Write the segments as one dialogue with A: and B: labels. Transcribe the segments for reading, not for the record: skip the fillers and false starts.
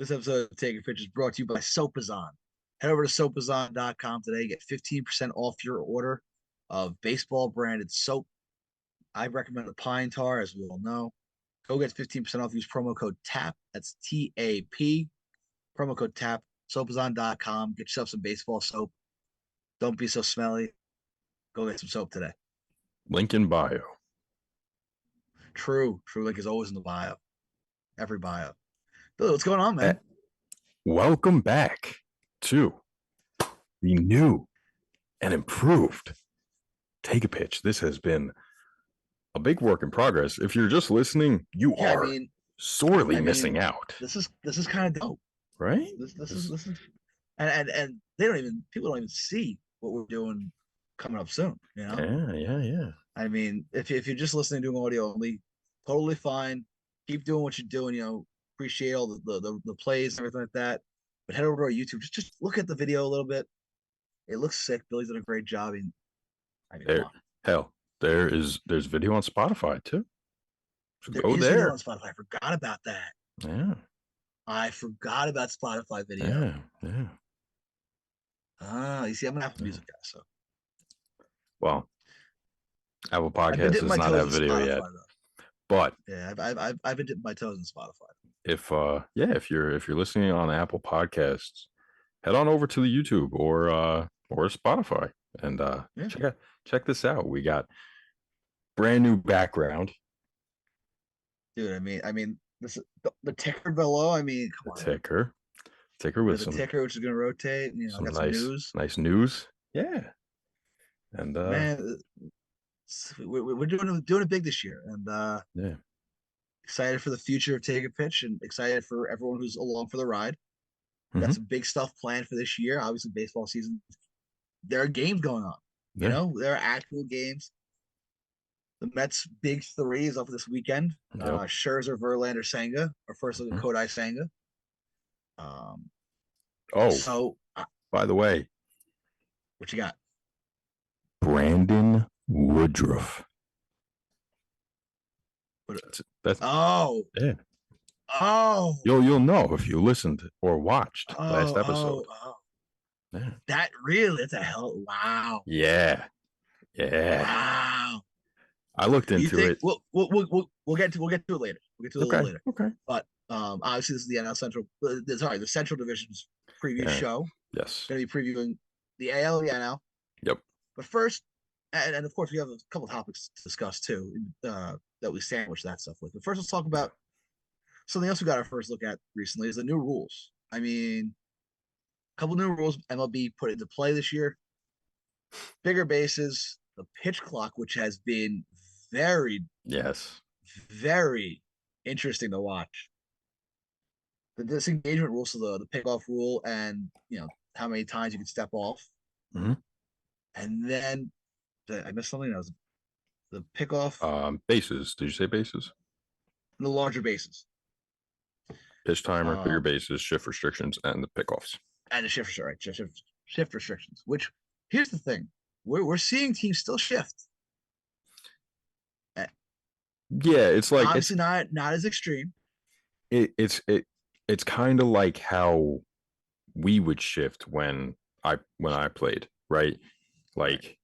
A: This episode of Taking Pictures brought to you by Soapazon. Head over to soapazon.com today. Get 15% off your order of baseball branded soap. I recommend the Pine Tar, as we all know. Go get 15% off. Use promo code TAP. That's TAP. Promo code TAP. Soapazon.com. Get yourself some baseball soap. Don't be so smelly. Go get some soap today.
B: Link in bio.
A: True. True link is always in the bio. Every bio. Billy, what's going on, man?
B: Welcome back to the new and improved Take a Pitch. This has been a big work in progress. If you're just listening, you are sorely missing out.
A: This is kind of dope,
B: right?
A: This is and people don't even see what we're doing coming up soon. You know?
B: Yeah.
A: I mean, if you're just listening to audio only, totally fine. Keep doing what you're doing. You know, appreciate all the plays and everything like that. But head over to our YouTube. Just look at the video a little bit. It looks sick. Billy's done a great job.
B: There's video on Spotify too. So
A: there
B: go
A: is
B: there.
A: Video on Spotify. I forgot about that.
B: Yeah.
A: I forgot about Spotify video.
B: Yeah.
A: You see, I'm an Apple Music guy, so.
B: Well, Apple Podcasts does not have video Spotify, yet. Though. But
A: yeah, I've been dipping my toes in Spotify.
B: If you're listening on Apple Podcasts, head on over to the YouTube or Spotify and check this out. We got brand new background.
A: Dude, I mean this the ticker below. I mean, come on.
B: Ticker with
A: the ticker which is gonna rotate. You know, got some
B: nice news. Yeah. And
A: man, we're doing it big this year, and excited for the future of Take a Pitch, and excited for everyone who's along for the ride. We got some big stuff planned for this year. Obviously, baseball season. There are games going on. You know, there are actual games. The Mets' big three is up this weekend. Scherzer, Verlander, Senga. Our first look at Kodai Senga.
B: By the way,
A: what you got?
B: Brandon Woodruff. You'll know if you listened or watched last episode.
A: Yeah. That's a hell. Wow.
B: Yeah.
A: Wow.
B: I looked into it.
A: We'll get to it later. We'll get to it a little later.
B: Okay.
A: But obviously this is the NL Central. The Central Division's preview show.
B: Yes.
A: Going to be previewing the AL and the NL.
B: Yep.
A: But first, and of course we have a couple topics to discuss too. That we sandwich that stuff with. But first, let's talk about something else we got our first look at recently is the new rules. I mean, a couple new rules MLB put into play this year. Bigger bases, the pitch clock, which has been very interesting to watch. The disengagement rules, so the pickoff rule, and how many times you can step off.
B: Mm-hmm.
A: And then I missed something. That was the pickoff.
B: Bases. Did you say bases?
A: The larger bases.
B: Pitch timer, bigger bases, shift restrictions, and the pickoffs.
A: And the shift restrictions. Which, here's the thing, we're seeing teams still shift.
B: Yeah, it's like
A: obviously not as extreme.
B: It's kind of like how we would shift when I played, right? Like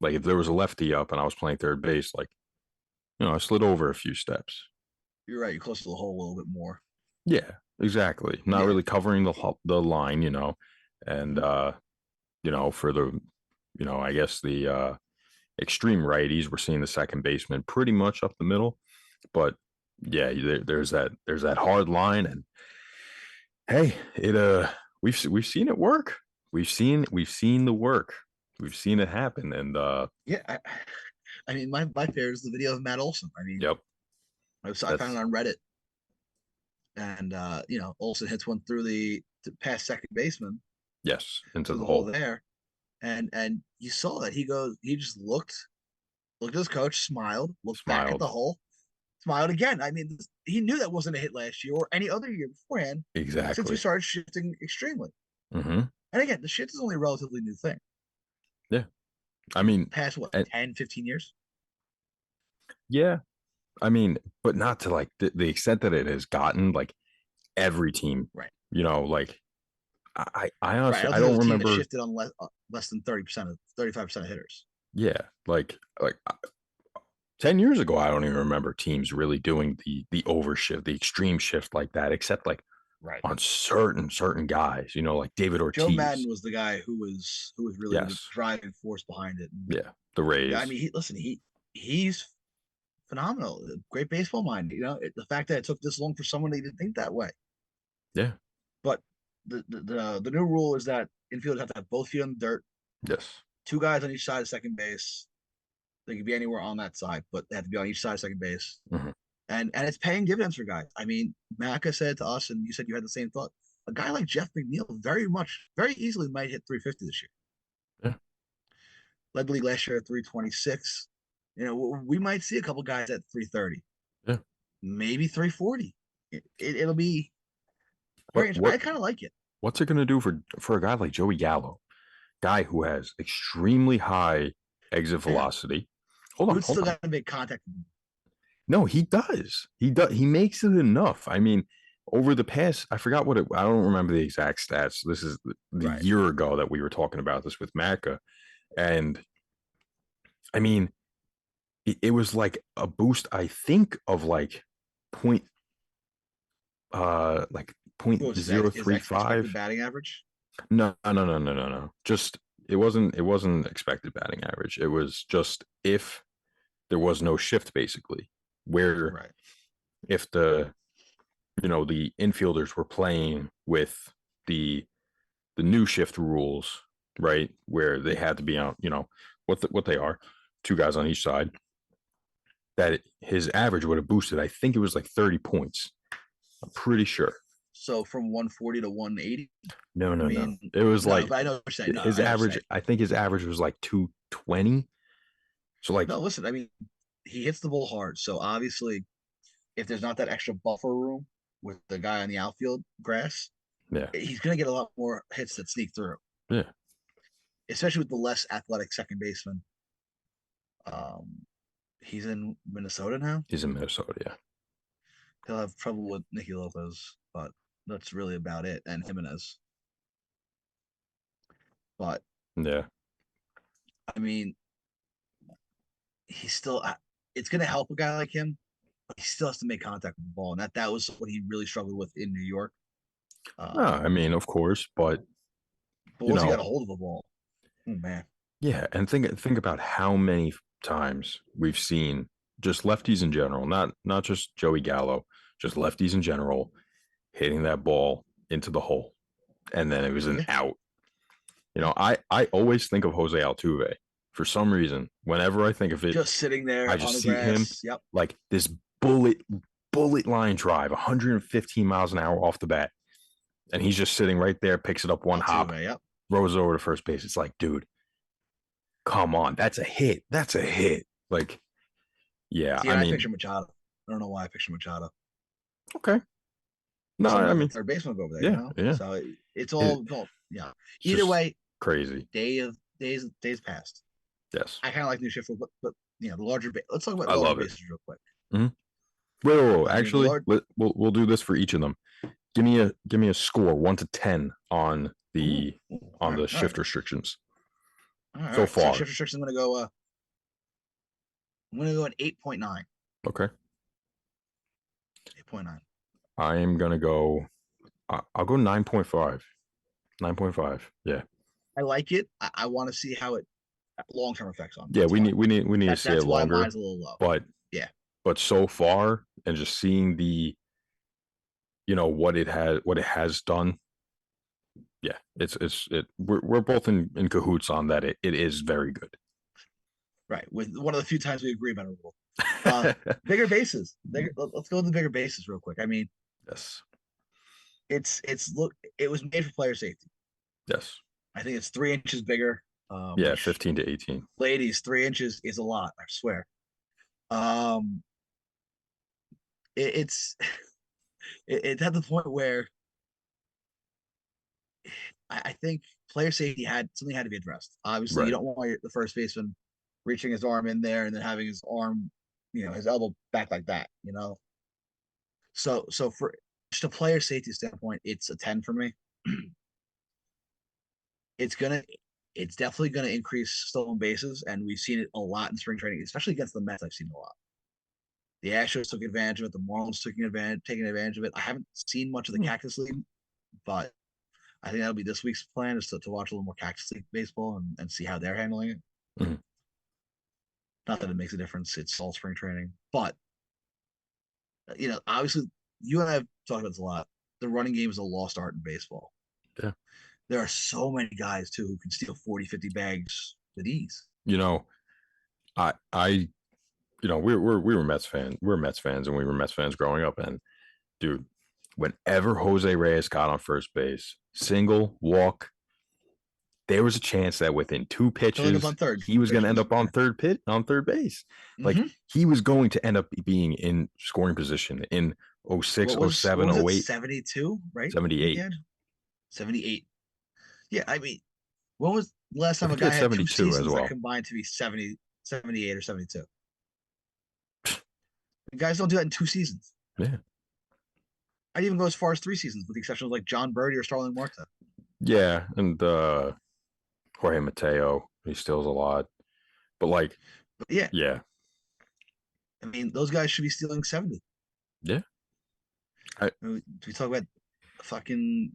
B: if there was a lefty up and I was playing third base, I slid over a few steps.
A: You're right. You're close to the hole a little bit more.
B: Yeah, exactly. Not really covering the line, and for the, I guess the extreme righties, we're seeing the second baseman pretty much up the middle, but yeah, there's that hard line, and hey, we've seen it work. We've seen the work. We've seen it happen, and
A: I mean, my favorite is the video of Matt Olson. I mean, I found it on Reddit, and Olson hits one through the past second baseman.
B: Yes, into the hole
A: there, and you saw that he just looked at his coach, smiled, looked back at the hole, smiled again. I mean, he knew that wasn't a hit last year or any other year beforehand.
B: Exactly.
A: Since we started shifting extremely.
B: Mm-hmm.
A: And again, the shift is only a relatively new thing.
B: Yeah. I mean,
A: past 10, 15 years?
B: Yeah. I mean, but not to the extent that it has gotten, every team You know, like I
A: Right. I
B: honestly
A: don't
B: I
A: think there's
B: don't
A: a team that
B: remember.
A: shifted on less than 30% of 35% of hitters.
B: Yeah, like 10 years ago, I don't even remember teams really doing the overshift, the extreme shift like that, except like
A: Right.
B: on certain guys, you know, like David
A: Joe
B: Ortiz.
A: Madden was the guy who was really the
B: Yes.
A: driving force behind it. And
B: Yeah. The
A: yeah, I
B: Rays.
A: mean, he's phenomenal. Great baseball mind. You know, the fact that it took this long for someone to even think that way.
B: Yeah.
A: But the new rule is that infielders have to have both feet on the dirt,
B: Yes.
A: two guys on each side of second base. They can be anywhere on that side, but they have to be on each side of second base.
B: Hmm.
A: And it's paying dividends for guys. I mean, Maka said to us, and you said you had the same thought. A guy like Jeff McNeil very easily might hit 350 this year.
B: Yeah.
A: Led the league last year at 326. You know, we might see a couple guys at 330.
B: Yeah.
A: Maybe 340. It'll be very
B: What
A: interesting.
B: what
A: I kind of like it.
B: what's it gonna do for a guy like Joey Gallo, guy who has extremely high exit
A: Yeah.
B: velocity? Hold on,
A: Dude's
B: hold
A: still
B: on.
A: got to make contact.
B: No, he does. He does. He makes it enough. I mean, over the past, I forgot what it. I don't remember the exact stats. This is the
A: Right.
B: year ago that we were talking about this with Maka, and I mean, it was like a boost. I think of like point
A: What was
B: zero
A: his
B: three
A: expected
B: five.
A: batting average?
B: No. Just it wasn't expected batting average. It was just if there was no shift, basically, where
A: Right.
B: if the infielders were playing with the new shift rules, right, where they had to be on, what they are, two guys on each side, that his average would have boosted. I think it was like 30 points. I'm pretty sure.
A: So from 140 to 180.
B: No,
A: I
B: no, no.
A: mean,
B: It was
A: no,
B: like
A: but I know what you're saying. No,
B: his
A: I know what you're
B: average.
A: saying.
B: I think his average was like 220. So like,
A: No, listen, I mean, he hits the ball hard. So obviously, if there's not that extra buffer room with the guy on the outfield grass,
B: yeah,
A: he's going to get a lot more hits that sneak through,
B: yeah.
A: especially with the less athletic second baseman. Um, he's in Minnesota now.
B: He's in Minnesota. Yeah,
A: He'll have trouble with Nicky Lopez, but that's really about it. And Jimenez. But
B: yeah,
A: I mean, he's still. It's going to help a guy like him, but he still has to make contact with the ball, and that was what he really struggled with in New York.
B: no,
A: Um,
B: I mean, of course, but
A: but
B: you
A: once he got
B: know,
A: a hold of the ball, oh man,
B: yeah, and think about how many times we've seen just lefties in general, not just Joey Gallo, just lefties in general hitting that ball into the hole, and then it was an
A: yeah,
B: out. I always think of Jose Altuve for some reason. Whenever I think of it,
A: just sitting
B: I
A: there on
B: just
A: the
B: see him
A: grass. Yep,
B: like this bullet line drive, 115 miles an hour off the bat, and he's just sitting right there, picks it up one hop,
A: Altuve. Yep.
B: throws it over to first base. It's like, dude, come on, that's a hit. That's a hit. Like, yeah,
A: See,
B: I
A: and I
B: mean,
A: picture Machado. I don't know why I picture Machado.
B: okay. No,
A: Someone
B: I
A: like a
B: mean,
A: third baseman go over there, you
B: yeah,
A: know.
B: yeah.
A: So it's
B: It,
A: all yeah.
B: it's
A: Either
B: just
A: way,
B: crazy.
A: days passed.
B: Yes.
A: I kind of like new shift, but the larger. Let's talk about
B: I
A: larger
B: love it.
A: bases real quick.
B: Mhm. Wait.
A: I mean, the
B: Actually,
A: large.
B: we'll do this for each of them. Give me a score 1 to 10 on
A: Ooh,
B: the
A: ooh,
B: on the
A: all right,
B: shift restrictions
A: all right, all
B: so
A: right. So
B: far.
A: shift restriction. I'm gonna go. I'm gonna go at 8.9.
B: Okay.
A: 8.9.
B: I am gonna go. I'll go 9.5. 9.5. Yeah.
A: I like it. I want to see how it long term effects on.
B: Yeah.
A: That's why.
B: We need to see it
A: That's why
B: longer,
A: mine's a little low.
B: but
A: Yeah.
B: so far and just seeing the what it has done. Yeah, we're both in cahoots on that. It is very good.
A: Right. With one of the few times we agree about a rule. Bigger bases. Let's go with the bigger bases real quick. I mean,
B: Yes.
A: it was made for player safety.
B: Yes.
A: I think it's 3 inches bigger.
B: Yeah,
A: Which
B: 15 to 18.
A: ladies, 3 inches is a lot. I swear. Um, it's it's at the point where I think player safety had to be addressed. Obviously, you
B: Right.
A: don't want the first baseman reaching his arm in there and then having his arm, his elbow back like that. So for just a player safety standpoint, it's a 10 for me. It's definitely gonna increase stolen bases, and we've seen it a lot in spring training, especially against the Mets. I've seen it a lot. The Astros took advantage of it. The Marlins taking advantage of it. I haven't seen much of the Cactus League, but I think that'll be this week's plan is to watch a little more Cactus League baseball and see how they're handling it.
B: Mm-hmm.
A: Not that it makes a difference. It's all spring training, but obviously, you and I have talked about this a lot. The running game is a lost art in baseball.
B: Yeah.
A: There are so many guys too who can steal 40, 50 bags with ease.
B: We were Mets fans. We were Mets fans, and we were Mets fans growing up. And dude, whenever Jose Reyes got on first base, single, walk, there was a chance that within 2 pitches, he was going to end up on third base. Like he was going to end up being in scoring position in 06, 07, 08.
A: 72, right?
B: 78.
A: 78. Yeah, I mean, when was the last time a guy had 2 seasons that combined to be 70, 78 or 72? Guys don't do that in 2 seasons.
B: Yeah.
A: I'd even go as far as 3 seasons, with the exception of like John Birdie or Starling Marte.
B: Yeah, and Jorge Mateo, he steals a lot. But yeah.
A: I mean, those guys should be stealing 70.
B: Yeah.
A: We talk about fucking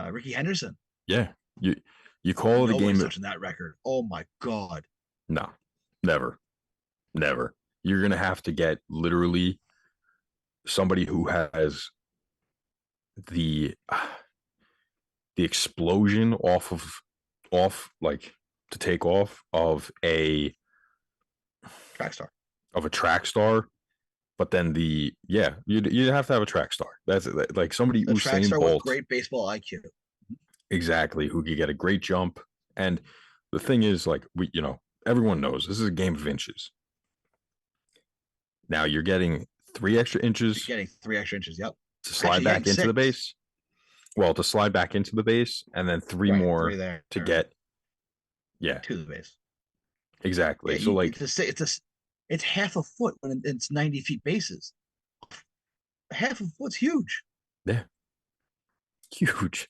A: Ricky Henderson.
B: Yeah. You call it a game
A: touching that record. Oh my God.
B: No, never. You're gonna have to get literally somebody who has the explosion off to take off of a track star, but then you'd have to have a track star. That's like somebody
A: who's Usain
B: Bolt
A: with great baseball IQ.
B: Exactly, who could get a great jump. And the thing is, everyone knows this is a game of inches. Now you're getting 3 extra inches.
A: You're getting 3 extra inches, yep.
B: To slide back into 6. The base. Well, to slide back into the base, and then 3 more to get
A: to the base.
B: Exactly. Yeah, so
A: it's half a foot when it's 90 feet bases. Half a foot's huge.
B: Yeah. Huge.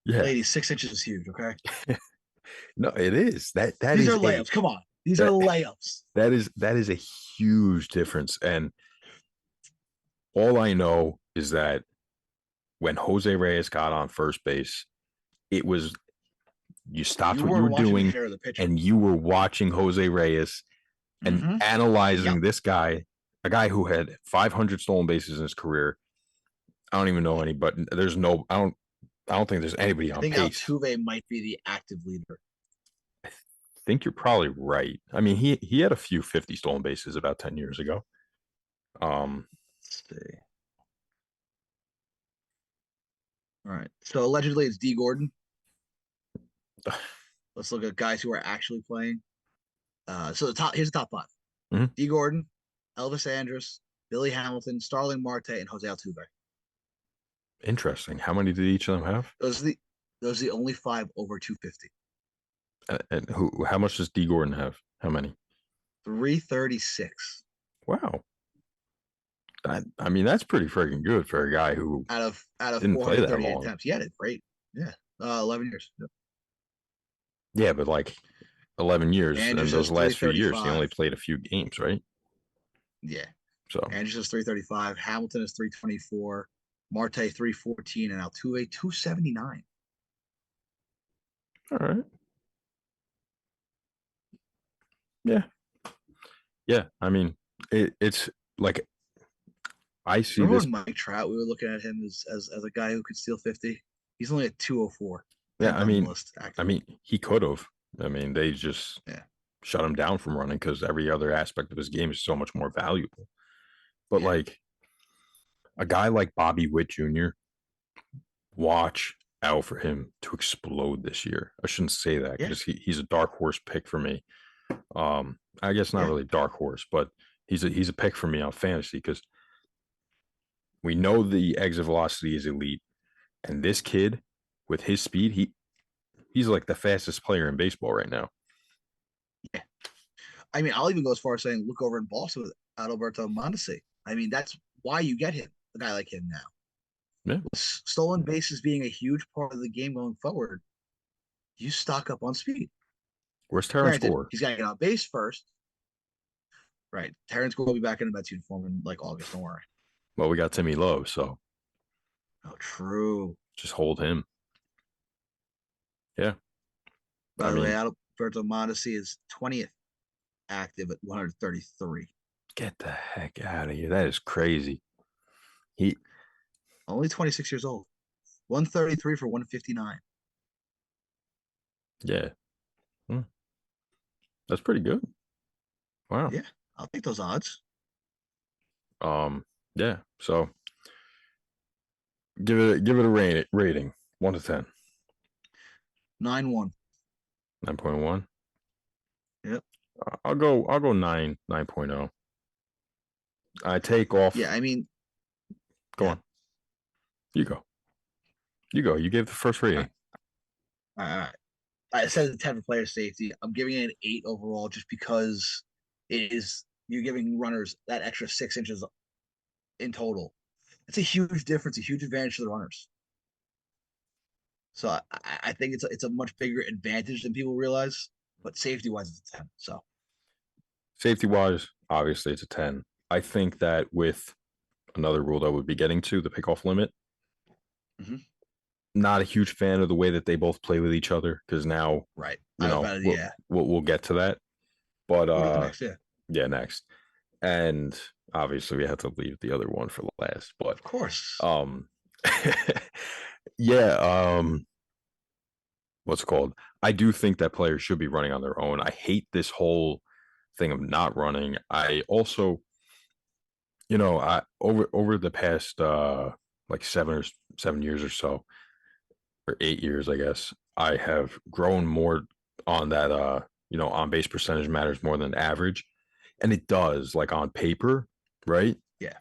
B: Yeah.
A: Ladies, 6 inches is huge, okay?
B: No, it is.
A: These are layups. Come on. These are layups.
B: That is a huge difference. And all I know is that when Jose Reyes got on first base, it was you stopped what you were doing and you were watching Jose Reyes and analyzing this guy, a guy who had 500 stolen bases in his career. I don't even know any, but I don't think there's anybody on pace. I think
A: Altuve might be the active leader.
B: I think you're probably right. I mean, he had a few 50 stolen bases about 10 years ago.
A: Let's see. All right. So allegedly it's D. Gordon. Let's look at guys who are actually playing. So here's the top 5.
B: Mm-hmm.
A: D. Gordon, Elvis Andrus, Billy Hamilton, Starling Marte, and Jose Altuve.
B: Interesting. How many did each of them have?
A: Those are the only 5 over 250.
B: And how much does D. Gordon have? How many?
A: 336.
B: Wow. I mean, that's pretty freaking good for a guy who
A: out of
B: didn't play that long.
A: Attempts. Yeah, did great. Yeah, 11 years. Yep.
B: Yeah, but 11 years, and those last few years, he only played a few games, right?
A: Yeah.
B: So
A: Andrus is 335, Hamilton is 324, Marte 314, and Altuve 279.
B: All right. Yeah. I mean, it's like I see.
A: Remember this. Mike Trout, we were looking at him as a guy who could steal 50. He's only at 204.
B: Yeah, I mean, he could have. I mean, they just shut him down from running because every other aspect of his game is so much more valuable. But a guy like Bobby Witt Jr., watch out for him to explode this year. I shouldn't say that because he's a dark horse pick for me. I guess not really dark horse, but he's a pick for me on fantasy because we know the exit velocity is elite, and this kid with his speed, he's like the fastest player in baseball right now.
A: Yeah, I mean, I'll even go as far as saying look over in Boston with Adalberto Mondesi. I mean, that's why you get him, a guy like him now.
B: Yeah.
A: With stolen bases being a huge part of the game going forward, you stock up on speed.
B: Where's Terrence
A: Granted,
B: Gore?
A: he's got to get on base first. Right. Terrence will be back in the Mets uniform in like August. Don't worry.
B: Well, we got Timmy Love, so
A: Oh, true.
B: just hold him. Yeah.
A: By the way, Alberto Mondesi is 20th active at 133.
B: Get the heck out of here. That is crazy. He
A: Only 26 years old. 133 for 159.
B: Yeah. Hmm. That's pretty good. Wow.
A: Yeah, I'll take those odds.
B: Yeah. So give it a rating 1 to 10.
A: 9-1.
B: 9.1.
A: Yep.
B: I'll go 9.0. I take off.
A: Yeah, I mean,
B: go on. You go. You gave the first rating.
A: All right. I said the 10 for player safety. I'm giving it an 8 overall just because you're giving runners that extra 6 inches in total. It's a huge difference, a huge advantage to the runners. So I think it's a much bigger advantage than people realize. But safety wise, it's a 10. So
B: Safety wise, obviously it's a 10. I think that with another rule that we'll be getting to, the pickoff limit, not a huge fan of the way that they both play with each other because now,
A: right,
B: we'll get to that. But
A: next,
B: next, and obviously we have to leave the other one for last. But
A: of course,
B: yeah, what's it called? I do think that players should be running on their own. I hate this whole thing of not running. I also, I over the past like 7 years or so, or 8 years, I guess, I have grown more on that on base percentage matters more than average. And it does, like on paper, right?
A: Yeah.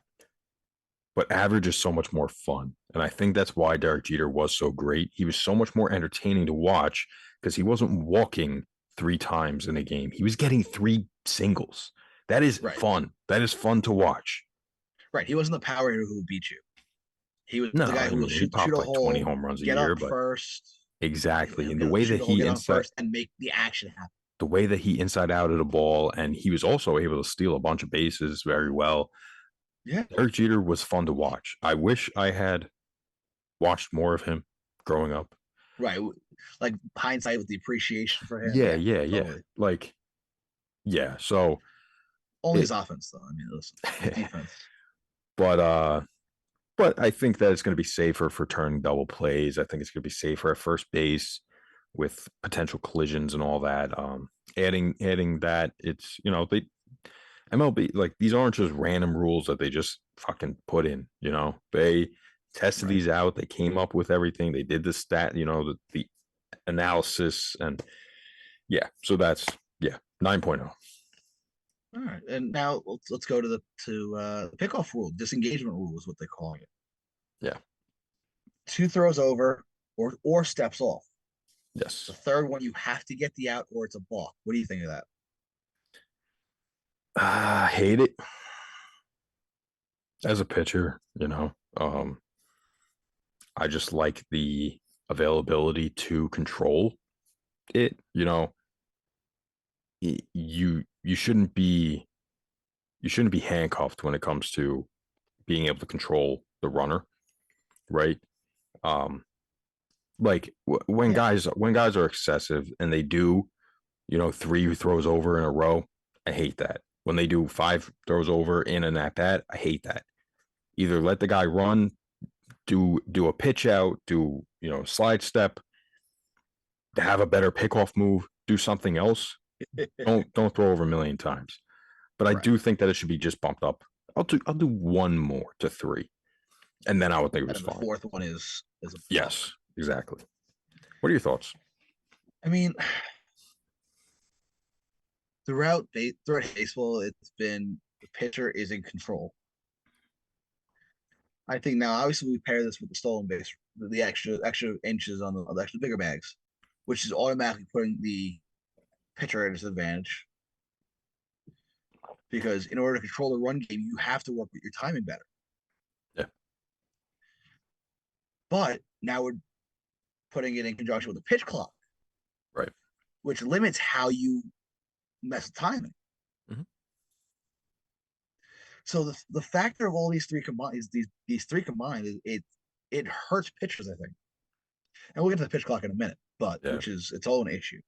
B: But average is so much more fun. And I think that's why Derek Jeter was so great. He was so much more entertaining to watch because he wasn't walking 3 times in a game. He was getting 3 singles. That is fun. That is fun to watch.
A: Right. He wasn't the power hitter who beat you. He was
B: the
A: guy who will shoot a
B: like
A: hole,
B: 20 home runs a
A: get
B: year,
A: up
B: but
A: first.
B: exactly. And the way that he
A: inside and make the action happen.
B: The way that he inside out of the ball, and he was also able to steal a bunch of bases very well.
A: Yeah.
B: Derek Jeter was fun to watch. I wish I had watched more of him growing up.
A: Right. Like hindsight with the appreciation for him.
B: Yeah. Totally. Like, yeah. So
A: only his offense, though. I mean, listen, defense.
B: But I think that it's going to be safer for turning double plays. I think it's going to be safer at first base with potential collisions and all that. Adding that, it's they MLB, like, these aren't just random rules that they just fucking put in. They tested these out. They came up with everything. They did the stat, the analysis, and so that's 9.0.
A: All right, and now let's go to the pickoff rule. Disengagement rule is what they're calling it.
B: Yeah.
A: 2 throws over or steps off.
B: Yes.
A: The third one, you have to get the out or it's a balk. What do you think of that?
B: I hate it. As a pitcher, I just like the availability to control it. You shouldn't be handcuffed when it comes to being able to control the runner, right? Like when guys are excessive and they do, 3 throws over in a row, I hate that. When they do 5 throws over in an at bat, I hate that. Either let the guy run, do a pitch out, do slide step, have a better pickoff move, do something else. Don't throw over a million times. But I do think that it should be just bumped up. I'll do 1 more to 3, and then I would think it was fine.
A: The 4th one is a
B: yes, exactly. What are your thoughts?
A: I mean, throughout baseball, it's been the pitcher is in control. I think now, obviously, we pair this with the stolen base, the extra inches on the extra bigger bags, which is automatically putting the pitcher at a disadvantage. Because in order to control the run game, you have to work with your timing better.
B: Yeah.
A: But now we're putting it in conjunction with the pitch clock,
B: right?
A: Which limits how you mess with timing.
B: Mm-hmm.
A: So the factor of all these three combined is these three combined it hurts pitchers, I think. And we'll get to the pitch clock in a minute, but which is its own issue.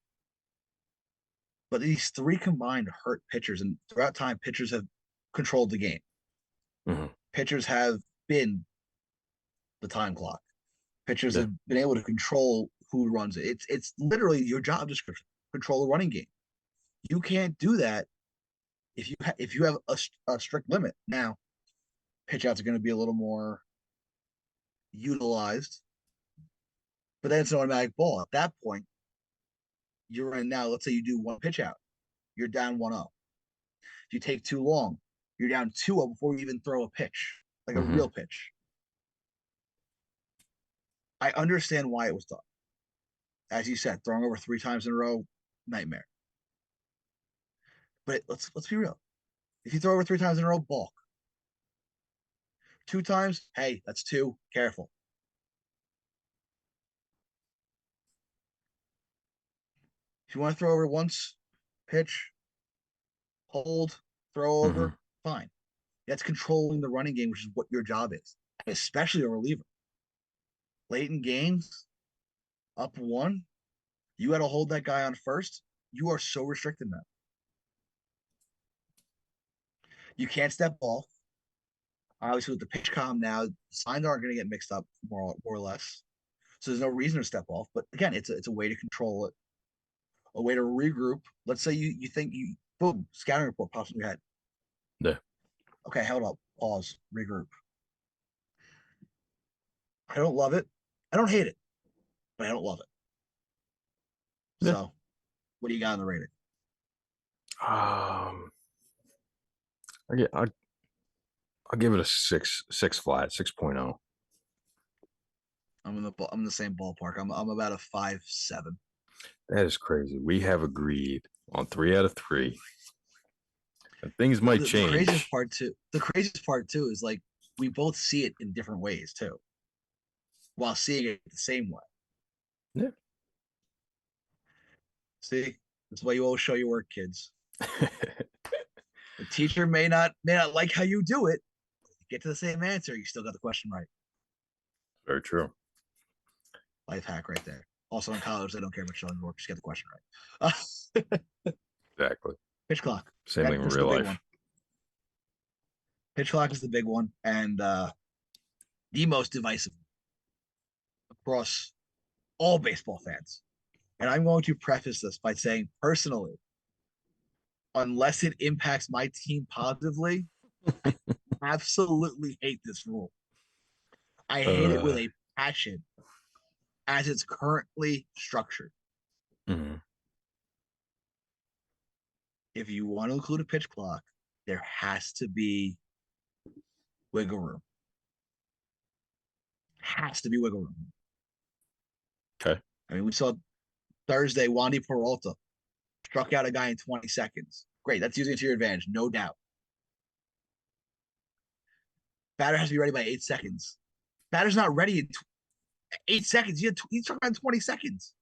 A: But these three combined hurt pitchers, and throughout time, pitchers have controlled the game.
B: Mm-hmm.
A: Pitchers have been the time clock. Pitchers have been able to control who runs it. It's literally your job description. Control the running game. You can't do that if you have a strict limit. Now, pitch outs are going to be a little more utilized, but then it's an automatic ball. At that point, you're in now. Let's say you do one pitch out, you're down 1-0. If you take too long, you're down 2-0 before you even throw a pitch, like a real pitch. I understand why it was done. As you said, throwing over 3 times in a row, nightmare. But let's be real. If you throw over 3 times in a row, balk. 2 times, hey, that's 2. Careful. If you want to throw over once, pitch, hold, throw over, fine. That's controlling the running game, which is what your job is, especially a reliever. Late in games, up 1, you got to hold that guy on first. You are so restricted now. You can't step off. Obviously, with the pitch calm now, signs aren't going to get mixed up more or less. So there's no reason to step off. But again, it's a way to control it, a way to regroup. Let's say you think boom, scouting report pops in your head.
B: Yeah.
A: Okay, hold up, pause, regroup. I don't love it. I don't hate it, but I don't love it. Yeah. So, what do you got on the rating?
B: I'll give it a 6 flat, 6.0.
A: I'm in the same ballpark. I'm about a 5.7.
B: That is crazy. We have agreed on 3 out of 3. And things might change.
A: The craziest part too is like we both see it in different ways too, while seeing it the same way.
B: Yeah.
A: See, that's why you always show your work, kids. The teacher may not like how you do it. You get to the same answer, you still got the question right.
B: Very true.
A: Life hack right there. Also in college, they don't care about showing your work; just get the question right.
B: Exactly.
A: Pitch clock.
B: Same thing in real life.
A: Pitch clock is the big one, and the most divisive across all baseball fans. And I'm going to preface this by saying, personally, unless it impacts my team positively, I absolutely hate this rule. I hate it with a passion as it's currently structured.
B: Mm-hmm.
A: If you want to include a pitch clock, there has to be wiggle room. Has to be wiggle room.
B: Okay.
A: I mean, we saw Thursday, Wandy Peralta struck out a guy in 20 seconds. Great. That's using it to your advantage, no doubt. Batter has to be ready by 8 seconds. Batter's not ready in 8 seconds. He's struck out in 20 seconds.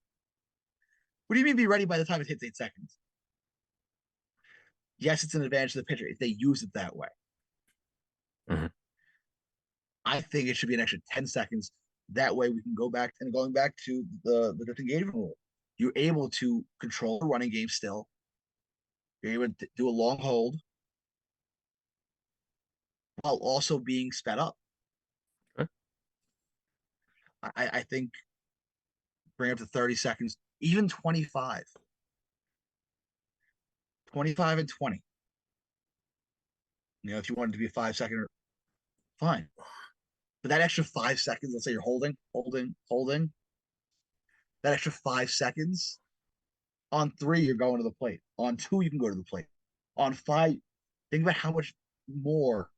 A: What do you mean be ready by the time it hits 8 seconds? Yes, it's an advantage to the pitcher if they use it that way.
B: Mm-hmm.
A: I think it should be an extra 10 seconds. That way we can go back and going back to the disengagement rule. You're able to control the running game still. You're able to do a long hold while also being sped up.
B: Okay.
A: I think bring up to 30 seconds, even 25. 25 and 20. You know, if you wanted to be a 5-second, fine. But that extra 5 seconds, let's say you're holding. That extra 5 seconds, on 3, you're going to the plate. On 2, you can go to the plate. On 5, think about how much more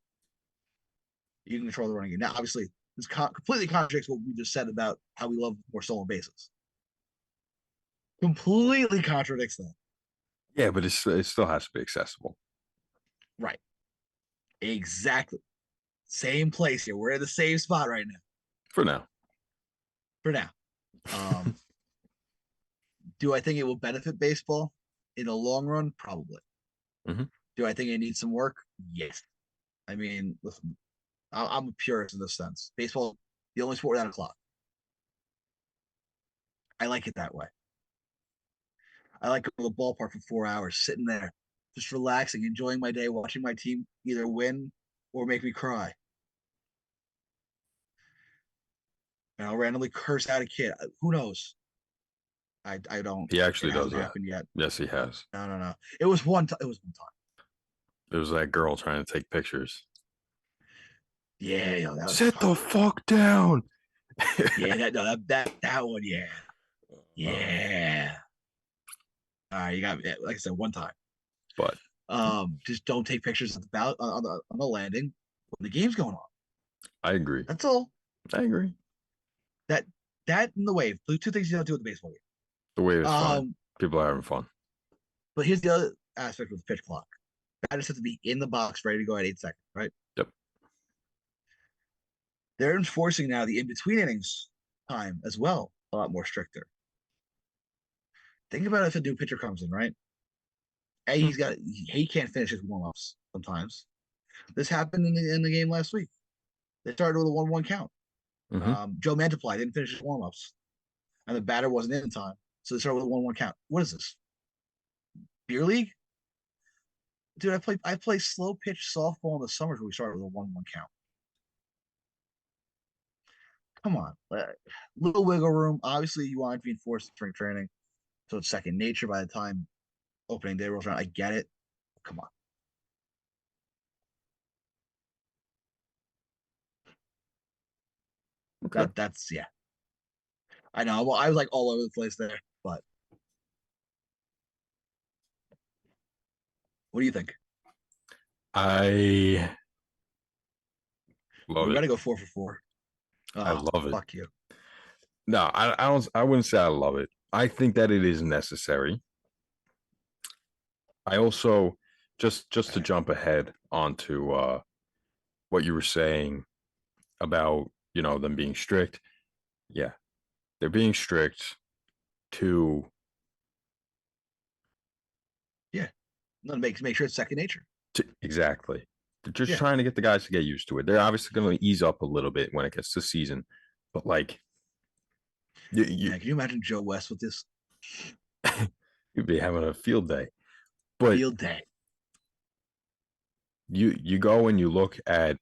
A: you can control the running game. Now, obviously, this completely contradicts what we just said about how we love more stolen bases. Completely contradicts that.
B: Yeah, but it still has to be accessible.
A: Right. Exactly. Same place here. We're in the same spot right now.
B: For now.
A: for now. Do I think it will benefit baseball in the long run? Probably.
B: Mm-hmm.
A: Do I think it needs some work? Yes. I mean, listen, I'm a purist in this sense. Baseball, the only sport without a clock. I like it that way. I like going to the ballpark for 4 hours, sitting there, just relaxing, enjoying my day, watching my team either win or make me cry. And I'll randomly curse out a kid. Who knows? I don't.
B: He actually
A: It
B: does
A: hasn't
B: that.
A: happened yet.
B: Yes, he has.
A: No. It was one time. It was one time.
B: It was that girl trying to take pictures.
A: Yeah, yo, that was
B: Sit the fuck down.
A: Yeah, that one. Yeah, yeah. All right, you got me. Like I said, one time.
B: But
A: just don't take pictures on the landing when the game's going on.
B: I agree.
A: That's all.
B: I agree.
A: That and the wave. The two things you don't do with the baseball game.
B: The wave is fun. People are having fun.
A: But here's the other aspect of the pitch clock. Batters have to be in the box ready to go at 8 seconds, right?
B: Yep.
A: They're enforcing now the in-between innings time as well, a lot more stricter. Think about if a new pitcher comes in, right? A, he can't finish his warm-ups sometimes. This happened in the game last week. They started with a 1-1 count.
B: Mm-hmm.
A: Joe Mantiply didn't finish his warm-ups, and the batter wasn't in time, so they started with a 1-1 count. What is this? Beer league? Dude, I play slow pitch softball in the summers where we started with a 1-1 count. Come on, little wiggle room. Obviously, you want to be enforced in spring training, so it's second nature by the time opening day rolls around. I get it. Come on.
B: Okay.
A: That's yeah. I know. Well, I was like all over the place there, but what do you think?
B: I love
A: We're
B: it.
A: gonna go 4 for 4.
B: I love it.
A: Fuck you.
B: No, I don't. I wouldn't say I love it. I think that it is necessary. I also just to jump ahead onto what you were saying about them being strict. Yeah, they're being strict to
A: Make sure it's second nature.
B: Exactly. They're just trying to get the guys to get used to it. They're obviously going to ease up a little bit when it gets to season, but like,
A: can you imagine Joe West with this?
B: You'd be having a field day. But
A: field day.
B: You go and you look at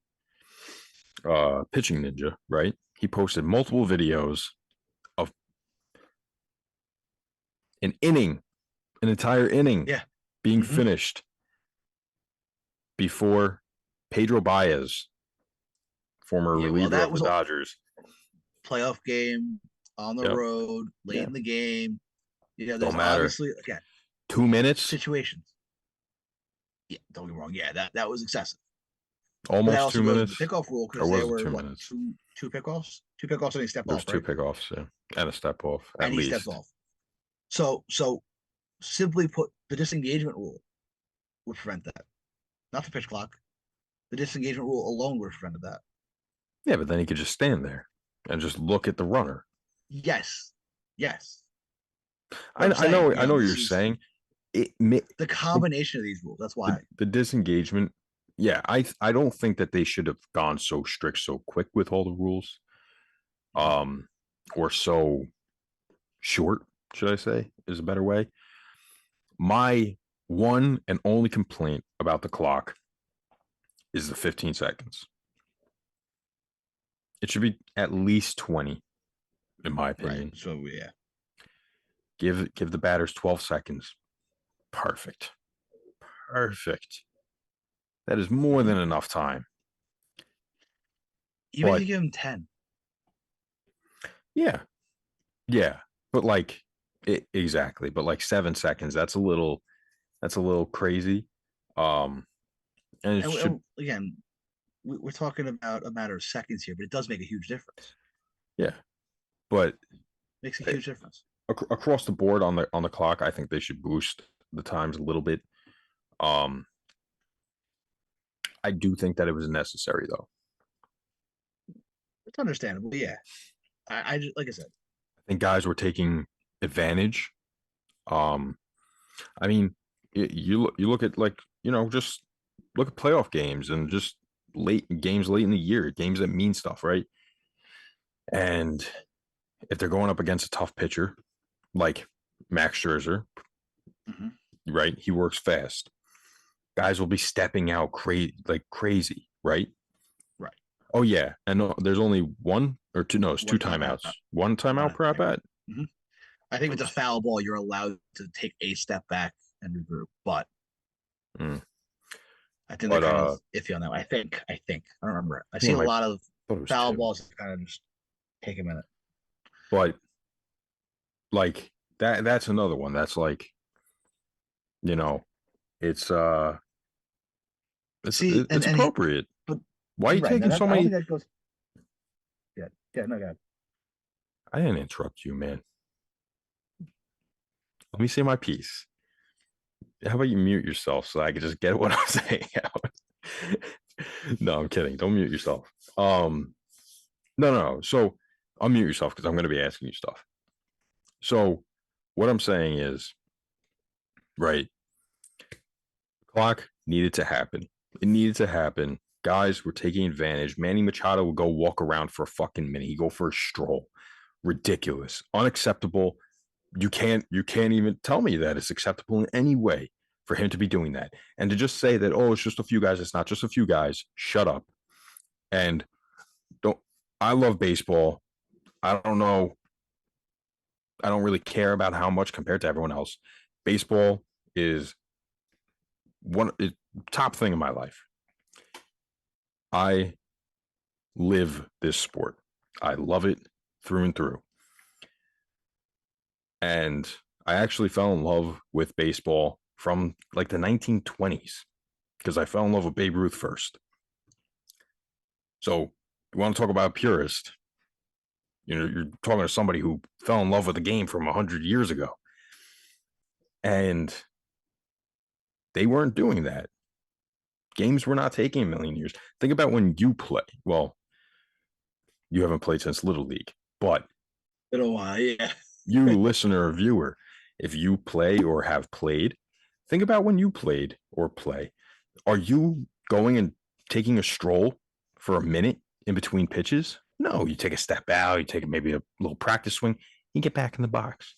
B: Pitching Ninja, right? He posted multiple videos of an entire inning, being finished before Pedro Baez, former reliever of the Dodgers,
A: playoff game on the road, late in the game. There's obviously
B: 2 minutes
A: situations. Yeah, don't get me wrong. Yeah, that was excessive.
B: Almost 2 minutes.
A: The pickoff rule because they were 2 minutes. Two pickoffs. Two pickoffs and he stepped off.
B: There's 2 pickoffs, and a step off at
A: and
B: least.
A: He stepped off. So simply put, the disengagement rule would prevent that. Not the pitch clock. The disengagement rule alone would have prevented that.
B: Yeah, but then he could just stand there and just look at the runner.
A: Yes.
B: I know what you're saying.
A: The combination of these rules. That's why
B: the disengagement. Yeah, I don't think that they should have gone so strict so quick with all the rules, or so short. Should I say is a better way. My one and only complaint about the clock is the 15 seconds. It should be at least 20, in my opinion.
A: Right. So yeah,
B: give the batters 12 seconds. Perfect. That is more than enough time.
A: Even if you give him 10.
B: Yeah. But exactly. But like 7 seconds, that's a little crazy. And
A: again, we're talking about a matter of seconds here, but it does make a huge difference.
B: Yeah. But
A: makes a huge difference.
B: Across the board on the clock, I think they should boost the times a little bit. I do think that it was necessary, though.
A: It's understandable, yeah. I just, like I said,
B: I think guys were taking advantage. I mean, you look at like just look at playoff games and just late games late in the year, games that mean stuff, right? And if they're going up against a tough pitcher like Max Scherzer,
A: mm-hmm.
B: right? He works fast. Guys will be stepping out crazy, right?
A: Right.
B: Oh yeah, and there's only one or two. No, it's two timeouts. One
A: One,
B: timeout per at bat.
A: Mm-hmm. I think if it's a foul ball, you're allowed to take a step back and regroup. But I think they're kind of iffy on that. I think. I don't remember. I've seen a lot of foul balls that kind of just take a minute.
B: But like that's another one. That's like, it's it's appropriate. But why are you taking so many?
A: That goes. Yeah. No, go ahead.
B: I didn't interrupt you, man. Let me say my piece. How about you mute yourself so I can just get what I'm saying out? No, I'm kidding. Don't mute yourself. No. So unmute yourself because I'm going to be asking you stuff. So what I'm saying is, right, clock needed to happen. It needed to happen. Guys were taking advantage. Manny Machado would go walk around for a fucking minute. He'd go for a stroll. Ridiculous. Unacceptable. You can't even tell me that it's acceptable in any way for him to be doing that. And to just say that, oh, it's just a few guys. It's not just a few guys. Shut up. And I love baseball. I don't know. I don't really care about how much compared to everyone else. Baseball is top thing in my life. I live this sport. I love it through and through. And I actually fell in love with baseball from like the 1920s because I fell in love with Babe Ruth first. So you want to talk about a purist? You're talking to somebody who fell in love with the game from 100 years ago. And they weren't doing that. Games were not taking a million years. Think about when you play. Well, you haven't played since Little League, but
A: in a while, yeah.
B: You listener or viewer, if you play or have played, think about when you played or play. Are you going and taking a stroll for a minute in between pitches? No, you take a step out, you take maybe a little practice swing, you get back in the box.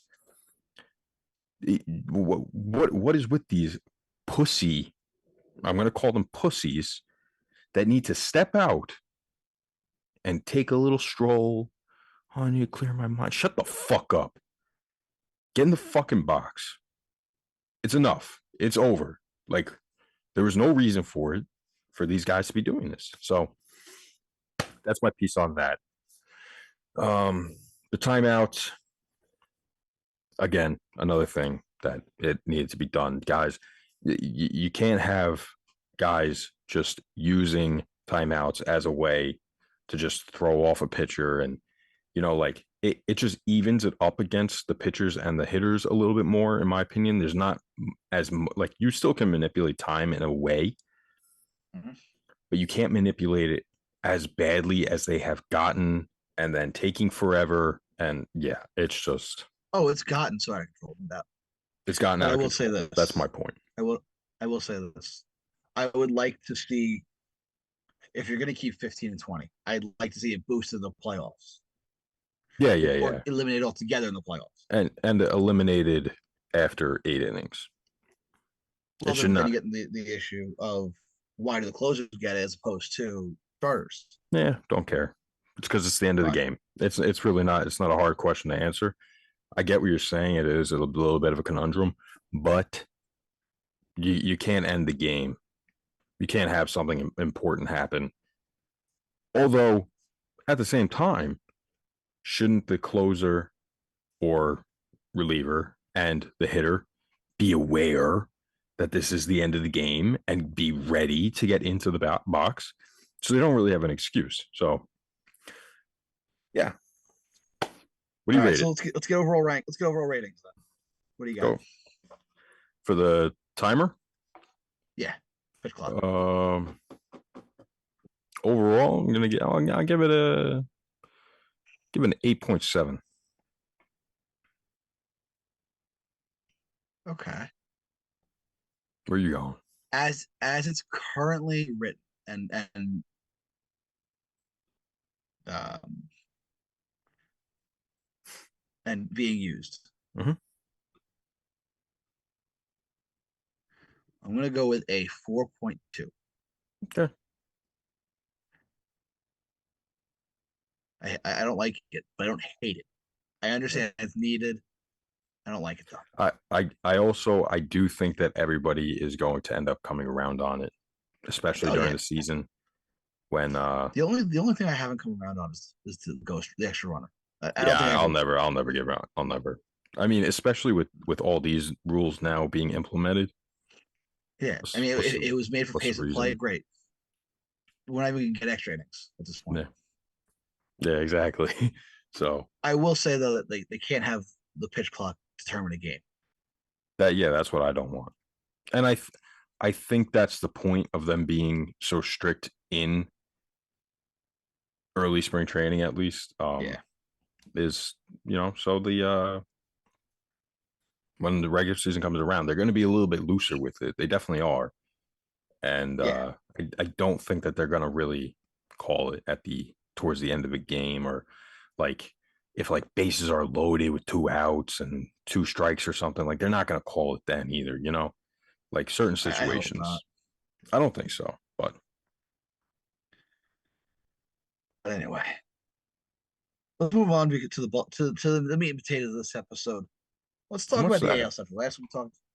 B: What is with these pussy, I'm going to call them pussies, that need to step out and take a little stroll? Oh, I need to clear my mind. Shut the fuck up. Get in the fucking box. It's enough. It's over. Like, there was no reason for these guys to be doing this. So that's my piece on that. The timeouts, again, another thing that it needed to be done. Guys, you can't have guys just using timeouts as a way to just throw off a pitcher. And, like, it just evens it up against the pitchers and the hitters a little bit more, in my opinion. There's not as like, you still can manipulate time in a way, but you can't manipulate it as badly as they have gotten, and then taking forever. And yeah, it's just,
A: it's gotten so out of control.
B: It's gotten out of control. I will say this. That's my point.
A: I will say this. I would like to see, if you're going to keep 15 and 20, I'd like to see it boosted the playoffs.
B: Yeah.
A: Or eliminated altogether in the playoffs.
B: And eliminated after 8 innings.
A: Well, then you get the issue of, why do the closers get it as opposed to starters?
B: Yeah, don't care. It's because it's the end of the game. It's really not. It's not a hard question to answer. I get what you're saying. It is a little bit of a conundrum, but you can't end the game. You can't have something important happen. Although, at the same time, shouldn't the closer or reliever and the hitter be aware that this is the end of the game and be ready to get into the box? So they don't really have an excuse. So, yeah. What do you rate?
A: So let's get overall rank. Let's get overall ratings then. What do you got?
B: For the timer?
A: Yeah. Pitch clock.
B: Overall, I'll give it Give it an 8.7.
A: Okay.
B: Where are you going?
A: As it's currently written and um and being used,
B: Mm-hmm.
A: I'm gonna go with a 4.2.
B: Okay.
A: I don't like it, but I don't hate it. I understand it's needed. I don't like it though.
B: I do think that everybody is going to end up coming around on it, especially
A: Oh
B: during
A: yeah.
B: the season when
A: The only thing I haven't come around on is the extra runner. I don't
B: yeah,
A: think I ever will.
B: I'll never give out. I'll never. I mean, especially with all these rules now being implemented,
A: Yeah, I mean, it was made for
B: what's the
A: pace of play.
B: reason?
A: Great. We're not even gonna get extra innings at this point.
B: Yeah. Yeah, exactly. So
A: I will say though that they can't have the pitch clock determine a game.
B: that's what I don't want. And I think that's the point of them being so strict in early spring training, at least.
A: Yeah,
B: Is so the when the regular season comes around, they're going to be a little bit looser with it. They definitely are, and
A: yeah.
B: I don't think that they're going to really call it at the towards the end of a game, or like if like bases are loaded with 2 outs and 2 strikes or something. Like they're not going to call it then either. Like certain
A: I hope not.
B: situations. I don't think so, but
A: But anyway, let's move on to the meat and potatoes of this episode. Let's talk
B: what's
A: about the
B: that?
A: AL Central. Last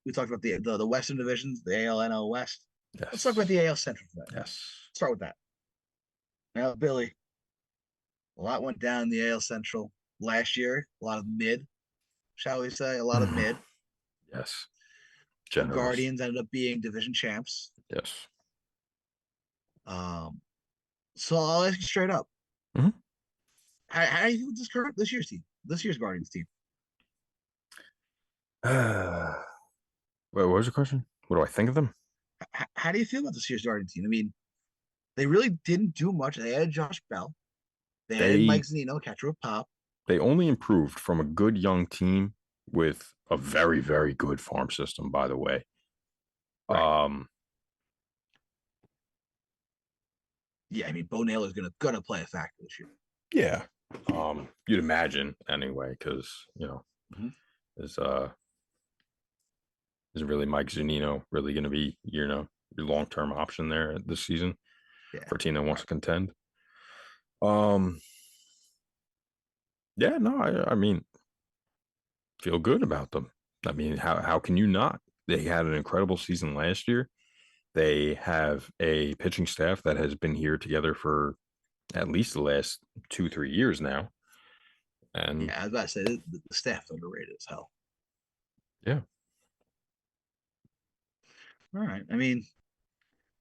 A: we talked about the Western divisions, the AL NL West. Let's talk about
B: Yes,
A: the AL Central today.
B: yes.
A: Start with that. Now, Billy, a lot went down in the AL Central last year. A lot of mid, shall we say? A lot of mid.
B: Yes,
A: The
B: generous.
A: Guardians ended up being division champs.
B: Yes.
A: Um, so I'll ask you straight up:
B: Mhm.
A: how do you feel this year's team, this year's Guardians team?
B: Wait, what was the question? What do I think of them?
A: How do you feel about this year's Guardians team? I mean, they really didn't do much. They added Josh Bell. They added Mike
B: They
A: Zunino, catcher with pop.
B: they only improved from a good young team with a very very good farm system. By the way,
A: Right.
B: um,
A: Yeah, I mean, Bo Naylor's gonna play a factor this year.
B: yeah, you'd imagine anyway, because
A: Mm-hmm.
B: is is really Mike Zunino really going to be your long term option there this season
A: Yeah.
B: for a team that wants
A: Right.
B: to contend? Um, yeah, no, I mean, feel good about them. I mean, how can you not? They had an incredible season last year. They have a pitching staff that has been here together for at least the last 2-3 years now. And
A: Yeah, I was about to say the staff's underrated as hell.
B: yeah,
A: All right. I mean,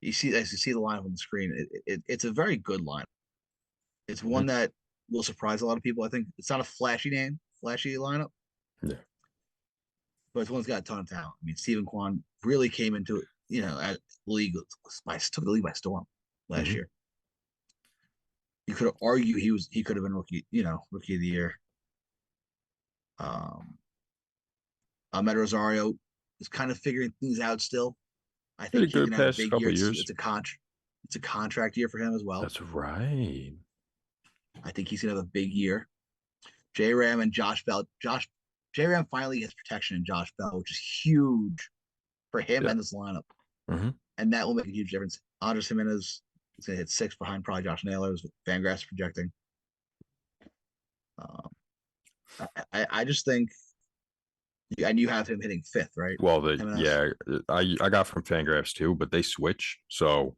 A: as you see the lineup on the screen, it's a very good lineup. It's
B: mhm,
A: one that will surprise a lot of people. I think it's not a flashy lineup,
B: yeah,
A: but it's one that's got a ton of talent. I mean, Stephen Kwan really came into it, at the league took the league by storm last
B: hmm
A: year. You could argue he could have been rookie of the year. Um, Ahmed Rosario is kind of figuring things out still. I
B: did a
A: think he's
B: good
A: gonna have a
B: past
A: big year.
B: couple of
A: It's
B: years.
A: it's a it's a contract year for him as well.
B: That's right.
A: I think he's gonna have a big year. J Ram and Josh Bell. J Ram finally gets protection in Josh Bell, which is huge for him
B: Yeah.
A: and this lineup.
B: hmm
A: And that will make a huge difference. Andres Jimenez is going to hit 6 behind probably Josh Naylor's with Fangraphs projecting. Um, I just think, and you have him hitting fifth, right?
B: Well,
A: Jimenez.
B: I got from Fangraphs too, but they switch, so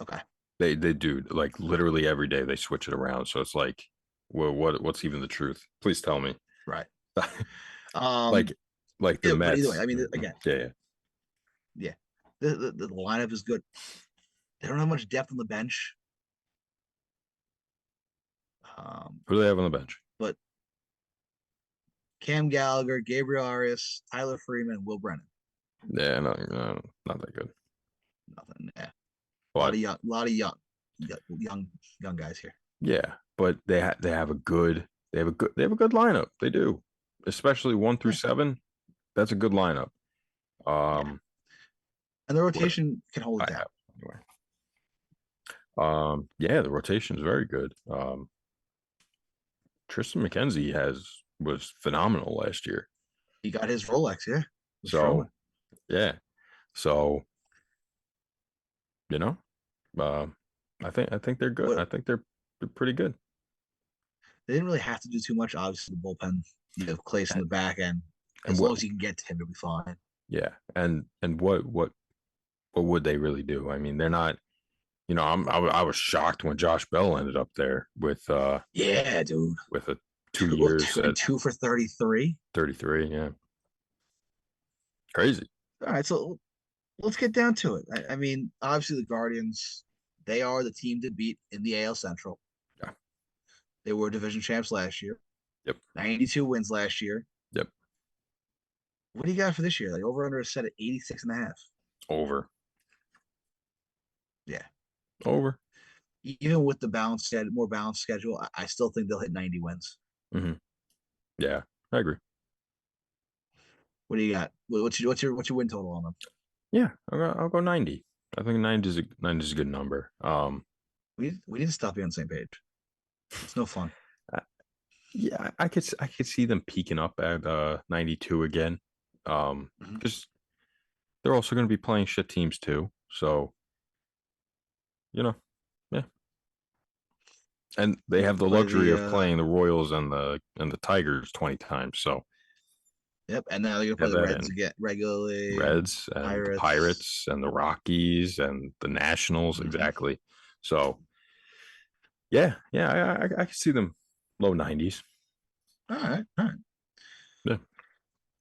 A: Okay,
B: they do like literally every day they switch it around. So it's like, well, what's even the truth? Please tell me.
A: right.
B: like
A: Um,
B: like the
A: but either way,
B: Mets.
A: I mean,
B: Mhm.
A: again,
B: Yeah, yeah.
A: yeah, the lineup is good. They don't have much depth on the bench,
B: Who do they have on the bench?
A: but Cam Gallagher, Gabriel Arias, Tyler Freeman, Will Brennan.
B: Yeah, no, not that good.
A: Nothing. Yeah, a lot
B: But
A: of young, young guys here.
B: Yeah, but they have a good lineup. They do, especially 1 through 7. That's a good lineup.
A: Yeah,
B: Um,
A: and the
B: what
A: rotation can hold it
B: I
A: down.
B: have anyway. Yeah, the rotation is very good. Tristan McKenzie was phenomenal last year.
A: He got his Rolex, yeah, with
B: So
A: Stroman.
B: yeah, so you know, uh, I think they're good.
A: What
B: I think they're pretty good.
A: they didn't really have to do too much. Obviously, the bullpen, you have Clace in
B: And,
A: the back end.
B: and
A: As
B: what?
A: long as you can get to him, you'll be fine.
B: Yeah, and what would they really do? I mean, they're not. I was shocked when Josh Bell ended up there
A: Yeah, dude.
B: with a two
A: Two,
B: years
A: two and
B: at
A: two for 33.
B: 33. Yeah, crazy.
A: All right, so let's get down to it. I mean, obviously the Guardians, they are the team to beat in the AL Central.
B: Yeah.
A: They were division champs last year.
B: Yep.
A: 92 wins last year.
B: Yep.
A: What do you got for this year? Like over under is set at 86 and a half.
B: Over.
A: Yeah.
B: Over.
A: Even with the more balanced schedule, I still think they'll hit 90 wins.
B: Mm-hmm. Yeah, I agree.
A: What do you got? What's your win total on them?
B: Yeah, I'll go 90. I think 90 is a good number.
A: We need to stop being on the same page. It's no fun.
B: Yeah, I could see them peaking up at 92 again.
A: Mhm.
B: Because they're also going to be playing shit teams too. So, you know, yeah. And they
A: Yep.
B: have the
A: Play
B: luxury
A: the
B: of playing the Royals and the Tigers 20 times. So
A: yep, and now they're gonna play
B: have
A: the
B: that
A: Reds
B: in
A: again regularly and
B: Reds and the
A: Pirates.
B: Pirates and the Rockies and the Nationals.
A: Mm-hmm.
B: Exactly. So yeah, I can see them low 90s.
A: All right, all right.
B: Yeah.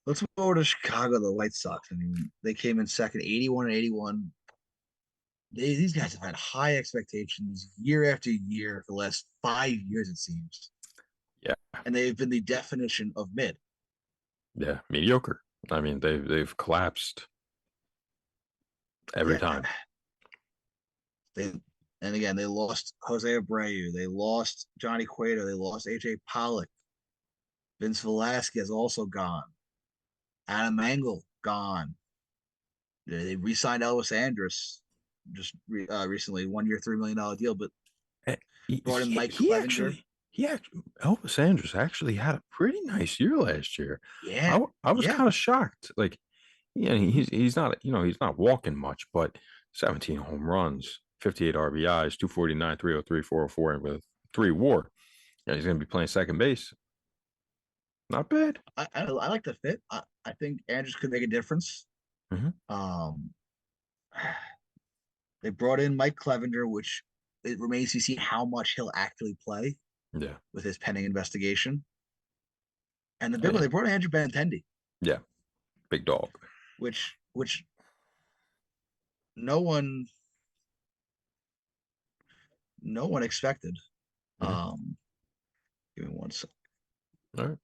A: Let's move over to Chicago, the White Sox. I mean, they came in second, 81 and 81. These guys have had high expectations year after year for the last 5 years, it seems.
B: Yeah.
A: And they've been the definition of mid.
B: Yeah. Mediocre. I mean, they've collapsed every
A: Yeah.
B: time.
A: They and again they lost Jose Abreu, they lost Johnny Cueto, they lost AJ Pollock, Vince Velasquez also gone, Adam Engel gone. They re-signed Elvis Andrus just recently, 1 year, $3 million deal, but
B: Eh, He,
A: brought in
B: he,
A: Mike
B: he
A: Clevenger.
B: actually, he actually, Elvis Andrus actually had a pretty nice year last year.
A: Yeah,
B: I was
A: yeah.
B: kind of shocked. Like, yeah,
A: Mm-hmm.
B: he's not, he's not walking much, but 17 home runs, 58 RBIs, 249, 303, 404, and with 3 WAR. Yeah, he's going to be playing second base. Not bad.
A: I like the fit. I think Andrus could make a difference.
B: Mm-hmm.
A: Um, they brought in Mike Clevenger, which it remains to be seen how much he'll actually play
B: Yeah.
A: with his pending investigation. And the big one,
B: Yeah.
A: they brought in Andrew Benintendi,
B: Yeah. Big dog.
A: which no one no one expected.
B: Mm-hmm.
A: Give me one sec.
B: All right.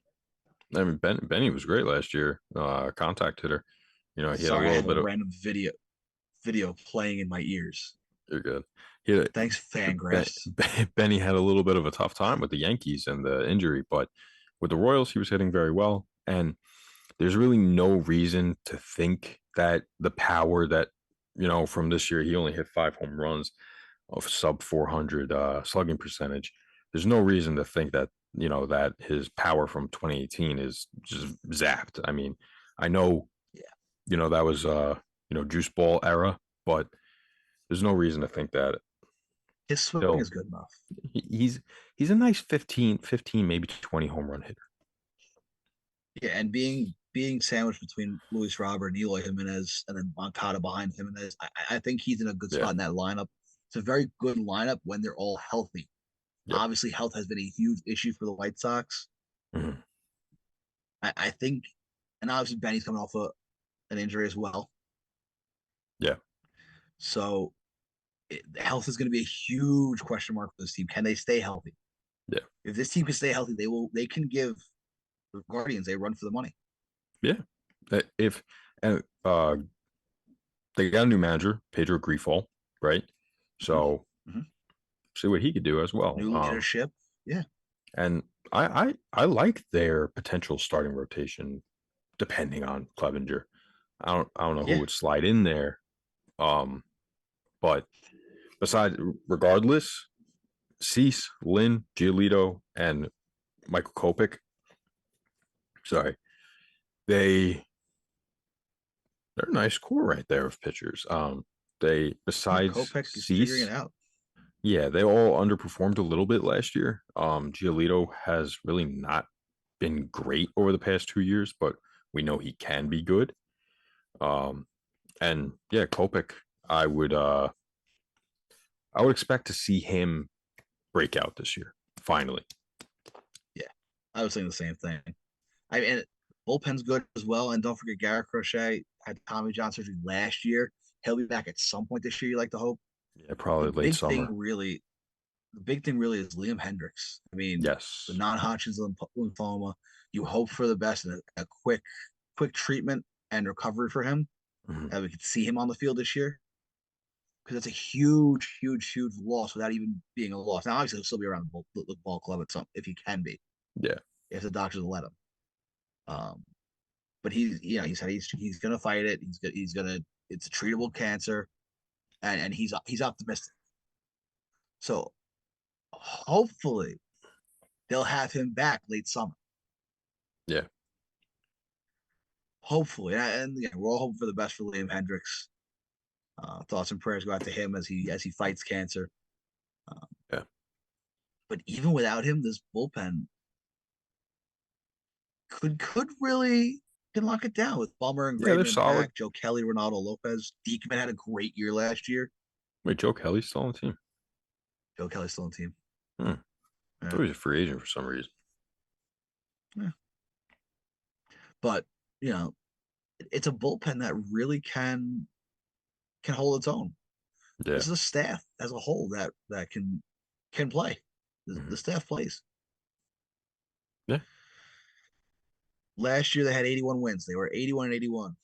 B: I mean, Benny was great last year. Contact hitter. He had a
A: Sorry, I
B: little
A: have a
B: bit of.
A: random video playing in my ears.
B: You're good. He had,
A: Thanks, Fangraphs.
B: Benny had a little bit of a tough time with the Yankees and the injury, but with the Royals, he was hitting very well. And there's really no reason to think that the power that, from this year, he only hit 5 home runs of sub 400 slugging percentage. There's no reason to think that, that his power from 2018 is just zapped. I mean, I know,
A: Yeah,
B: that was, juice ball era, but there's no reason to think that
A: his swing
B: he'll
A: is good enough.
B: he's a nice 15, maybe 20 home run hitter.
A: Yeah, and being sandwiched between Luis Robert and Eloy Jimenez, and then Moncada behind Jimenez, I think he's in a good
B: Yeah.
A: spot in that lineup. It's a very good lineup when they're all healthy.
B: Yep.
A: Obviously, health has been a huge issue for the White Sox.
B: Mm-hmm.
A: I think, and obviously Benny's coming off an injury as well.
B: Yeah.
A: So health is going to be a huge question mark for this team. Can they stay healthy?
B: Yeah.
A: If this team can stay healthy, they can give the Guardians a run for the money.
B: Yeah. If and they got a new manager, Pedro Grifol, right? So
A: Mm-hmm.
B: see what he could do as well.
A: New leadership. Yeah.
B: And I like their potential starting rotation depending on Clevenger. I don't know who would slide in there. But regardless, Cease, Lynn, Giolito, and Michael Kopech, sorry, they're a nice core right there of pitchers. They besides
A: Kopech is
B: Cease,
A: figuring it out.
B: Yeah, they all underperformed a little bit last year. Giolito has really not been great over the past 2 years, but we know he can be good. And yeah, Kopech, I would expect to see him break out this year, finally.
A: Yeah, I was saying the same thing. I mean, bullpen's good as well, and don't forget Garrett Crochet had Tommy John surgery last year. He'll be back at some point this year. You like to hope.
B: Yeah, probably late summer.
A: The big thing really is Liam Hendricks. I mean,
B: yes,
A: the non-Hodgkin's lymphoma. You hope for the best and a quick treatment and recovery for him, and we could see him on the field this year. Because it's a huge, huge, huge loss without even being a loss. Now, obviously, he'll still be around the ball club at some if he can be.
B: Yeah,
A: if the doctors will let him. But he said he's gonna fight it. He's gonna. It's a treatable cancer, and he's optimistic. So hopefully they'll have him back late summer.
B: Yeah.
A: Hopefully, and yeah, we're all hoping for the best for Liam Hendricks. Thoughts and prayers go out to him as he fights cancer.
B: Yeah.
A: But even without him, this bullpen could really can lock it down with Bummer and
B: they're
A: Graveman
B: solid.
A: back. Joe Kelly, Ronaldo Lopez, Diekman had a great year last year.
B: Wait, Joe Kelly's still on the team?
A: Joe Kelly's still on the team.
B: Yeah. I thought he was a free agent for some reason.
A: Yeah. But it's a bullpen that really can hold its own.
B: Yeah.
A: This is a staff as a whole that can play. The staff plays.
B: Yeah.
A: Last year they had 81 wins. They were 81 and 81.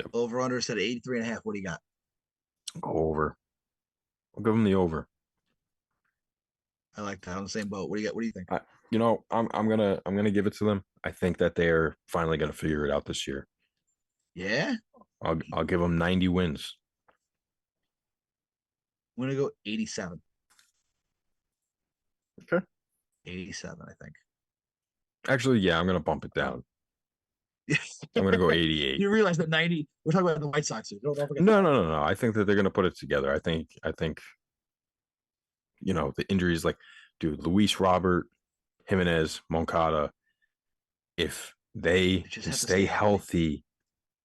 B: Yep.
A: Over under said 83 and a half. What do you got?
B: Go over. I'll give them the over.
A: I like that. On the same boat. What do you got? What do you think?
B: I'm gonna give it to them. I think that they're finally gonna figure it out this year.
A: Yeah.
B: I'll give them 90 wins.
A: I'm gonna go 87.
B: Okay.
A: 87, I think.
B: Actually, yeah, I'm gonna bump it down. I'm gonna go 88.
A: You realize that 90. We're talking about the White Sox. Don't forget.
B: No. I think that they're gonna put it together. I think the injuries, like, dude, Luis Robert, Jimenez, Moncada, if they can stay healthy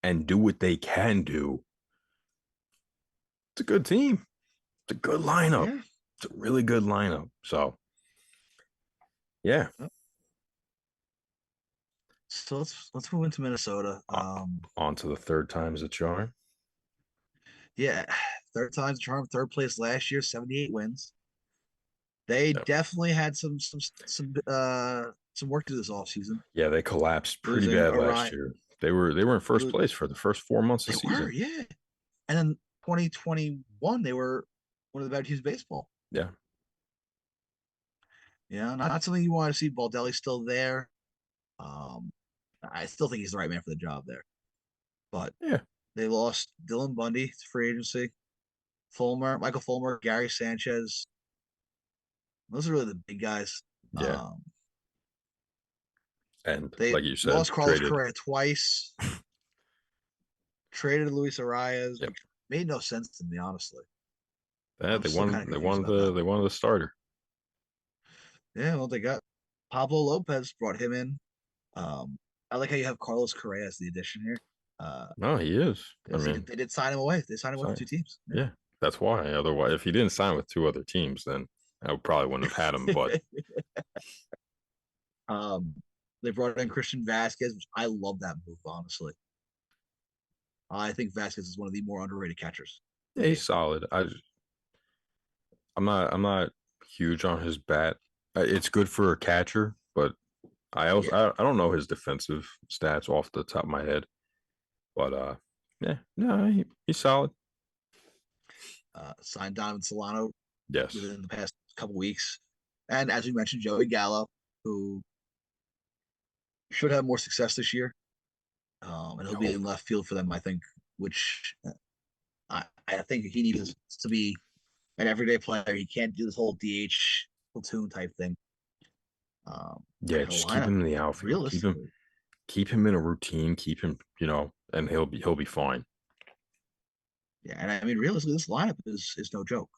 B: and do what they can do, it's a good team. It's a good lineup. Yeah. It's a really good lineup. So, yeah.
A: So let's move into Minnesota.
B: On to the third time's a charm.
A: Yeah, third time's a charm. Third place last year, 78 wins. They definitely had some work to do this offseason.
B: Yeah, they collapsed pretty bad last year. They were in first place for the first 4 months of the season.
A: They were, yeah. And then 2021, they were one of the better teams in baseball.
B: Yeah.
A: Yeah, not something you want to see. Baldelli's still there. I still think he's the right man for the job there. But
B: yeah,
A: they lost Dylan Bundy to free agency, Michael Fulmer, Gary Sanchez. Those are really the big guys.
B: Yeah. And
A: they
B: like you said,
A: lost Carlos Correa twice. Traded Luis Arias. Yep. Made no sense to me, honestly.
B: They wanted the starter.
A: Yeah, well, they got Pablo Lopez, brought him in. I like how you have Carlos Correa as the addition here.
B: No, he is.
A: They did sign him away. They signed him away with 2 teams.
B: Yeah, that's why. Otherwise, if he didn't sign with 2 other teams, then I probably wouldn't have had him. But
A: they brought in Christian Vasquez, which I love that move, honestly. I think Vasquez is one of the more underrated catchers.
B: Yeah, he's solid. I'm not huge on his bat. It's good for a catcher, but I don't know his defensive stats off the top of my head. But he's solid.
A: Signed Donovan Solano.
B: Yes.
A: Within the past couple weeks. And as we mentioned, Joey Gallo, who should have more success this year. And he'll be in left field for them, I think, which I think he needs to be an everyday player. He can't do this whole DH platoon type thing.
B: Yeah, just keep him in the outfield. Keep him in a routine. Keep him, and he'll be fine.
A: Yeah, and I mean, realistically, this lineup is no joke.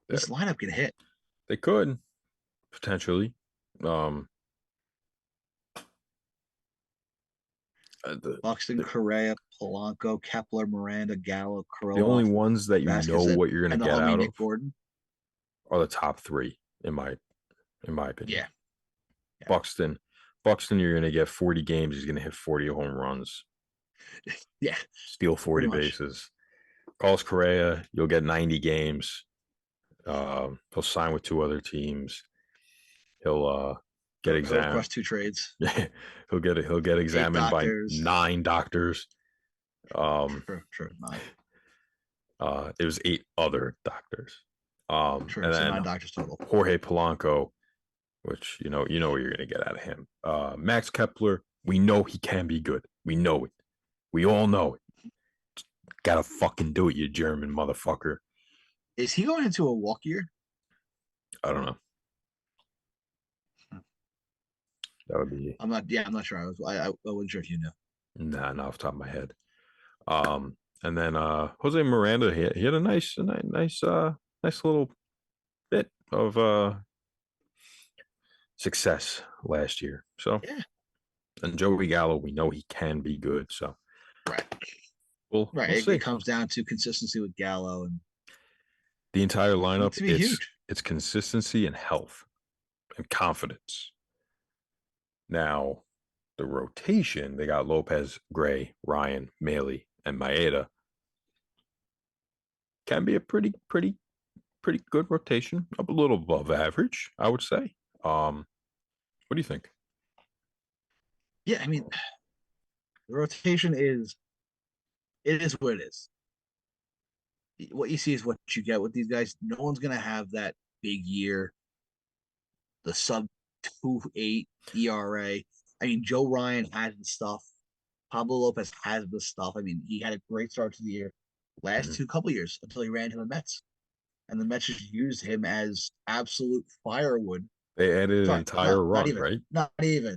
A: This lineup can hit.
B: They could potentially.
A: Buxton, Correa, Polanco, Kepler, Miranda, Gallo, Kirilloff.
B: The only ones that Vasquez what you're going to get out
A: Nick
B: of
A: Gordon
B: are the top three, in my opinion.
A: Yeah.
B: Buxton, you're going to get 40 games. He's going to hit 40 home runs.
A: Yeah.
B: Steal 40 bases. Carlos Correa, you'll get 90 games. He'll sign with 2 other teams. He'll get examined
A: across 2 trades.
B: he'll get examined by 9 doctors.
A: True. 9.
B: It was 8 other doctors.
A: True.
B: And
A: so
B: then
A: 9 doctors total.
B: Jorge Polanco, which you know what you're gonna get out of him. Max Kepler, we know he can be good. We know it. We all know it. Gotta fucking do it, you German motherfucker.
A: Is he going into a walk year?
B: I don't know. That would be.
A: I'm not sure. I wasn't sure if you knew.
B: Nah, not off the top of my head. And then Jose Miranda, he had a nice little bit of success last year. So
A: yeah.
B: And Joey Gallo, we know he can be good. So
A: right.
B: Well,
A: it comes down to consistency with Gallo and
B: the entire lineup. It's consistency and health and confidence. Now, the rotation, they got Lopez, Gray, Ryan, Maile, and Maeda. Can be a pretty good rotation, up a little above average, I would say. What do you think?
A: Yeah, I mean, the rotation is what it is. What you see is what you get with these guys. No one's gonna have that big year, the sub 2.8 ERA. I mean, Joe Ryan has the stuff. Pablo Lopez has the stuff. I mean, he had a great start to the year last couple years until he ran to the Mets. And the Mets just used him as absolute firewood.
B: They added an entire run, right?
A: Not even.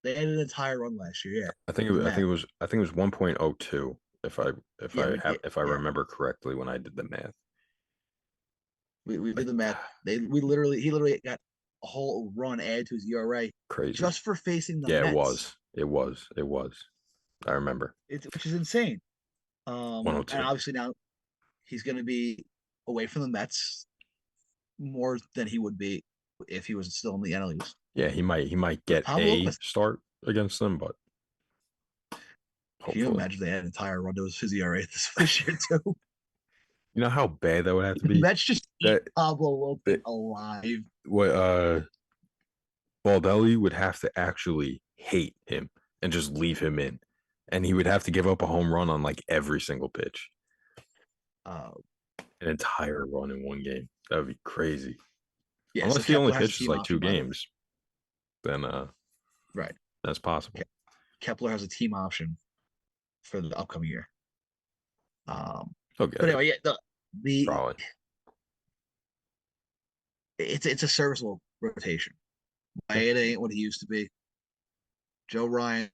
A: They added an entire run last year. Yeah,
B: I think it was 1.02 if I remember correctly when I did the math.
A: We did the math. He literally got a whole run added to his ERA.
B: Crazy.
A: Just for facing the Mets.
B: It was. I remember.
A: Which is insane.
B: 102.
A: And obviously now he's going to be away from the Mets more than he would be if he was still in the NL East.
B: Yeah, he might get a start against them, but
A: hopefully. Can you imagine they had an entire run to his ERA this year too?
B: You know how bad that would have to be?
A: The Mets just eat Pablo Lopez alive.
B: What Baldelli would have to actually hate him and just leave him in. And he would have to give up a home run on like every single pitch. An entire run in one game. That would be crazy. Yeah, unless he only pitches like 2 games, then
A: right,
B: that's possible.
A: Kepler has a team option for the upcoming year.
B: Okay.
A: But anyway, yeah, the
B: probably
A: it's a serviceable rotation. Maeda ain't what he used to be. Joe Ryan,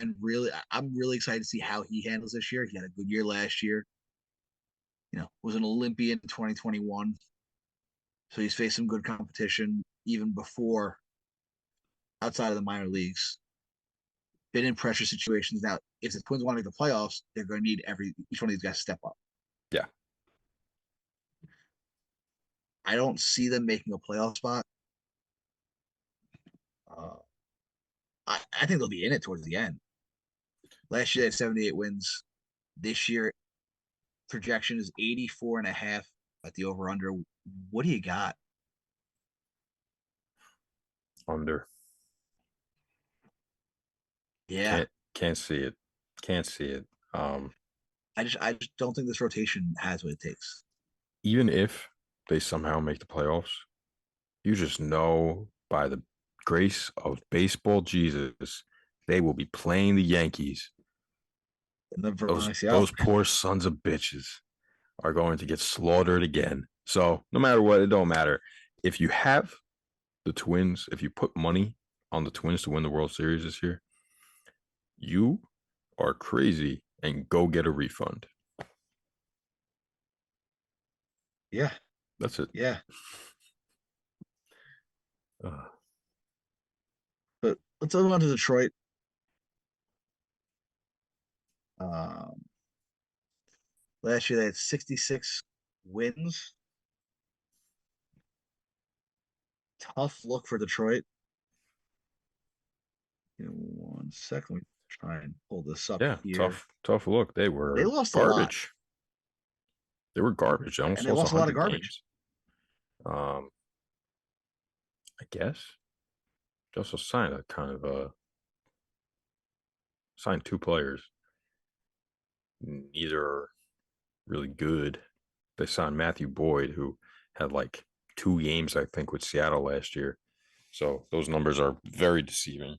A: I'm really excited to see how he handles this year. He had a good year last year. Was an Olympian in 2021. So he's faced some good competition even before, outside of the minor leagues. Been in pressure situations. Now, if the Twins want to make the playoffs, they're going to need each one of these guys to step up.
B: Yeah.
A: I don't see them making a playoff spot. I think they'll be in it towards the end. Last year they had 78 wins. This year, projection is 84.5 at the over-under. What do you got?
B: Under.
A: Yeah.
B: Can't see it.
A: I just don't think this rotation has what it takes.
B: Even if they somehow make the playoffs, you just know by the grace of baseball Jesus, they will be playing the Yankees. Those poor sons of bitches are going to get slaughtered again. So no matter what, it don't matter. If you have the Twins, if you put money on the Twins to win the World Series this year, you are crazy and go get a refund.
A: Yeah.
B: That's it.
A: Yeah. But let's move on to Detroit. Last year they had 66 wins. Tough look for Detroit. Give me 1 second. Let me try and pull this up here.
B: Tough look. They
A: lost
B: garbage. They were garbage. They almost
A: and they lost a lot of garbage.
B: I guess. They also signed a kind of signed 2 players. Neither are really good. They signed Matthew Boyd, who had like 2 games, I think, with Seattle last year. So those numbers are very deceiving.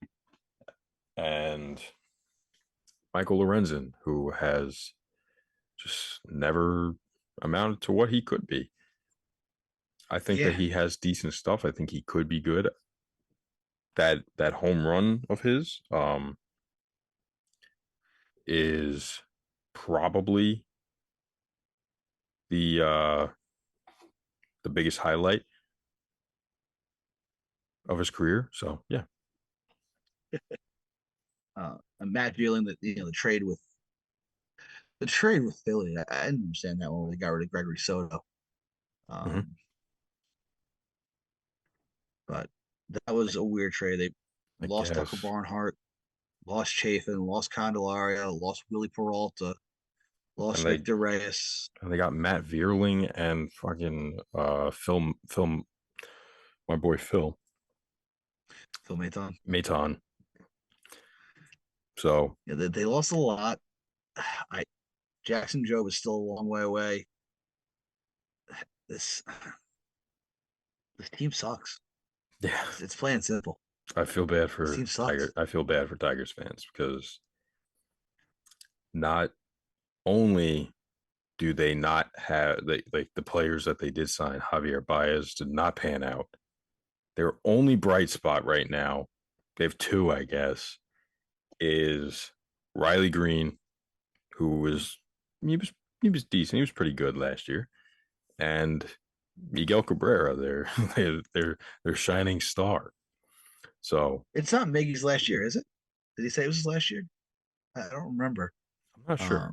B: And Michael Lorenzen, who has just never amounted to what he could be. I think that he has decent stuff. I think he could be good. That home run of his is probably the biggest highlight of his career. So yeah.
A: Matt Vierling, the trade with Philly. I didn't understand that one when they got rid of Gregory Soto. But that was a weird trade. They lost Tucker Barnhart, lost Chafin, lost Candelaria, lost Willie Peralta, lost Victor Reyes.
B: And they got Matt Vierling and fucking Phil, my boy Phil Maton. So
A: yeah, they lost a lot. Jackson Jobe is still a long way away. This team sucks.
B: Yeah,
A: it's plain simple.
B: I feel bad for Tigers fans because not only do they not have the players that they did sign, Javier Baez did not pan out. Their only bright spot right now, they have 2, I guess, is Riley Green, who was decent. He was pretty good last year, and Miguel Cabrera, their shining star. So
A: it's not Miggy's last year, is it? Did he say it was his last year? I don't remember.
B: I'm not sure.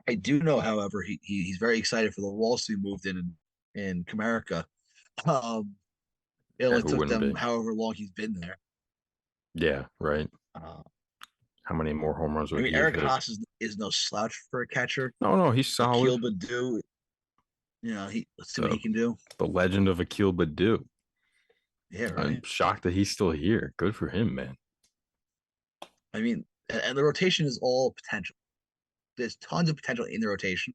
A: I do know, however, he's very excited for the Walls to be moved in Comerica. It only took them however long he's been there.
B: Yeah, right. How many more home runs would he
A: Eric Haas is no slouch for a catcher.
B: No, he's solid.
A: Akil Baddoo, let's see what he can do.
B: The legend of Akil Baddoo.
A: Yeah, right.
B: I'm shocked that he's still here. Good for him, man.
A: I mean, and the rotation is all potential. There's tons of potential in the rotation.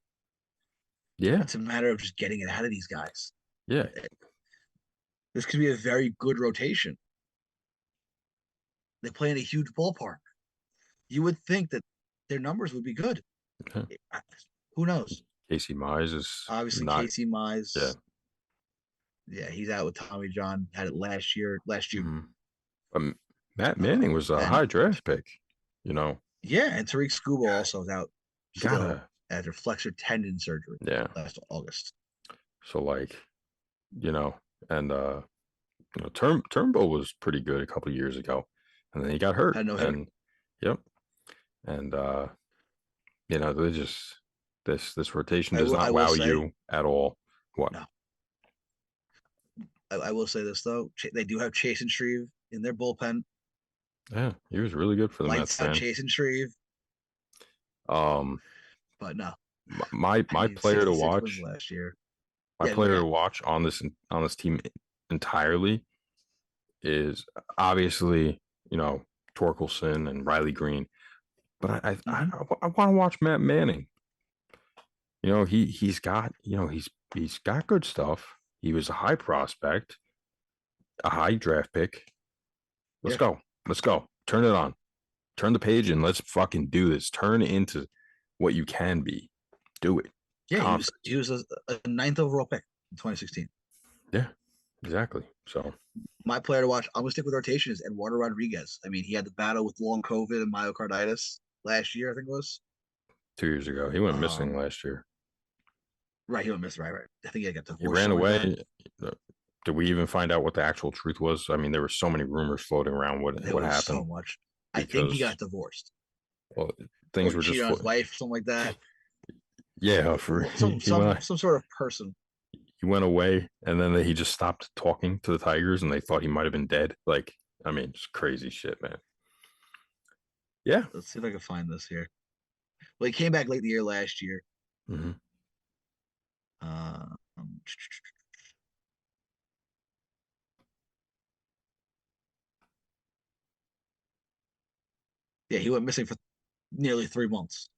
B: Yeah.
A: It's a matter of just getting it out of these guys.
B: Yeah.
A: This could be a very good rotation. They play in a huge ballpark. You would think that their numbers would be good. Okay. Who knows?
B: Casey Mize is
A: obviously Casey Mize. Yeah, he's out with Tommy John. Had it last year.
B: Matt Manning was a high draft pick.
A: Yeah, and Tariq Skubal also is out. After flexor tendon surgery.
B: Yeah,
A: last August.
B: So Turnbull was pretty good a couple of years ago, and then he got hurt. Yep. And they just this rotation does not wow you at all. What?
A: No. I will say this though, they do have Chase and Shreve in their bullpen.
B: Yeah, he was really good for the Mets.
A: Chase and Shreve. But no.
B: My player to watch
A: last year.
B: My player to watch on this team entirely is obviously Torkelson and Riley Green, but I want to watch Matt Manning. He's got he's He's got good stuff. He was a high prospect, a high draft pick. Let's go. Let's go. Turn it on. Turn the page and let's fucking do this. Turn into what you can be. Do it.
A: Yeah, he was a 9th overall pick in 2016.
B: Yeah, exactly. So
A: my player to watch, I'm gonna stick with rotation, is Eduardo Rodriguez. I mean, he had the battle with long COVID and myocarditis last year, I think it was
B: 2 years ago. He went missing last year.
A: Right, he went missing. Right. I think he got divorced.
B: He ran away. Did we even find out what the actual truth was? I mean, there were so many rumors floating around what happened.
A: So much. I think he got divorced.
B: Well, things were just
A: on his wife, something like that.
B: Yeah, for
A: some sort of person.
B: He went away, and then he just stopped talking to the Tigers, and they thought he might have been dead. Like, I mean, just crazy shit, man. Yeah.
A: Let's see if I can find this here. Well, he came back late in the year last year.
B: Mm-hmm.
A: Yeah, he went missing for nearly 3 months.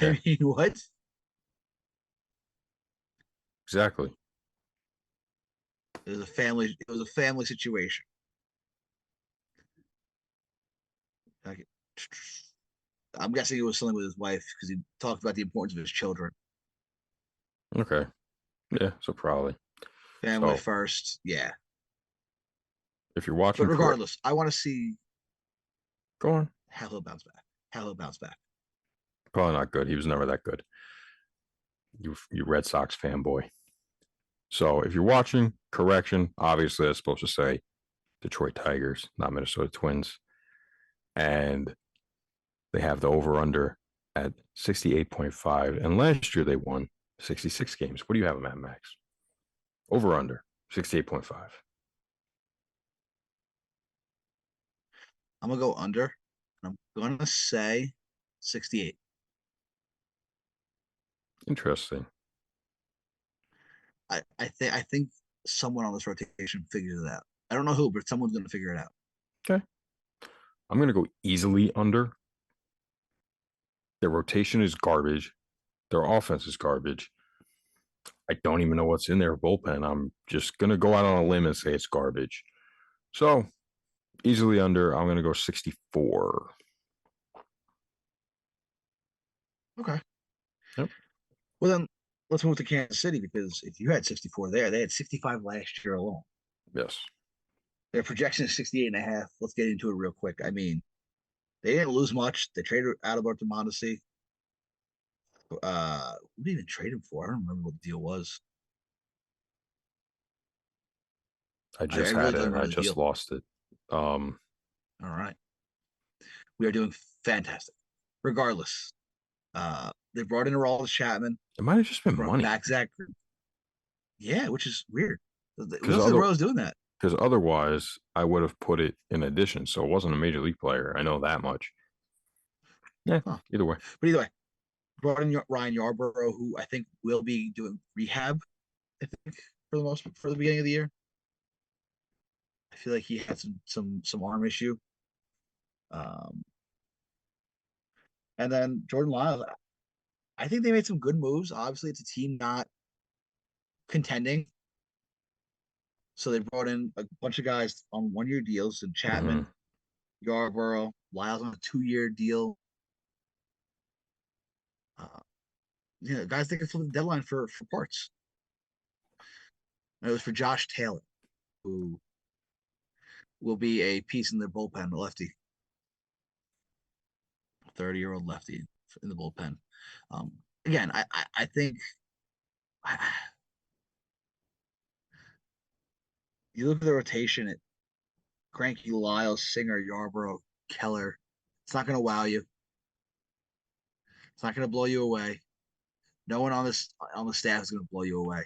A: Yeah. I mean, what?
B: Exactly.
A: It was a family situation. I'm guessing it was something with his wife because he talked about the importance of his children.
B: Okay. Yeah, so probably.
A: Family first. Yeah.
B: If you're watching.
A: But regardless, I want to see.
B: Go on.
A: How he'll bounce back.
B: Probably not good. He was never that good. You Red Sox fanboy. So if you're watching, correction, obviously that's supposed to say Detroit Tigers, not Minnesota Twins. And they have the over-under at 68.5. And last year they won 66 games. What do you have them at, Max? Over-under, 68.5.
A: I'm going to go under. I'm going to say 68.
B: Interesting.
A: I think someone on this rotation figures it out. I don't know who, but someone's going to figure it out.
B: Okay. I'm going to go easily under. Their rotation is garbage. Their offense is garbage. I don't even know what's in their bullpen. I'm just going to go out on a limb and say it's garbage. So, easily under. I'm going to go 64.
A: Okay.
B: Yep.
A: Well, then let's move to Kansas City, because if you had 64 there, they had 65 last year alone.
B: Yes.
A: Their projection is 68.5. Let's get into it real quick. I mean, they didn't lose much. They traded Adalberto Mondesi. Who did even trade him for? I don't remember what the deal was.
B: I just had it and I just lost it.
A: All right. We are doing fantastic. Regardless, they brought in Aroldis Chapman.
B: It might have just been money.
A: Back Zach. Yeah, which is weird. What's the Rose doing that?
B: Because otherwise, I would have put it in addition. So it wasn't a major league player. I know that much. Yeah, either way.
A: But either way, brought in Ryan Yarbrough, who I think will be doing rehab, I think, for the beginning of the year. I feel like he had some arm issue. And then Jordan Lyles, I think they made some good moves. Obviously, it's a team not contending, so they brought in a bunch of guys on 1-year deals, and Chapman, Yarbrough, Lyles on a 2-year deal. Guys they can flip the deadline for parts. And it was for Josh Taylor, who will be a piece in their bullpen, the lefty. 30-year-old lefty in the bullpen. Again, I think you look at the rotation at Greinke, Lyles, Singer, Yarbrough, Keller. It's not going to wow you. It's not going to blow you away. No one on the staff is going to blow you away.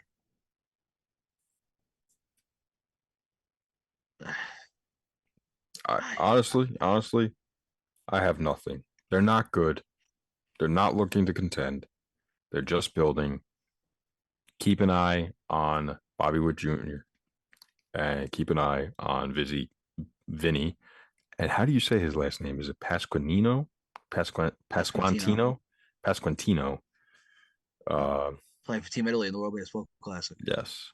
B: Honestly, I have nothing. They're not good. They're not looking to contend. They're just building. Keep an eye on Bobby Wood Jr. and keep an eye on Vinny. And how do you say his last name? Is it Pasquantino? Pasquantino.
A: playing for Team Italy in the World Baseball Classic.
B: Yes.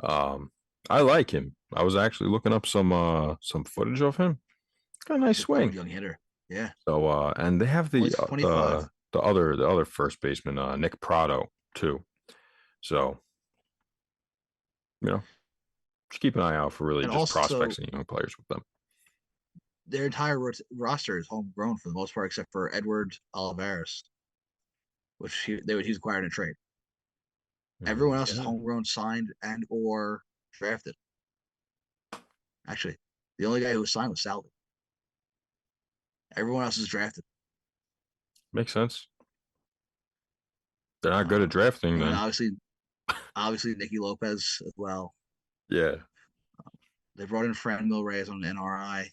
B: I like him. I was actually looking up some footage of him. He's got a nice swing.
A: Young hitter. Yeah.
B: So and they have
A: Only 25.
B: the other first baseman, Nick Prado, too. So, just keep an eye out for really
A: and
B: just
A: also,
B: prospects and young players with them.
A: Their entire roster is homegrown for the most part, except for Edward Olivares, which he's acquired in a trade. Everyone else is homegrown, signed, and or drafted. Actually, the only guy who was signed was Salvi. Everyone else is drafted.
B: Makes sense. They're not good at drafting, then.
A: Obviously, Nicky Lopez as well.
B: Yeah.
A: They brought in Franmil Reyes on an NRI.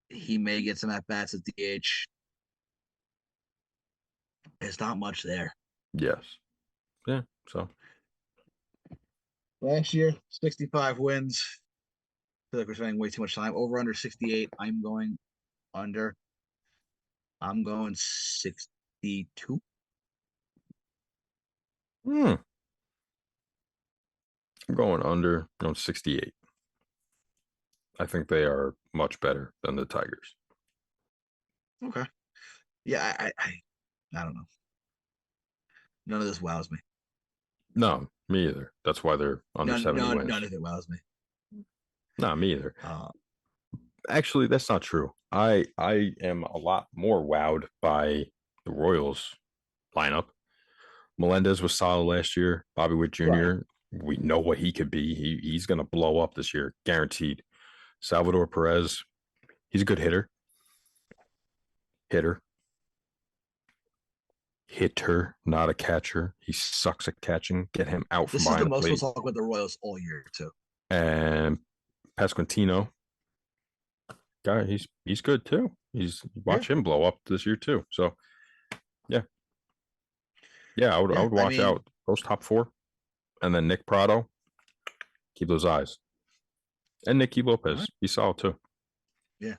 A: He may get some at bats at DH. There's not much there.
B: Yes. Yeah. So
A: last year, 65 wins. I feel like we're spending way too much time. Over under 68. I'm going under. I'm going 62.
B: I'm going under. I'm going 68. I think they are much better than the Tigers.
A: Okay. Yeah, I don't know. None of this wows me.
B: No, me either. That's why they're under 70 wins.
A: None of it wows me.
B: No, me either. Actually, that's not true. I am a lot more wowed by the Royals lineup. Melendez was solid last year. Bobby Witt Jr. Right. We know what he could be. He's going to blow up this year, guaranteed. Salvador Perez, he's a good hitter. Hitter, not a catcher. He sucks at catching. Get him out from behind the plate.
A: This is the most we'll talk about the Royals all year, too.
B: And Pasquantino, guy, he's good, too. Watch him blow up this year, too. So, yeah. Yeah, I would watch out those top four. And then Nick Prado, keep those eyes. And Nicky Lopez, right. He's solid, too.
A: Yeah.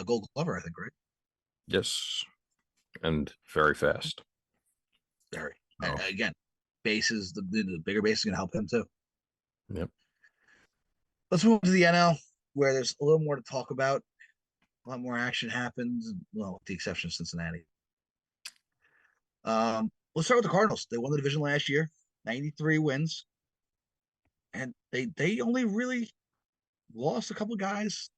A: Gold Glover, I think, right?
B: Yes. And very fast.
A: Very. Oh. Again, bases, the bigger base is going to help him, too.
B: Yep.
A: Let's move to the NL, where there's a little more to talk about. A lot more action happens. Well, with the exception of Cincinnati. Let's start with the Cardinals. They won the division last year, 93 wins. And they only really lost a couple of guys.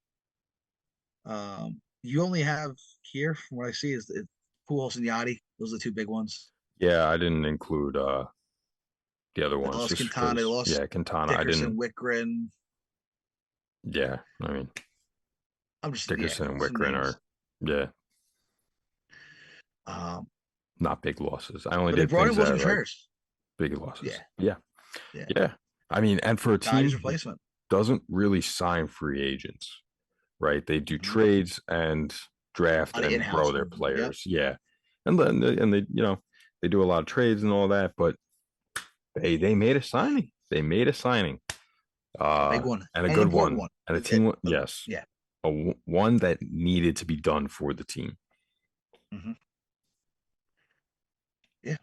A: You only have here, from what I see, is Pujols and Yachty. Those are the two big ones.
B: Yeah, I didn't include the other ones.
A: Lost Quintana. They lost
B: Quintana.
A: Dickerson, Wickren.
B: Yeah, I mean, Dickerson and Wickren are not big losses. I only did things that are big losses. Yeah. I mean, and for a team
A: replacement
B: doesn't really sign free agents, right? They do trades and draft and grow their players. Yep. Yeah, and they they do a lot of trades and all that, but they made a signing. They made a signing.
A: Big one
B: and a good one. And a team. Yes. Yeah. One that needed to be done for the team.
A: Mm-hmm. Yeah.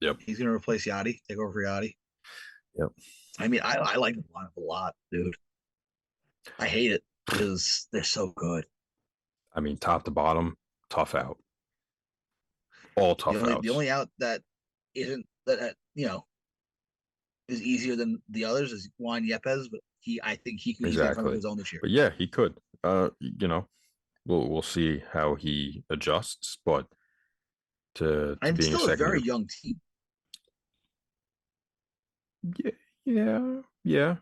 B: Yep.
A: He's gonna replace Yachty. Take over for Yachty.
B: Yep.
A: I mean, I like the lineup a lot, dude. I hate it because they're so good.
B: I mean, top to bottom, tough out. All tough outs.
A: The only out that isn't that is easier than the others is Juan Yepes, but I think he could
B: exactly
A: his own this year.
B: But yeah, he could. We'll see how he adjusts, but to
A: and
B: being
A: still a very young team.
B: Yeah.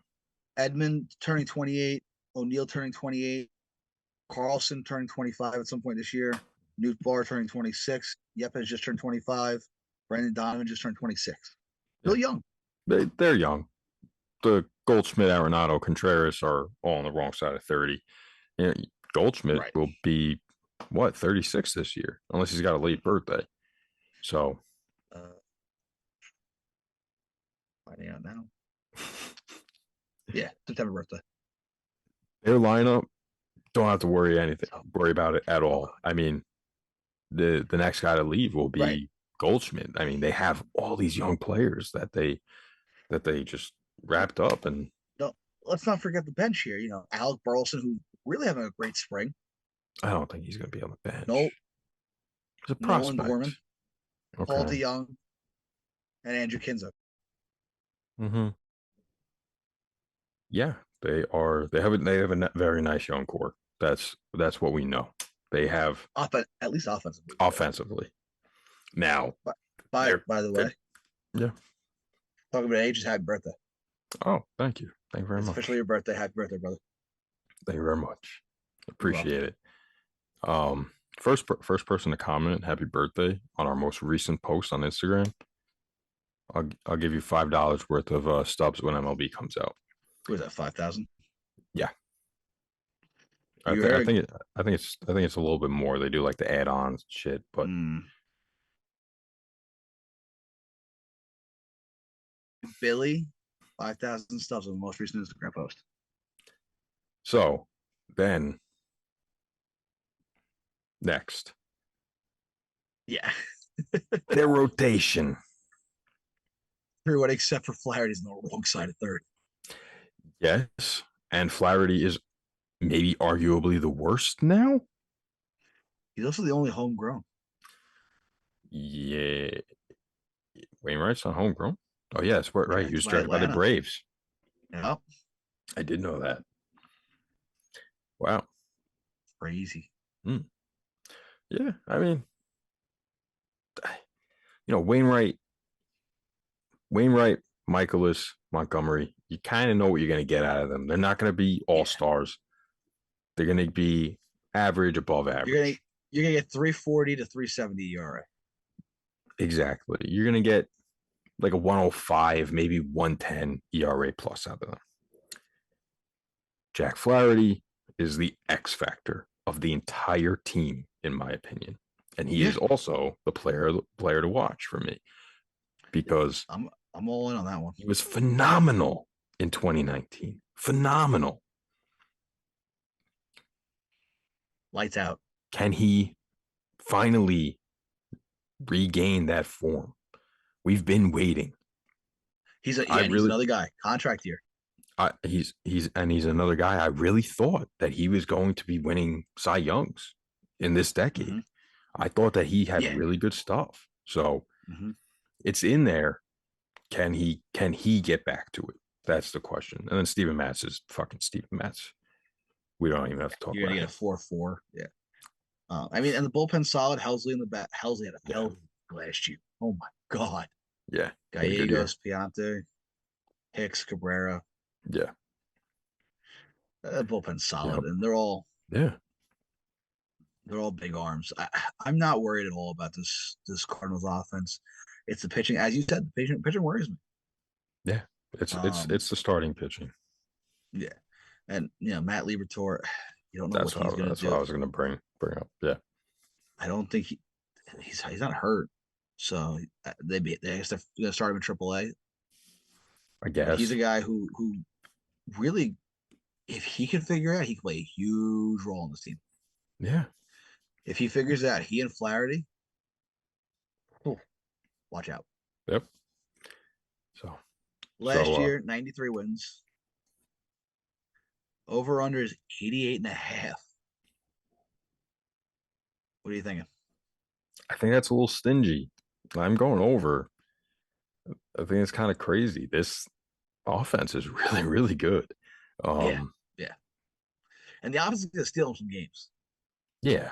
A: Edmund turning 28, O'Neill turning 28, Carlson turning 25 at some point this year, Newt Barr turning 26, Yepes just turned 25, Brandon Donovan just turned 26. Still young.
B: They're young. The Goldschmidt, Arenado, Contreras are all on the wrong side of 30. Goldschmidt will be 36 this year, unless he's got a late birthday. So
A: finding out now. Yeah, September birthday.
B: Their lineup, don't have to worry about it at all. I mean, the next guy to leave will be Goldschmidt. I mean, they have all these young players that they just wrapped up. And
A: no, let's not forget the bench here. You know, Alec Burleson, who really having a great spring.
B: I don't think he's going to be on the bench.
A: No,
B: He's a
A: Nolan
B: prospect.
A: Gorman, Paul
B: Okay.
A: DeYoung, and Andrew Kinza.
B: Mm-hmm. Yeah, they are. They have a very nice young core. That's what we know. They have
A: At least offensively.
B: offensively. Now,
A: by the way,
B: yeah.
A: Talking about age, happy birthday.
B: Oh, thank you. Thank you very
A: It's
B: much.
A: officially your birthday. Happy birthday, brother.
B: Thank you very much. Appreciate it. First person to comment happy birthday on our most recent post on Instagram. I'll give you $5 worth of stubs when MLB comes out.
A: Was that 5,000?
B: Yeah. I think it's a little bit more. They do like the add-ons shit, but
A: Billy, 5,000 stubs on the most recent Instagram post.
B: So then next.
A: Yeah.
B: Their rotation.
A: Everyone except for Flaherty's on the wrong side of third.
B: Yes. And Flaherty is maybe arguably the worst now.
A: He's also the only homegrown.
B: Yeah. Wainwright's not homegrown. Oh, yes. Right. He was drafted by the Braves.
A: Yep.
B: I did know that. Wow.
A: Crazy.
B: Yeah. I mean, you know, Wainwright, Michaelis, Montgomery, you kind of know what you're going to get out of them. They're not going to be all-stars. They're going to be average, above average.
A: You're going to get 340 to 370 ERA.
B: Exactly. You're going to get like a 105, maybe 110 ERA plus out of them. Jack Flaherty is the X factor of the entire team, in my opinion. And he is also the player to watch for me, because
A: I'm all in on that one.
B: He was phenomenal in 2019. Phenomenal.
A: Lights out.
B: Can he finally regain that form? We've been waiting.
A: He's another guy. Contract year.
B: He's another guy. I really thought that he was going to be winning Cy Youngs in this decade. Mm-hmm. I thought that he had really good stuff. So it's in there. Can he get back to it? That's the question. And then Steven Matz is fucking Steven Matz. We don't even have to talk about it.
A: You're going to get a 4-4. Yeah. I mean, and the bullpen solid. Helsley in the back. Helsley had a hell last year. Oh, my God.
B: Yeah.
A: Gallegos, Piante, Hicks, Cabrera.
B: Yeah.
A: Bullpen solid. And they're all big arms. I'm not worried at all about this Cardinals offense. It's the pitching. As you said, the pitching worries me.
B: Yeah. It's the starting pitching.
A: Yeah. And, you know, Matt Liberatore, you don't know what he's going to do.
B: That's what I was going to bring up. Yeah.
A: I don't think he's not hurt. So they guess they're going to start him in AAA.
B: I guess.
A: But he's a guy who really, if he can figure it out, he can play a huge role in this team.
B: Yeah.
A: If he figures it out, he and Flaherty, watch out.
B: Yep. So
A: last year, 93 wins. Over under is 88.5. What are you thinking?
B: I think that's a little stingy. I'm going over. I think it's kind of crazy. This offense is really, really good.
A: Yeah. And the offense is going to steal some games.
B: Yeah,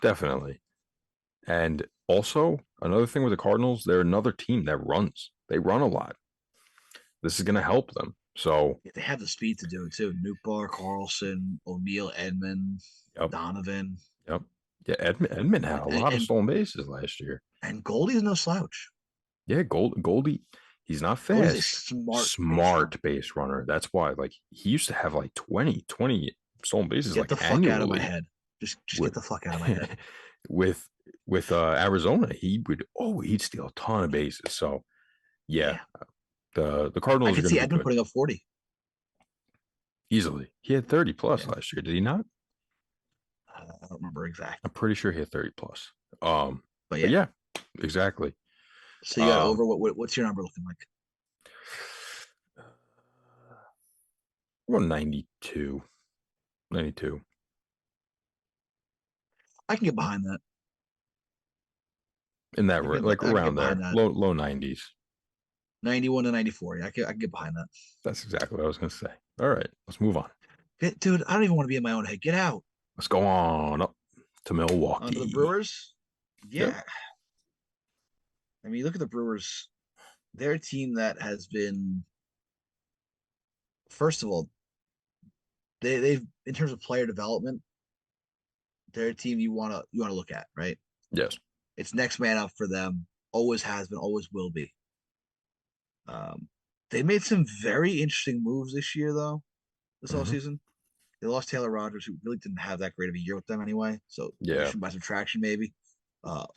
B: definitely. And also, another thing with the Cardinals, they're another team that runs. They run a lot. This is going to help them. So
A: they have the speed to do it too. Nootbaar, Carlson, O'Neill, Edman, Donovan.
B: Yep. Yeah, Edman had a lot of stolen bases last year.
A: And Goldie's no slouch.
B: Yeah, Goldie, he's not fast. He's a smart base runner. That's why, like, he used to have like 20 stolen bases.
A: Get the fuck
B: annually.
A: Out of my head. Just get the fuck out of my head.
B: with Arizona, he'd steal a ton of bases. So yeah. The Cardinals.
A: I could see Edman putting up 40
B: easily. He had 30 plus last year. Did he not?
A: I don't remember exactly.
B: I'm pretty sure he had 30 plus. But
A: yeah,
B: exactly.
A: So you got over. What's your number looking like?
B: Well, 92. 92.
A: I can get behind that.
B: In that, like
A: I can get
B: around there,
A: behind that.
B: low 90s.
A: 91 to 94. Yeah, I can get behind that.
B: That's exactly what I was going to say. All right, let's move on.
A: Dude, I don't even want to be in my own head. Get out.
B: Let's go on up to Milwaukee.
A: Onto the Brewers. Yeah.
B: Yep.
A: I mean, look at the Brewers. They're a team that has been, first of all, they've in terms of player development, they're a team you want to look at, right?
B: Yes.
A: It's next man up for them. Always has been, always will be. They made some very interesting moves this year, though. This offseason, they lost Taylor Rogers, who really didn't have that great of a year with them anyway. So addition by subtraction, maybe.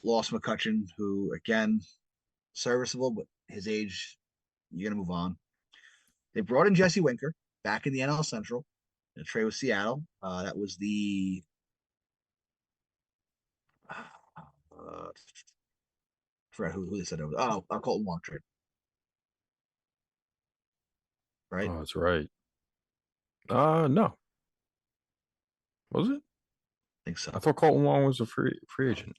A: Lost McCutchen, who again serviceable, but his age, you're gonna move on. They brought in Jesse Winker back in the NL Central in a trade with Seattle. That was the I forgot who they said it was. Oh, Colton Wong trade. Right?
B: Oh, that's right. No. Was it?
A: I think so.
B: I thought Colton Wong was a free agent.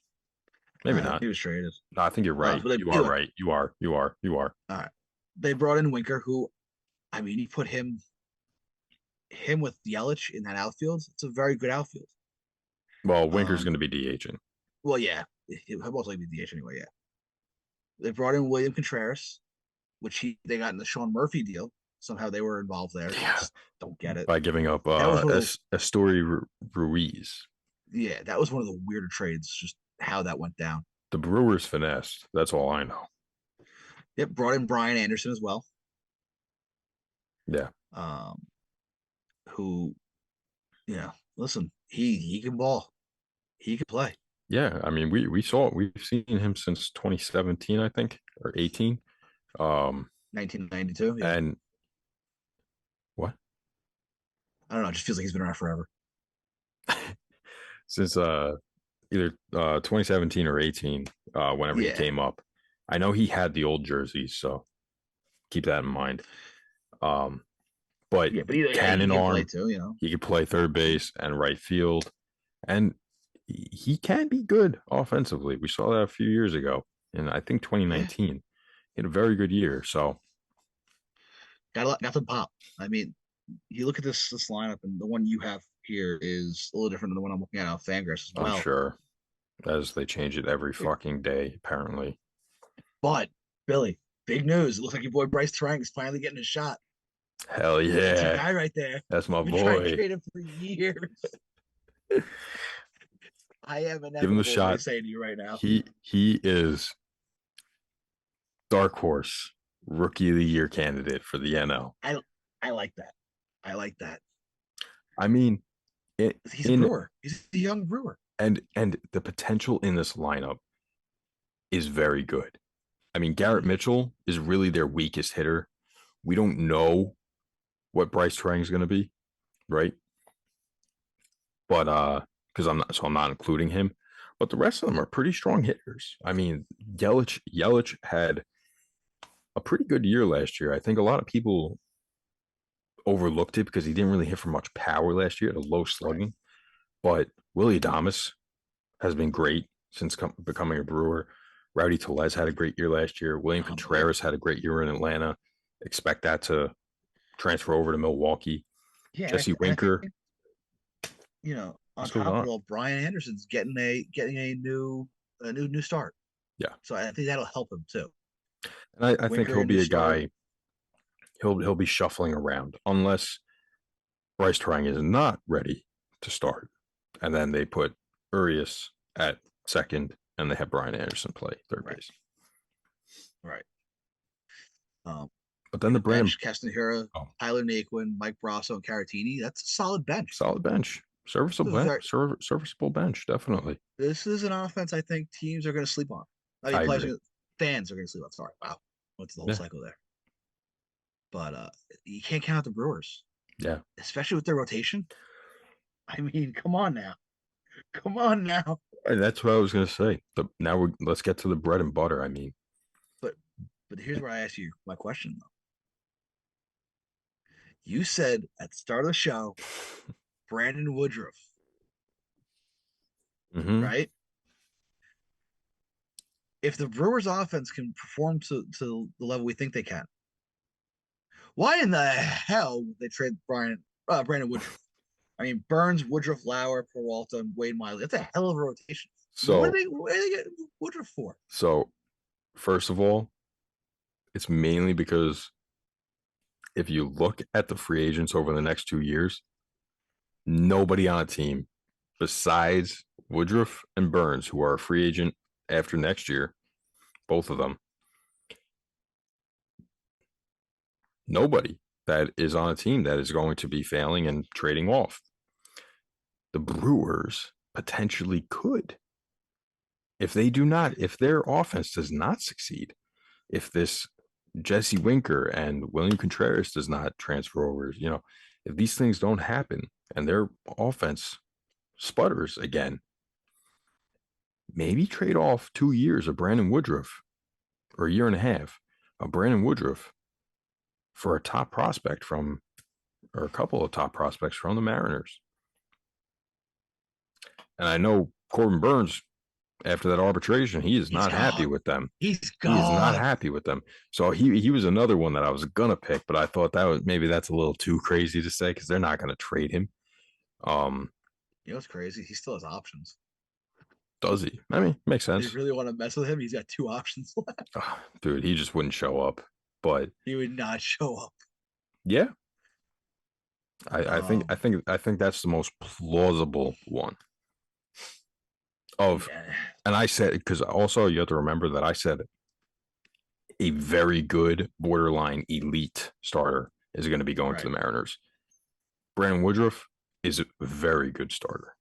B: Maybe not.
A: He was traded.
B: No, I think you're right. You are right. You are.
A: All right. They brought in Winker, who, I mean, he put him with Yelich in that outfield. It's a very good outfield.
B: Well, Winker's going to be DHing.
A: Well, yeah, he'll most likely be DH anyway. Yeah. They brought in William Contreras, which they got in the Sean Murphy deal. Somehow they were involved there.
B: Yeah.
A: Don't get it.
B: By giving up Astory Ruiz.
A: Yeah, that was one of the weirder trades, just how that went down.
B: The Brewers finessed. That's all I know.
A: Yep, brought in Brian Anderson as well.
B: Yeah.
A: Who, listen, he can ball. He can play.
B: Yeah, I mean, we've seen him since 2017, I think, or 18.
A: 1992, yeah.
B: And what?
A: I don't know, it just feels like he's been around forever.
B: Since either 2017 or 18, whenever he came up. I know he had the old jerseys, so keep that in mind. But cannon arm, play too, he could play third base and right field, and he can be good offensively. We saw that a few years ago, and I think 2019, he had a very good year. So
A: got some pop. I mean, you look at this lineup, and the one you have here is a little different than the one I'm looking at on Fangraphs as well.
B: I'm sure, as they change it every fucking day, apparently.
A: But Billy, big news! It looks like your boy Bryce Turang is finally getting a shot.
B: Hell yeah,
A: that's your guy right there.
B: That's my boy.
A: I traded for years. I am an
B: give him a shot.
A: Saying to you right now,
B: he is dark horse rookie of the year candidate for the NL.
A: I like that. I like that.
B: I mean,
A: he's a brewer. He's a young brewer,
B: and the potential in this lineup is very good. I mean, Garrett Mitchell is really their weakest hitter. We don't know what Bryce Turang is going to be, right? But because I'm not including him. But the rest of them are pretty strong hitters. I mean, Yelich had a pretty good year last year. I think a lot of people overlooked it because he didn't really hit for much power last year at a low slugging. But Willie Adames has been great since becoming a Brewer. Rowdy Tellez had a great year last year. William Contreras had a great year in Atlanta. Expect that to transfer over to Milwaukee. Yeah, Jesse Winker.
A: On top of it all, Brian Anderson's getting a new start.
B: Yeah.
A: So I think that'll help him too.
B: And I think he'll be a guy. He'll be shuffling around unless Bryce Turang is not ready to start, and then they put Urias at second, and they have Brian Anderson play third base.
A: Right.
B: But then the
A: bench, Castanera, Tyler Naquin, Mike Brasso, and Caratini. That's a solid bench.
B: Serviceable bench, definitely.
A: This is an offense I think teams are going to sleep on. I mean, fans are going to sleep on. Sorry, wow, what's the whole cycle there? But you can't count out the Brewers.
B: Yeah,
A: especially with their rotation. I mean, come on now.
B: And that's what I was going to say. Now let's get to the bread and butter. I mean,
A: but here's where I ask you my question though. You said at the start of the show, Brandon Woodruff, right? If the Brewers offense can perform to the level we think they can, why in the hell would they trade Brandon Woodruff? I mean, Burns, Woodruff, Lauer, Peralta, and Wade Miley. That's a hell of a rotation.
B: So
A: what do they get Woodruff for?
B: So, first of all, it's mainly because if you look at the free agents over the next 2 years, nobody on a team besides Woodruff and Burns, who are a free agent after next year, both of them, nobody that is on a team that is going to be failing and trading off. The Brewers potentially could. If their offense does not succeed, if this Jesse Winker and William Contreras does not transfer over, if these things don't happen and their offense sputters again, maybe trade off 2 years of Brandon Woodruff or a year and a half of Brandon Woodruff for a top prospect or a couple of top prospects from the Mariners. And I know Corbin Burns, after that arbitration, he's not happy with them.
A: He's gone.
B: He is not happy with them. So he was another one that I was gonna pick, but I thought that's a little too crazy to say because they're not gonna trade him.
A: You know what's crazy? He still has options.
B: Does he? I mean, makes sense.
A: If you really want to mess with him, he's got 2 options left.
B: Oh, dude, he just wouldn't show up. But
A: he would not show up.
B: Yeah. I think that's the most plausible one. And I said, because also you have to remember that I said a very good borderline elite starter is going to be going to the Mariners. Brandon Woodruff is a very good starter.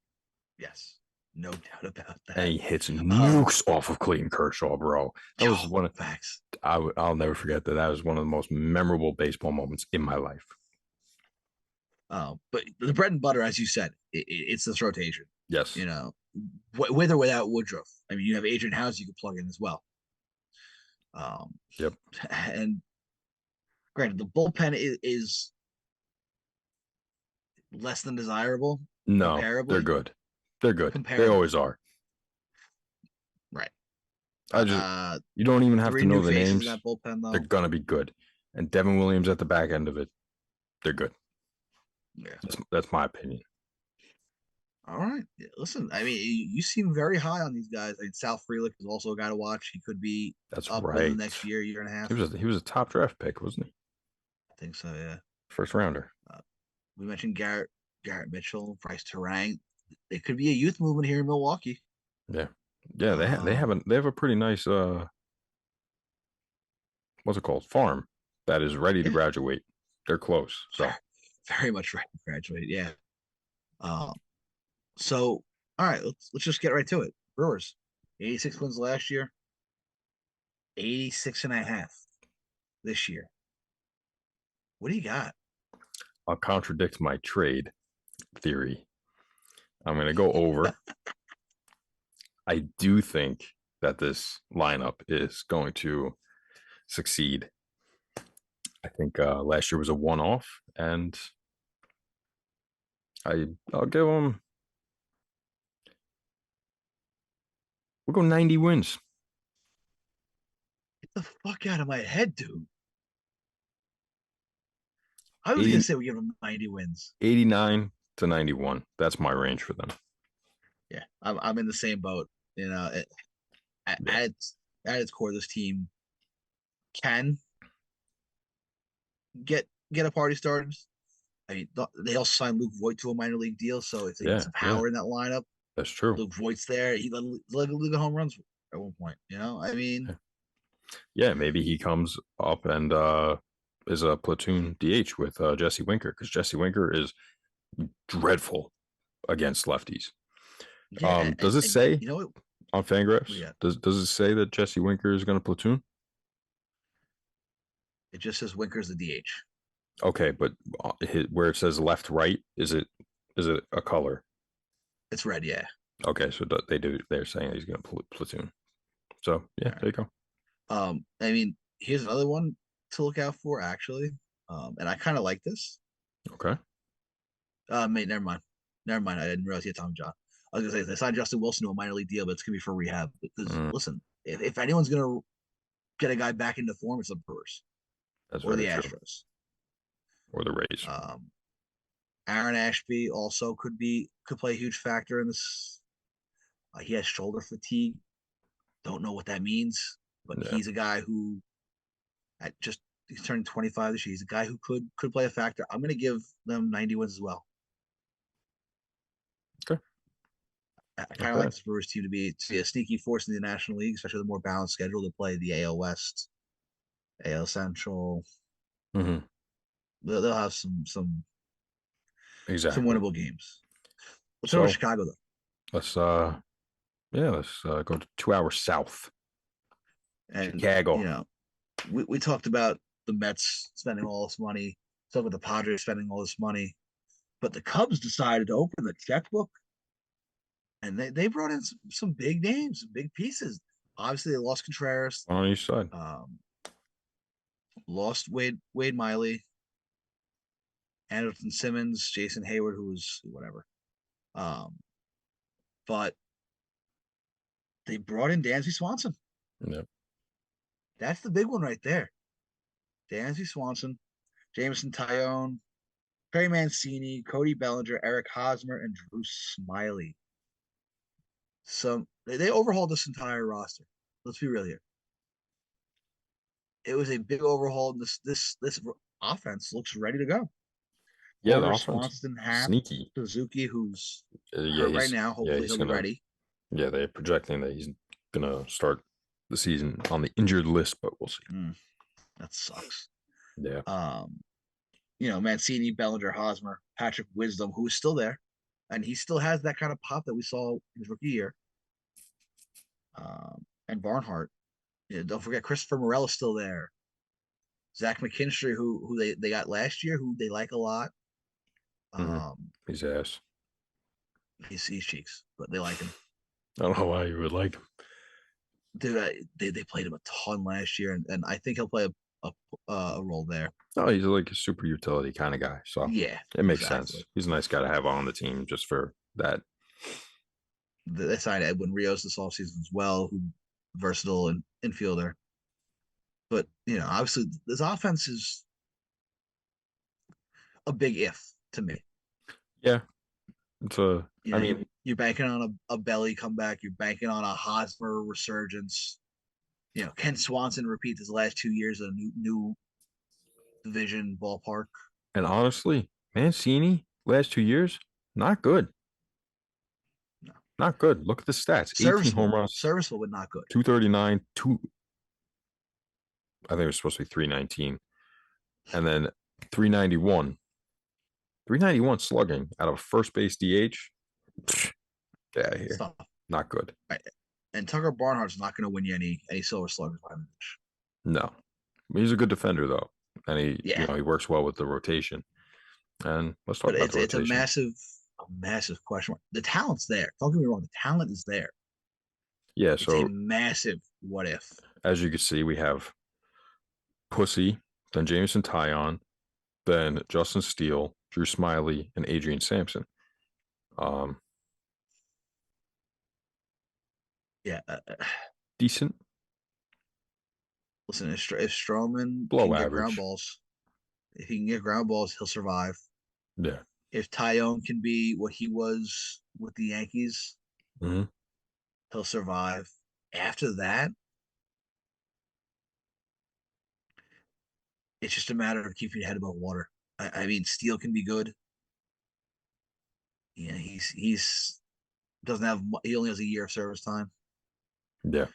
A: Yes, no doubt about that.
B: And he hits nukes off of Clayton Kershaw, bro. That was one of
A: facts.
B: I'll never forget that. That was one of the most memorable baseball moments in my life.
A: But the bread and butter, as you said, it's this rotation.
B: Yes.
A: With or without Woodruff. I mean, you have Adrian House you could plug in as well.
B: Yep.
A: And granted, the bullpen is less than desirable.
B: No, they're good. They're good. They always are.
A: Right.
B: You don't even have to know the names.
A: That bullpen, though.
B: They're gonna be good. And Devin Williams at the back end of it, they're good.
A: Yeah,
B: that's my opinion.
A: All right. Yeah, listen, I mean, you seem very high on these guys. I mean, Sal Frelick is also a guy to watch. He could be up in the next year and a half.
B: He was a top draft pick, wasn't he?
A: I think so. Yeah.
B: First rounder.
A: We mentioned Garrett Mitchell, Bryce Terang. It could be a youth movement here in Milwaukee.
B: Yeah. Yeah, they have a pretty nice what's it called? Farm that is ready to graduate. They're close. So
A: very much ready to graduate. Yeah. So all right, let's just get right to it. Brewers, 86 wins last year, 86.5 this year. What do you got?
B: I'll contradict my trade theory. I'm going to go over. I do think that this lineup is going to succeed. I think last year was a one-off, and I'll give them. We'll go 90 wins.
A: Get the fuck out of my head, dude. I was gonna say we give them 90 wins.
B: 89 to 91. That's my range for them.
A: Yeah, I'm in the same boat. At its core, this team can get a party started. I mean, they also signed Luke Voit to a minor league deal, so if they get some power in that lineup,
B: that's true.
A: Luke Voigt's there. He led the league of home runs at one point. I mean,
B: yeah, maybe he comes up and is a platoon DH with Jesse Winker, because Jesse Winker is dreadful against lefties. Yeah, does it say on Fangraphs? Yeah. Does it say that Jesse Winker is going to platoon?
A: It just says Winker's the DH.
B: Okay, but where it says left right, is it a color?
A: It's red, yeah.
B: Okay, so they do. They're saying he's going to platoon. So yeah, there you go.
A: I mean, here's another one to look out for, actually. And I kind of like this.
B: Okay.
A: Mate, never mind. Never mind. I didn't realize he had Tommy John. I was gonna say they signed Justin Wilson to a minor league deal, but it's gonna be for rehab. Because
B: Mm,
A: listen, if anyone's gonna get a guy back into form, it's the Brewers
B: that's
A: or
B: very
A: the
B: true.
A: Astros.
B: Or the Rays.
A: Um, Aaron Ashby also could play a huge factor in this. He has shoulder fatigue. Don't know what that means, but
B: Yeah.
A: he's a guy who at just he's turning 25 this year. He's a guy who could play a factor. I'm gonna give them 90 wins as well.
B: Okay.
A: I
B: Not
A: kind of like
B: bad.
A: this Brewers team to be a sneaky force in the National League, especially the more balanced schedule. They play the AL West, AL Central.
B: Mm-hmm.
A: They'll have some
B: Exactly.
A: winnable games. Let's go to
B: So
A: Chicago though,
B: let's let's go to 2 hours south.
A: and
B: Chicago.
A: we talked about the Mets spending all this money, talked about the Padres spending all this money, but the Cubs decided to open the checkbook, and they brought in some big names, some big pieces. Obviously, they lost Contreras,
B: On each side.
A: um, lost Wade Miley, Anderson Simmons, Jason Hayward, who was whatever. Um, but they brought in Dansby Swanson.
B: Yep.
A: That's the big one right there. Dansby Swanson, Jameson Tyone, Perry Mancini, Cody Bellinger, Eric Hosmer, and Drew Smiley. So they overhauled this entire roster. Let's be real here. It was a big overhaul. This offense looks ready to go.
B: Yeah, the
A: Porter,
B: offense
A: Swanson, Happ,
B: sneaky.
A: Suzuki, who's
B: Yeah,
A: hurt right now. Hopefully
B: he's
A: he'll be
B: gonna.
A: ready.
B: Yeah, they're projecting that he's gonna start the season on the injured list, but we'll see.
A: That sucks.
B: Yeah.
A: Mancini, Bellinger, Hosmer, Patrick Wisdom, who is still there, and he still has that kind of pop that we saw in his rookie year. And Barnhart. Don't forget Christopher Morel is still there. Zach McKinstry, who they got last year, who they like a lot.
B: Mm-hmm. He's ass.
A: He's cheeks, but they like him.
B: I don't know why you would like him.
A: Dude, they played him a ton last year, and I think he'll play a role there.
B: No, he's like a super utility kind of guy. So
A: Yeah,
B: it makes
A: exactly.
B: sense. He's a nice guy to have on the team just for that.
A: They signed Edwin Rios this offseason as well, who versatile and infielder. But obviously, this offense is a big if to me.
B: Yeah, it's a. I mean,
A: you're banking on a Belly comeback. You're banking on a Hosmer resurgence. Ken Swanson repeats his last 2 years at a new division ballpark.
B: and honestly, Mancini last 2 years not good.
A: No.
B: Not good. Look at the stats: 18 home runs,
A: serviceable, but not good.
B: 239, I think it was supposed to be 319, and then 391. 391 slugging out of first base DH. Get out of here. Stuff. Not good.
A: Right. And Tucker Barnhart's not going to win you any silver sluggers by much.
B: No, he's a good defender though, and he works well with the rotation. And let's talk about the rotation.
A: It's a massive question mark. The talent's there. Don't get me wrong. The talent is there.
B: Yeah,
A: it's a massive what if.
B: As you can see, we have Pussy, then Jameson Tyone, then Justin Steele, Drew Smiley, and Adrian Sampson. Decent.
A: Listen, if Stroman
B: can
A: get ground balls, if he can get ground balls, he'll survive.
B: Yeah.
A: If Tyone can be what he was with the Yankees, he'll survive. After that, it's just a matter of keeping your head above water. I mean, Steele can be good. Yeah, he's doesn't have. He only has a year of service time.
B: Yeah.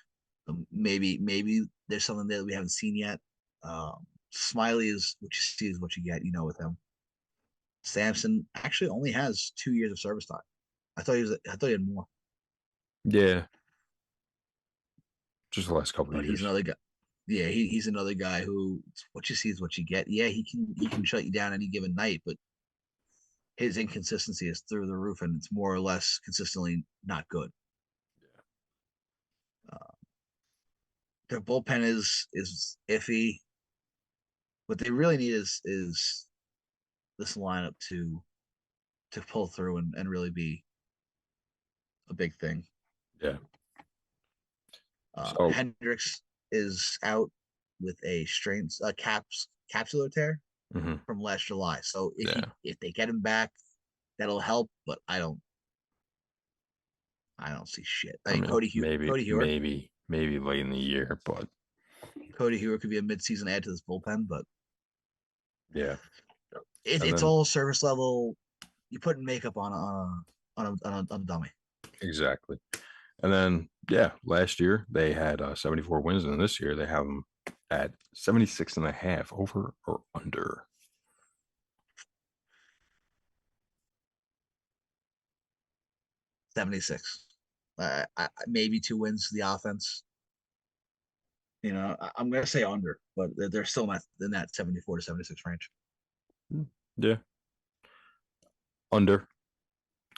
A: Maybe there's something there that we haven't seen yet. Smiley is what you see is what you get. With him. Sampson actually only has 2 years of service time. I thought he had more.
B: Yeah. Just the last couple of years.
A: He's another guy. Yeah, he's another guy who what you see is what you get. Yeah, he can shut you down any given night, but his inconsistency is through the roof, and it's more or less consistently not good. Their bullpen is iffy. What they really need is this lineup to pull through and really be a big thing.
B: Yeah.
A: Hendricks is out with a capsular tear from last July. So if they get him back, that'll help. But I don't see shit. I mean, Cody Hewer,
B: maybe late in the year, but
A: Cody Hewer could be a midseason add to this bullpen. But
B: yeah,
A: it's all service level. You're putting makeup on a dummy.
B: Exactly. And then, last year they had 74 wins, and this year they have them at 76.5, over or under.
A: 76. Maybe 2 wins for the offense. I'm going to say under, but they're still not in that 74 to 76 range.
B: Yeah. Under.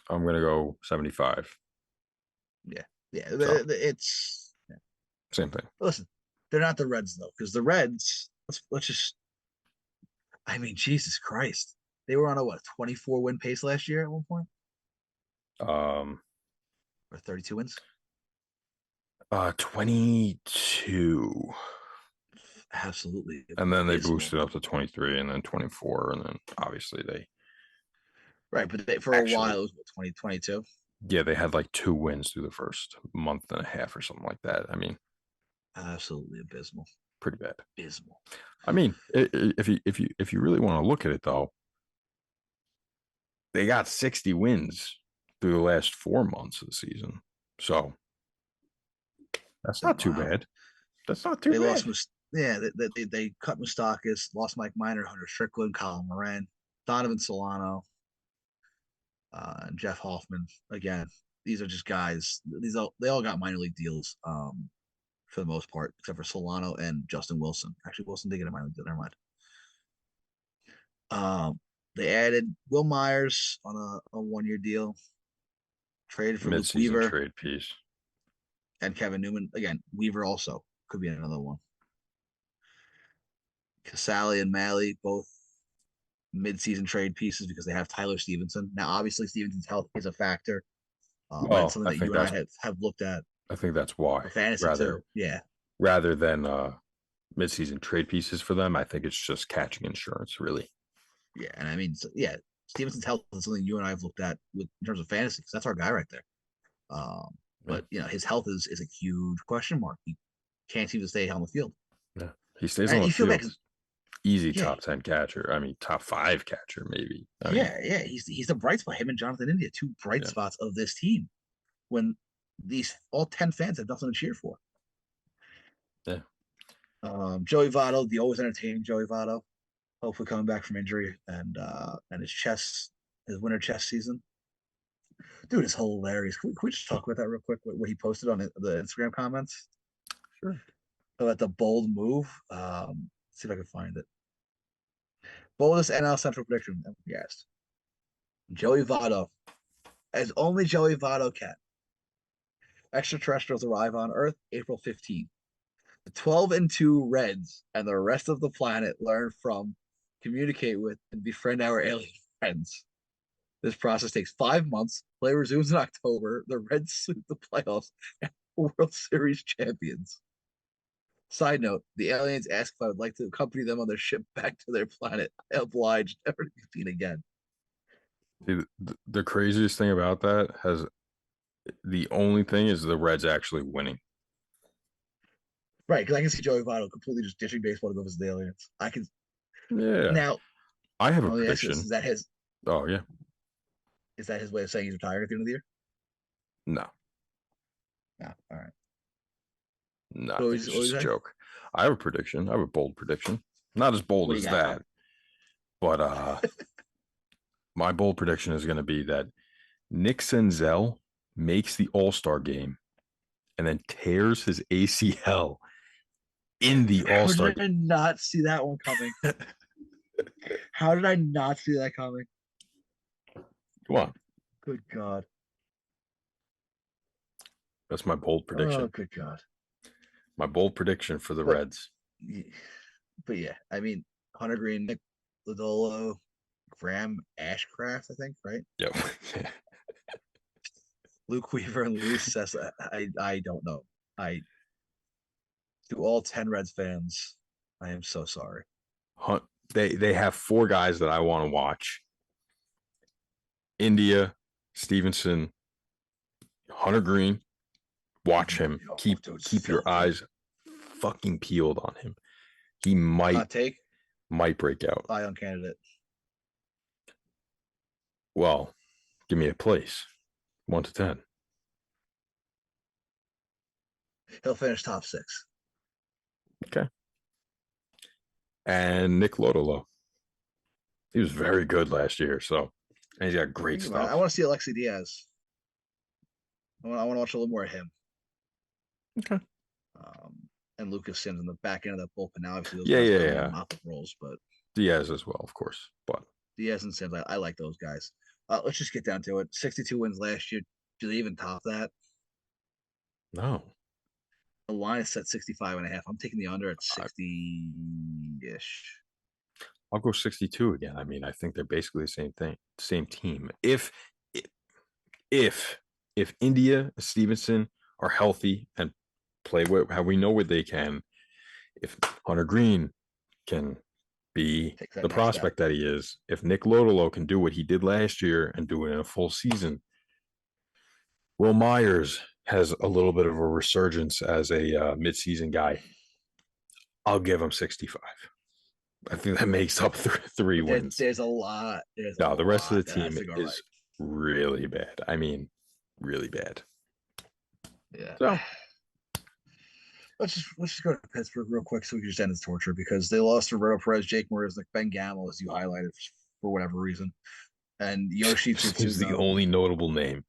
B: I'm going to go 75.
A: Yeah. It's
B: same thing.
A: Listen, they're not the Reds though, because the Reds, let's just, I mean, Jesus Christ, they were on a 24 win pace last year at one point. Or 32 wins.
B: 22.
A: Absolutely.
B: And then they boosted up to 23, and then 24, and then obviously they.
A: Right, but for a while it was 2022.
B: Yeah, they had like 2 wins through the first month and a half or something like that. I mean,
A: absolutely abysmal.
B: Pretty bad.
A: Abysmal.
B: I mean, if you really want to look at it though, they got 60 wins through the last 4 months of the season, so that's not too bad. That's not too bad.
A: They cut Moustakas, lost Mike Minor, Hunter Strickland, Colin Moran, Donovan Solano, and Jeff Hoffman. Again, these are just guys. They all got minor league deals for the most part, except for Solano and Justin Wilson. Actually, Wilson did get a minor league deal. Never mind. They added Will Myers on a 1-year deal. Traded for Luke Weaver.
B: Trade piece.
A: And Kevin Newman. Again, Weaver also could be another one. Casale and Malley, both mid-season trade pieces because they have Tyler Stevenson. Now, obviously, Stevenson's health is a factor. That's something that you and I have looked at.
B: I think that's why.
A: Fantasy too. Yeah.
B: Rather than mid-season trade pieces for them, I think it's just catching insurance, really.
A: Yeah, and I mean, Stevenson's health is something you and I have looked at in terms of fantasy, because that's our guy right there. But his health is a huge question mark. He can't seem to stay on the field.
B: Yeah, he stays on the field. Easy top 10 catcher. I mean, top 5 catcher, maybe.
A: He's the bright spot. Him and Jonathan India, 2 bright spots of this team. When all 10 fans have nothing to cheer for.
B: Yeah.
A: Joey Votto, the always entertaining Joey Votto, hopefully coming back from injury, and his winter chess season. Dude, it's hilarious. Can we just talk about that real quick? What he posted on the Instagram comments?
B: Sure.
A: About the bold move. See if I can find it. Boldest NL Central prediction. Yes. Joey Votto, as only Joey Votto can. Extraterrestrials arrive on Earth April 15th. The 12-2 Reds and the rest of the planet learn from, communicate with, and befriend our alien friends. This process takes 5 months. Play resumes in October. The Reds sweep the playoffs and World Series champions. Side note, the aliens asked if I would like to accompany them on their ship back to their planet. I obliged, never to be seen again.
B: Dude, the craziest thing about that the only thing is the Reds actually winning.
A: Right, because I can see Joey Votto completely just ditching baseball to go visit the aliens. I can.
B: Yeah.
A: Now,
B: I have a prediction.
A: Is that his?
B: Oh, yeah.
A: Is that his way of saying he's retiring at the end of the year?
B: No.
A: No. All right.
B: No, it's just a joke. I have a prediction. I have a bold prediction. Not as bold as that, but my bold prediction is going to be that Nick Senzel makes the All-Star game and then tears his ACL in the All-Star game.
A: How did I not see that one coming? How did I not see that coming?
B: Come on.
A: Good God.
B: That's my bold prediction.
A: Oh, good God.
B: My bold prediction for the
A: But,
B: Reds.
A: but yeah, I mean, Hunter Green, Nick Lodolo, Graham Ashcraft, I think, right?
B: Yep.
A: Luke Weaver and Luis Cessa. I don't know. I To all 10 Reds fans, I am so sorry.
B: They have 4 guys that I want to watch. India, Stevenson, Hunter Green. Watch him. Keep your eyes fucking peeled on him. He might break out.
A: Cy Young candidate.
B: Well, give me a place. 1 to 10.
A: He'll finish top 6.
B: Okay. And Nick Lodolo. He was very good last year, so and he's got great stuff.
A: I want to see Alexi Diaz. I want to watch a little more of him.
B: Okay.
A: And Lucas Sims in the back end of that bullpen. Now, obviously, those
B: guys
A: don't mop-up roles, but
B: Diaz as well, of course. But
A: Diaz and Sims, I like those guys. Let's just get down to it. 62 wins last year. Do they even top that?
B: No.
A: The line is set 65.5. I'm taking the under at 60-ish.
B: I'll go 62 again. I mean, I think they're basically the same thing, same team. If India, Stevenson are healthy and play how we know what they can, if Hunter Green can be the prospect that he is, if Nick Lodolo can do what he did last year and do it in a full season, Will Myers has a little bit of a resurgence as a midseason guy. I'll give him 65. I think that makes up 3 wins.
A: There's a lot.
B: The rest of the team is really bad. I mean, really bad.
A: Yeah. So let's just go to Pittsburgh real quick so we can just end this torture because they lost to Roberto Perez, Jake Morris, Ben Gamel, as you highlighted for whatever reason, and Yoshi Tsutsugo.
B: He's the only notable name.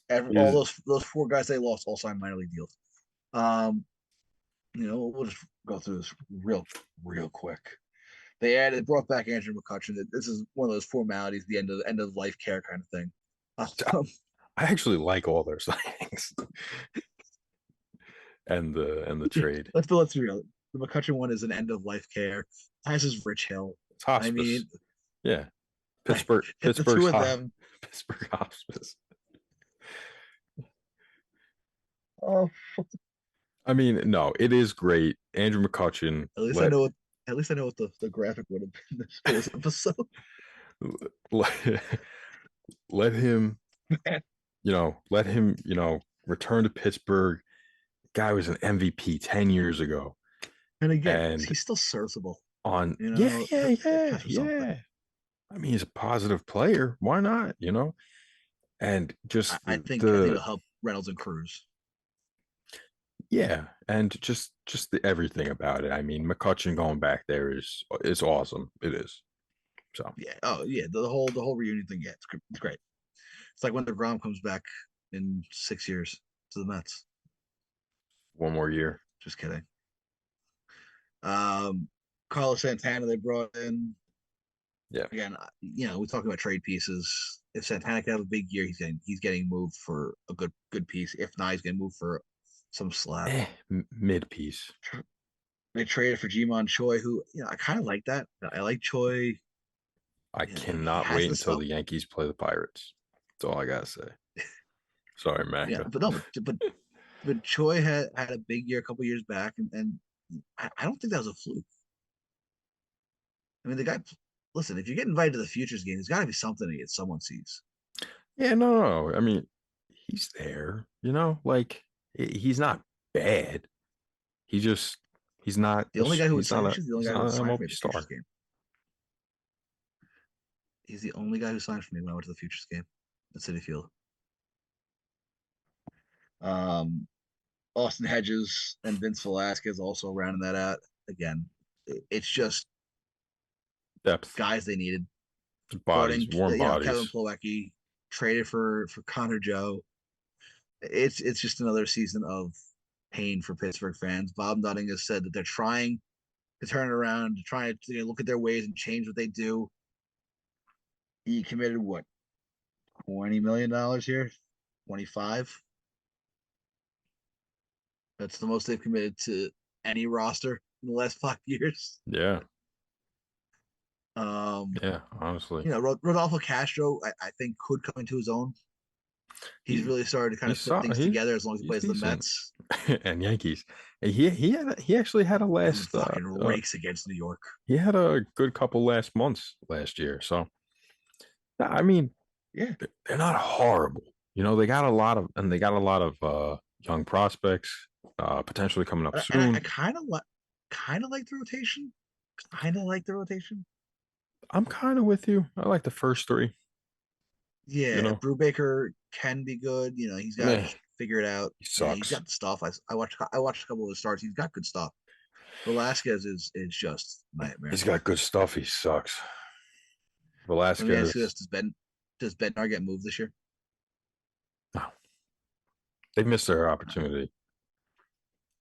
A: All those 4 guys they lost all signed minor league deals. We'll just go through this real quick. They brought back Andrew McCutchen. This is one of those formalities, the end of life care kind of thing.
B: I actually like all their signings and the trade.
A: Let's be real. The McCutchen one is an end of life care, as is Rich Hill.
B: It's hospice. I mean, yeah, Pittsburgh hospice.
A: Oh,
B: I mean, no, it is great. Andrew McCutchen.
A: At least I know what the graphic would have been for this episode.
B: Let him, return to Pittsburgh. Guy was an MVP 10 years ago.
A: And again, he's still serviceable.
B: Yeah. I mean, he's a positive player. Why not? And just
A: I think it'll help Reynolds and Cruz.
B: Yeah, and just everything about it. I mean, McCutchen going back there is awesome. It is. So
A: yeah. Oh yeah. The whole reunion thing. Yeah, it's great. It's like when DeGrom comes back in 6 years to the Mets.
B: 1 more year.
A: Just kidding. Carlos Santana they brought in.
B: Yeah.
A: Again, we talk about trade pieces. If Santana can have a big year, he's getting moved for a good piece. If not, he's getting moved for some slap.
B: Mid piece.
A: They traded for Ji-Man Choi, who I kind of like that. I like Choi.
B: I cannot wait until the Yankees play the Pirates. That's all I gotta say. Sorry, Mac.
A: Yeah, but Choi had a big year a couple years back, and I don't think that was a fluke. I mean, the guy. Listen, if you get invited to the Futures game, there's got to be something that someone sees.
B: Yeah, no. I mean, he's there. Like he's not bad. He's not
A: the only guy who signed for
B: me
A: at the Futures game. He's the only guy who signed for me when I went to the Futures game at Citi Field. Austin Hedges and Vince Velasquez also rounding that out. Again, it's just
B: depth
A: guys they needed.
B: Bodies, warm bodies.
A: Kevin Plawecki traded for Connor Joe. It's just another season of pain for Pittsburgh fans. Bob Nutting has said that they're trying to turn it around, to try to look at their ways and change what they do. He committed what, $20 million here? 25. That's the most they've committed to any roster in the last 5 years.
B: Yeah.
A: Um,
B: Yeah, honestly.
A: Rodolfo Castro, I think, could come into his own. He's
B: He
A: really started to kind
B: he
A: of put
B: saw
A: things together as long as he
B: he's
A: plays the
B: decent.
A: Mets.
B: And Yankees. He actually had a
A: Dude
B: last
A: fucking rakes against New York.
B: he had a good couple last months last year. So I mean,
A: Yeah.
B: they're not horrible. They got a lot of young prospects potentially coming up
A: And I
B: soon.
A: kind of like the rotation. Kind of like the rotation.
B: I'm kind of with you. I like the first three. You
A: Yeah,
B: know,
A: Brubaker can be good. He's got to
B: meh,
A: just figure it out.
B: he
A: Yeah, he's
B: sucks.
A: got the stuff. I watched a couple of his starts. He's got good stuff. Velasquez is just nightmare.
B: He's got good stuff. He sucks.
A: Let me ask you
B: Velasquez.
A: this: does Bednar get moved this year?
B: No, they missed their
A: No.
B: opportunity.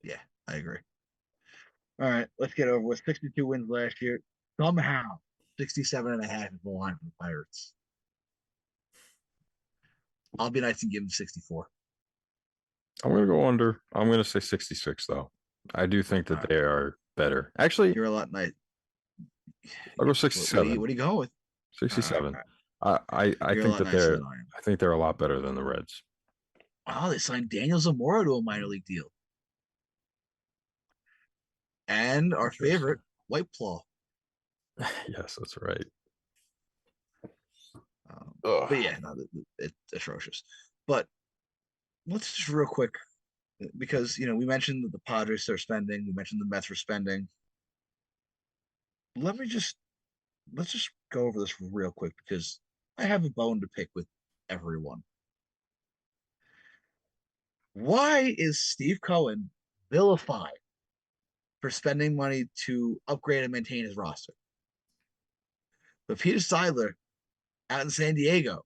A: Yeah, I agree. All right, let's get over with 62 wins last year. Somehow, 67 and a half is the line for the Pirates. I'll be nice and give him 64.
B: I'm gonna go under. I'm gonna say 66 though. I do think
A: All
B: that
A: right,
B: they are better. Actually,
A: you're a lot nice.
B: I'll go
A: What are
B: 67.
A: you going with? All right,
B: 67.
A: all right.
B: I
A: You're a
B: think
A: lot
B: that
A: nicer than I am.
B: I think they're a lot better than the Reds.
A: Oh, they signed Daniel Zamora to a minor league deal. And our
B: Interesting.
A: favorite, White Claw.
B: Yes, that's right.
A: But
B: Ugh.
A: yeah, no, it's atrocious. But let's just real quick, because we mentioned that the Padres are spending, we mentioned the Mets are spending. Let me just let's just go over this real quick because I have a bone to pick with everyone. Why is Steve Cohen vilified for spending money to upgrade and maintain his roster? But Peter Seidler out in San Diego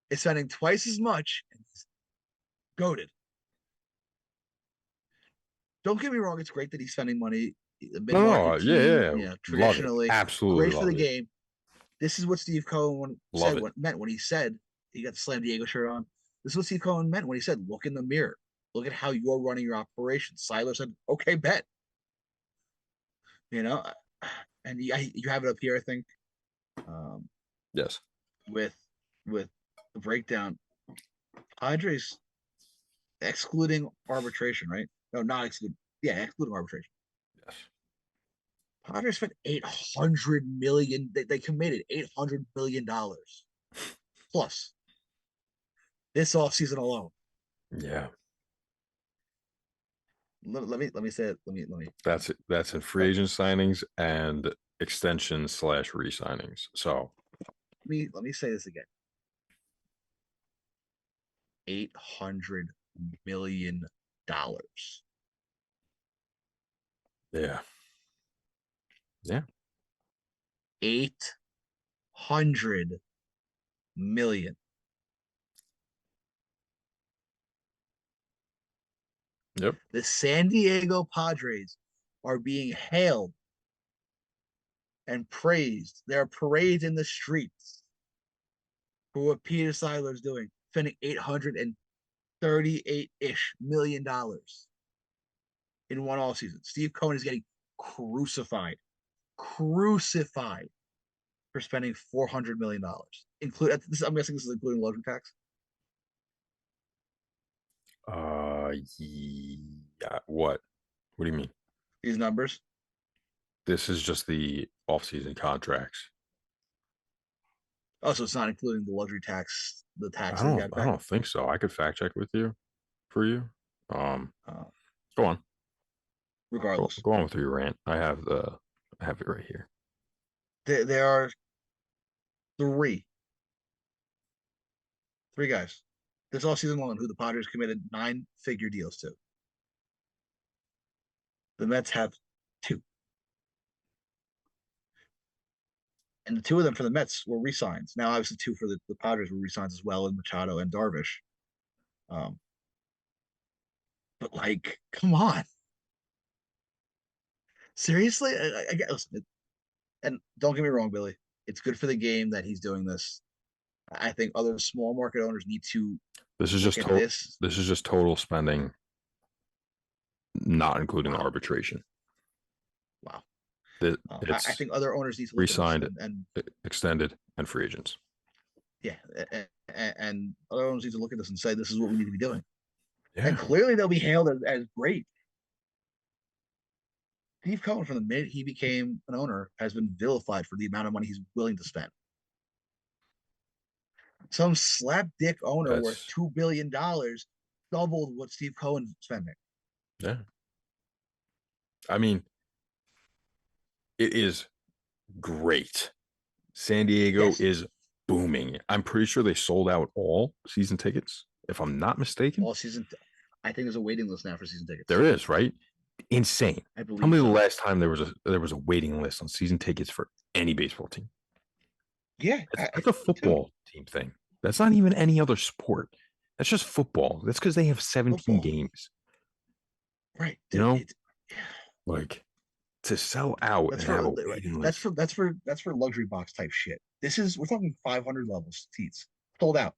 A: is spending twice as much and he's goaded. Don't get me wrong, it's great that he's spending money. A
B: No,
A: mid-market
B: no, yeah,
A: team,
B: yeah, love it.
A: traditionally
B: Absolutely
A: great for
B: love
A: the
B: it.
A: game. This is what Steve Cohen
B: Love
A: said
B: it.
A: what meant when he said he got the Slam Diego shirt on. This is what Steve Cohen meant when he said, "Look in the mirror. Look at how you're running your operation." Siler said, "Okay, bet." You know, and you have it up here, I think, um,
B: Yes.
A: with the breakdown. Padres excluding arbitration, right? No, not excluding. Yeah, excluding arbitration.
B: Yes.
A: Padres spent 800 million. They committed $800 million plus this offseason alone.
B: Yeah.
A: Let me say it. Let me.
B: That's it. That's in free
A: Right.
B: agent signings and extensions / re-signings. So
A: Let me say this again. $800 million.
B: yeah. Yeah.
A: 800 million.
B: Yep.
A: The San Diego Padres are being hailed and praised. There are parades in the streets for what Peter Seidler is doing, spending $838-ish million in one all season. Steve Cohen is getting crucified for spending $400 million. Include this. I'm guessing this is including luxury tax.
B: Yeah. What? What do you mean?
A: These numbers.
B: This is just the off-season contracts.
A: Oh, so it's not including the luxury tax, the tax
B: I
A: that he
B: don't.
A: got
B: I
A: back.
B: don't think so. I could fact check with you for you. Um,
A: Uh,
B: go on.
A: Regardless,
B: Go on with your rant. I have it right here.
A: there are three guys this all season long who the Padres committed 9-figure deals to. The Mets have two, and the two of them for the Mets were re-signs. Now, obviously, two for the Padres were re-signs as well, in Machado and Darvish. Um, but like, come on, seriously? I guess. And don't get me wrong, Billy. It's good for the game that he's doing this. I think other small market owners need to
B: This is
A: look
B: just
A: at
B: total.
A: this.
B: This is just total spending, not including
A: Wow,
B: arbitration.
A: wow. I
B: It's
A: think other owners need to look at this
B: re-signed,
A: and
B: extended, and free agents.
A: yeah, and other owners need to look at this and say this is what we need to be doing. And
B: Yeah,
A: clearly they'll be hailed as great. Steve Cohen, from the minute he became an owner, has been vilified for the amount of money he's willing to spend. Some slapdick owner worth
B: that's
A: $2 billion doubled what Steve Cohen's spending.
B: yeah. I mean, it is great. San Diego
A: Yes,
B: is booming. I'm pretty sure they sold out all season tickets, if I'm not mistaken.
A: all season. I think there's a waiting list now for season tickets.
B: There is, right? Insane.
A: I
B: Tell
A: believe
B: me
A: so.
B: the last time there was a waiting list on season tickets for any baseball team.
A: Yeah,
B: That's a football team thing. That's not even any other sport. That's just football. That's because they have 17
A: football.
B: games.
A: Right.
B: You know,
A: It's,
B: like to sell out
A: that's
B: and have
A: for
B: a waiting
A: that's
B: list.
A: for that's for luxury box type shit. This is we're talking 500 levels seats sold out.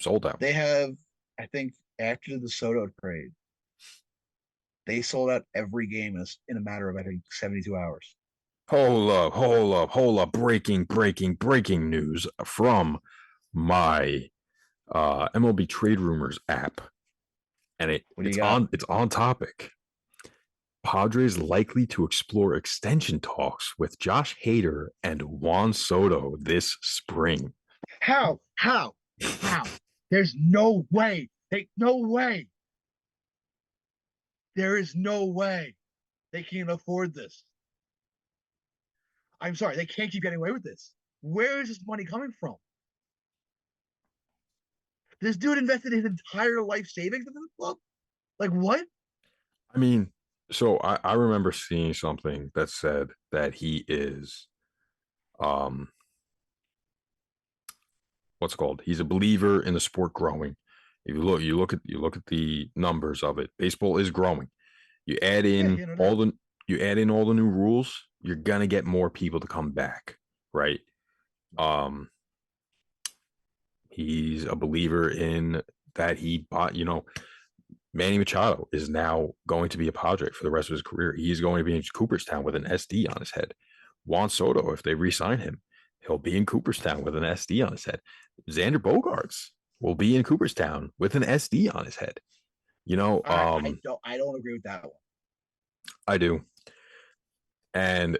B: Sold out.
A: They have, I think, after the Soto trade, they sold out every game in a matter of I think 72 hours.
B: Hold up. Breaking news from my MLB Trade Rumors app. And
A: What do you got?
B: it's on topic. Padres likely to explore extension talks with Josh Hader and Juan Soto this spring.
A: How? How? How? There's no way. No way. There is no way they can afford this. I'm sorry, they can't keep getting away with this. Where is this money coming from? This dude invested his entire life savings into the club. Like what?
B: I mean, so I remember seeing something that said that he is um what's it called? He's a believer in the sport growing. If you look at the numbers of it. Baseball is growing. You add
A: Yeah,
B: in
A: no
B: all
A: doubt.
B: the new rules, you're gonna get more people to come back, right? Um, he's a believer in that he bought, Manny Machado is now going to be a Padre for the rest of his career. He's going to be in Cooperstown with an SD on his head. Juan Soto, if they re-sign him, he'll be in Cooperstown with an SD on his head. Xander Bogaerts will be in Cooperstown with an SD on his head.
A: I don't agree with that one.
B: I do. And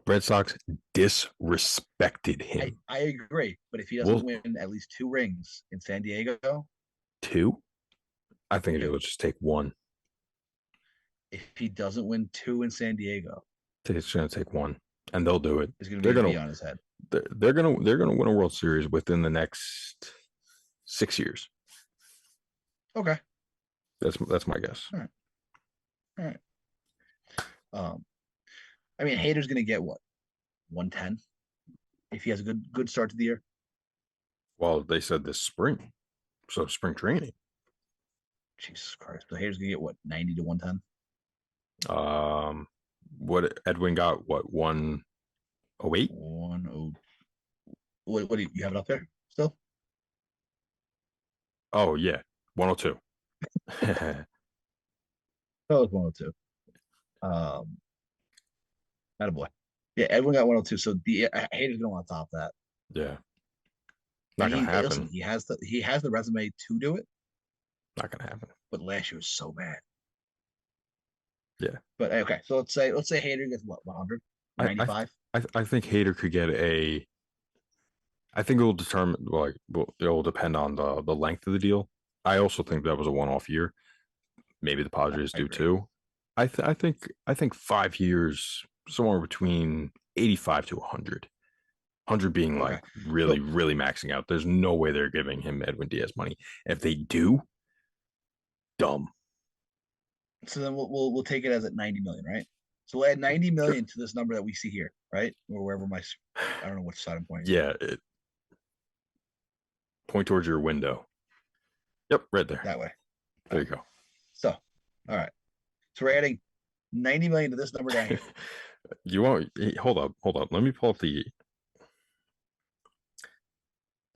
B: Red Sox disrespected him.
A: I agree, but if he doesn't win at least 2 rings in San Diego,
B: 2? I think it will just take 1.
A: if he doesn't win 2 in San Diego,
B: It's going to take 1, and they'll do it.
A: there's going to be a V on his head.
B: They're gonna win a World Series within the next 6 years.
A: Okay,
B: That's my guess.
A: All right. I mean, Hader's going to get what, 110 if he has a good start to the year.
B: Well, they said this spring, so spring training.
A: Jesus Christ! So Hader's going to get what, 90 to 110.
B: What Edwin got? What, 108?
A: 108. What do you have it up there still?
B: Oh yeah, 102.
A: That was 102. Not a boy. Yeah, Edwin got 102. So the Hader's going to want to top that.
B: Yeah, not gonna happen.
A: Listen, he has the resume to do it.
B: Not gonna happen.
A: But last year was so bad.
B: Yeah.
A: But okay, so let's say Hader gets what, 100, 95.
B: I think Hader could get a. I think it will determine it will depend on the length of the deal. I also think that was a one-off year. Maybe the Padres do too. I think 5 years, somewhere between 85 to 100. 100 being like really maxing out. There's no way they're giving him Edwin Diaz money. If they do, dumb.
A: So then we'll take it as at 90 million, right? So we'll add 90 million to this number that we see here, right? Or wherever I don't know which side I'm pointing.
B: Yeah. Point towards your window. Yep, right there.
A: That way.
B: There you go.
A: So, all right. So we're adding 90 million to this number down here.
B: You won't hold up. Let me pull up the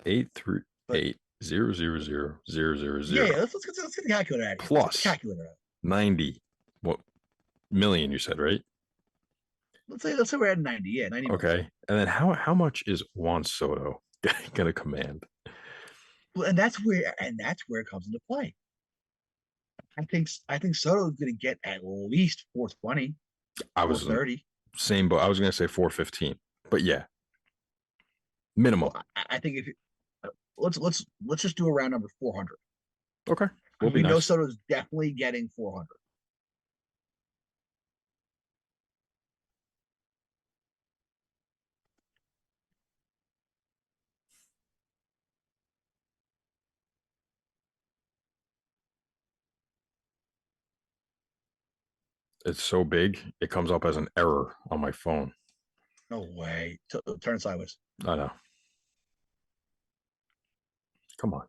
B: 838,000,000.
A: Yeah, let's get the calculator out here.
B: Plus
A: the calculator out.
B: 90 million, you said, right?
A: Let's say we're at 90. Yeah, 90
B: okay
A: million.
B: And then how much is Juan Soto gonna command?
A: Well, and that's where it comes into play. I think Soto's going to get at least 420.
B: I was 430. Same, but I was going to say 415. But yeah, minimum.
A: Well, I think if let's just do a round number 400.
B: Okay,
A: we know Soto's definitely getting 400.
B: It's so big, it comes up as an error on my phone.
A: No way. Turn sideways.
B: I know. Come on.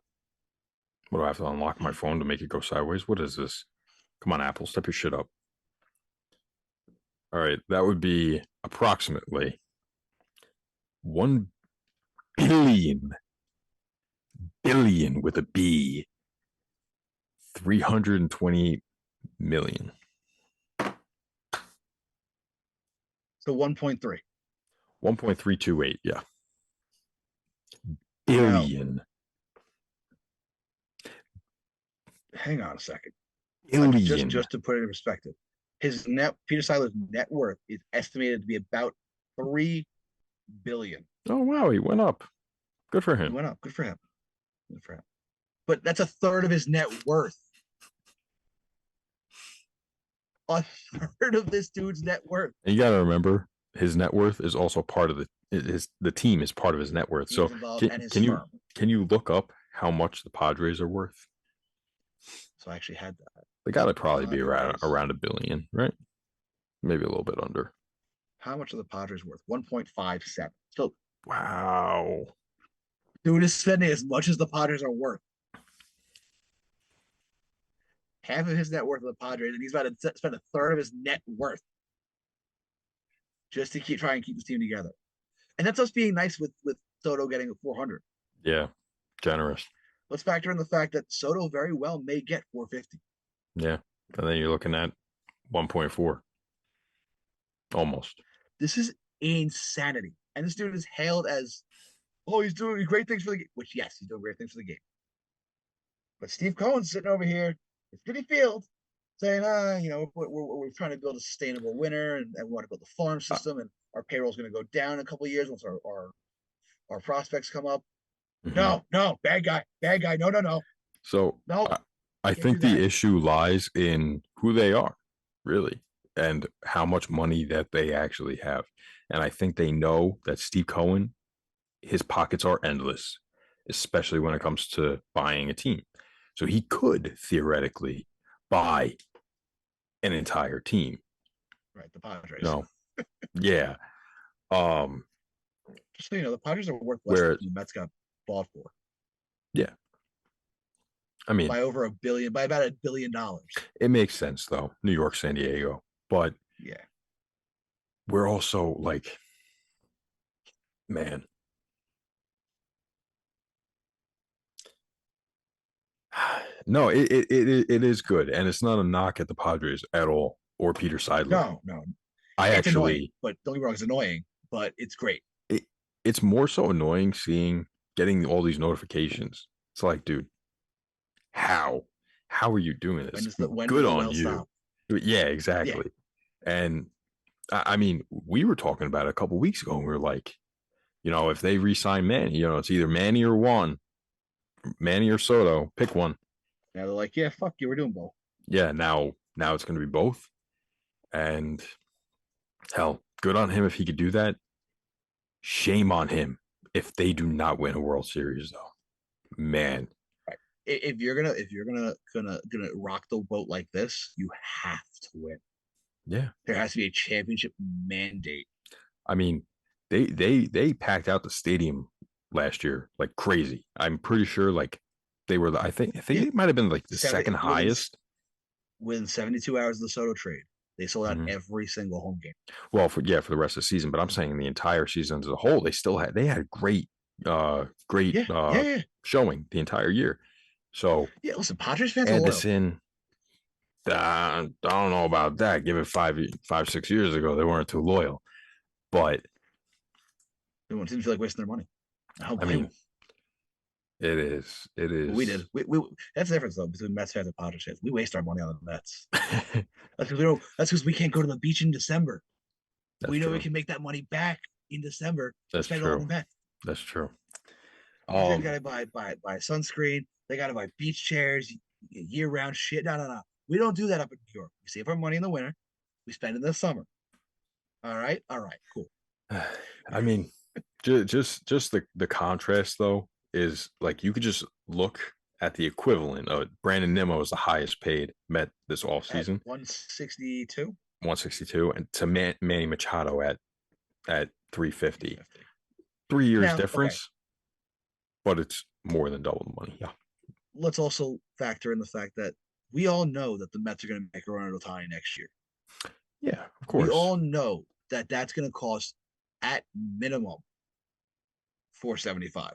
B: What do I have to unlock my phone to make it go sideways? What is this? Come on, Apple, step your shit up. All right, that would be approximately 1 billion with a B, 320 million.
A: So 1.3.
B: 1.328, yeah. Billion.
A: Now, hang on a second.
B: Billion.
A: Just to put it in perspective, Peter Seidler's net worth is estimated to be about $3 billion.
B: Oh wow, he went up. Good for him.
A: He went up. Good for him. Good for him. But that's a third of his net worth. A third of this dude's net worth.
B: And you got to remember, his net worth is also part of the team is part of his net worth. So can you look up how much the Padres are worth?
A: So I actually had that.
B: They got to probably be around $1 billion, right? Maybe a little bit under.
A: How much are the Padres worth? 1.57. So
B: wow,
A: dude is spending as much as the Padres are worth. Half of his net worth of the Padres, and he's about to spend a third of his net worth just to try and keep this team together. And that's us being nice with Soto getting a 400.
B: Yeah, generous.
A: Let's factor in the fact that Soto very well may get 450.
B: Yeah, and then you're looking at 1.4. Almost.
A: This is insanity. And this dude is hailed as, oh, he's doing great things for the game. Which, yes, he's doing great things for the game. But Steve Cohen's sitting over here at Citi Field saying, we're trying to build a sustainable winner and we want to build a farm system and our payroll is going to go down in a couple of years once our prospects come up. Mm-hmm. No, bad guy. No.
B: So no, I think the issue lies in who they are, really, and how much money that they actually have. And I think they know that Steve Cohen, his pockets are endless, especially when it comes to buying a team. So he could theoretically buy an entire team.
A: Right, the Padres.
B: No. Yeah.
A: Just so you know, the Padres are worth less than the Mets got bought for.
B: Yeah. I mean,
A: by about $1 billion.
B: It makes sense though. New York, San Diego. But
A: yeah,
B: we're also like, man. No, it is good, and it's not a knock at the Padres at all or Peter Seidler.
A: No.
B: It's
A: annoying, but don't get me wrong, it's annoying, but it's great.
B: It's more so annoying getting all these notifications. It's like, dude, how are you doing this? Good on you. Stop? Yeah, exactly. Yeah. And I mean, we were talking about it a couple of weeks ago, and we were like, if they re-sign Manny, it's either Manny or Juan, Manny or Soto, pick one.
A: Now they're like, yeah, fuck you, we're doing both.
B: Yeah, now it's going to be both. And hell, good on him if he could do that. Shame on him if they do not win a World Series, though. Man,
A: right. If you're gonna rock the boat like this, you have to win.
B: Yeah,
A: there has to be a championship mandate.
B: I mean, they packed out the stadium last year like crazy. I'm pretty sure like they were. I think it might have been like the second highest.
A: Within 72 hours of the Soto trade, they sold out every single home game.
B: Well, for the rest of the season, but I'm saying the entire season as a whole, they had great great showing the entire year. So
A: yeah, listen, Padres fans are
B: add
A: loyal.
B: this in. I don't know about that. Give it 6 years ago, they weren't too loyal, but
A: They didn't feel like wasting their money.
B: I mean, it is.
A: We did. We that's the difference though between Mets fans and Padres fans. We waste our money on the Mets. That's because we can't go to the beach in December. We know we can make that money back in December.
B: That's
A: spend
B: true.
A: It on the Mets.
B: That's true.
A: They gotta buy sunscreen. They gotta buy beach chairs, year round shit. No. We don't do that up in New York. We save our money in the winter. We spend it in the summer. All right, cool.
B: I mean, just the contrast though is like you could just look at the equivalent of Brandon Nimmo is the highest paid Met this offseason.
A: 162.
B: 162, and to Manny Machado at 350. 3 years difference, but it's more than double the money. Yeah.
A: Let's also factor in the fact that we all know that the Mets are going to make a run at Ohtani next year.
B: Yeah, of course.
A: We all know that that's going to cost at minimum $475.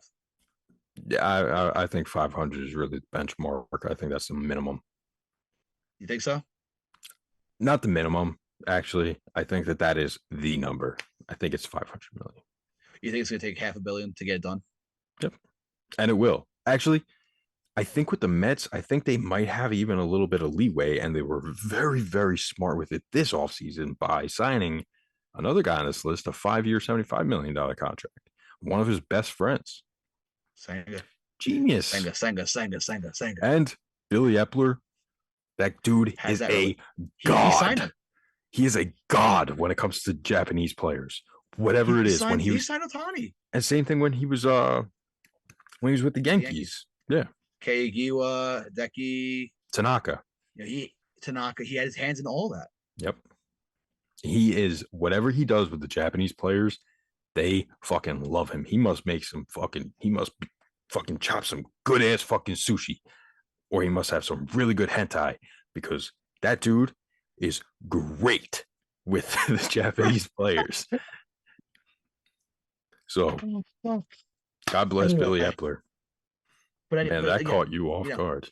B: Yeah, I think 500 is really the benchmark. I think that's the minimum.
A: You think so?
B: Not the minimum, actually. I think that is the number. I think it's 500 million.
A: You think it's going to take $500 million to get it done?
B: Yep. And it will. Actually, I think with the Mets, I think they might have even a little bit of leeway, and they were very, very smart with it this offseason by signing another guy on this list, a 5-year, $75 million contract. One of his best friends.
A: Senga.
B: Genius.
A: Senga.
B: And Billy Epler, that dude is a god. He is a god when it comes to Japanese players. Whatever it is, when he
A: signed Ohtani.
B: And same thing when he was with the Yankees. Yeah.
A: Keigiwa, Hideki,
B: Tanaka.
A: Tanaka, he had his hands in all that.
B: Yep. He is, whatever he does with the Japanese players, they fucking love him. He must fucking chop some good ass fucking sushi, or he must have some really good hentai, because that dude is great with the Japanese players. So, God bless Billy Epler. But that caught you off guard.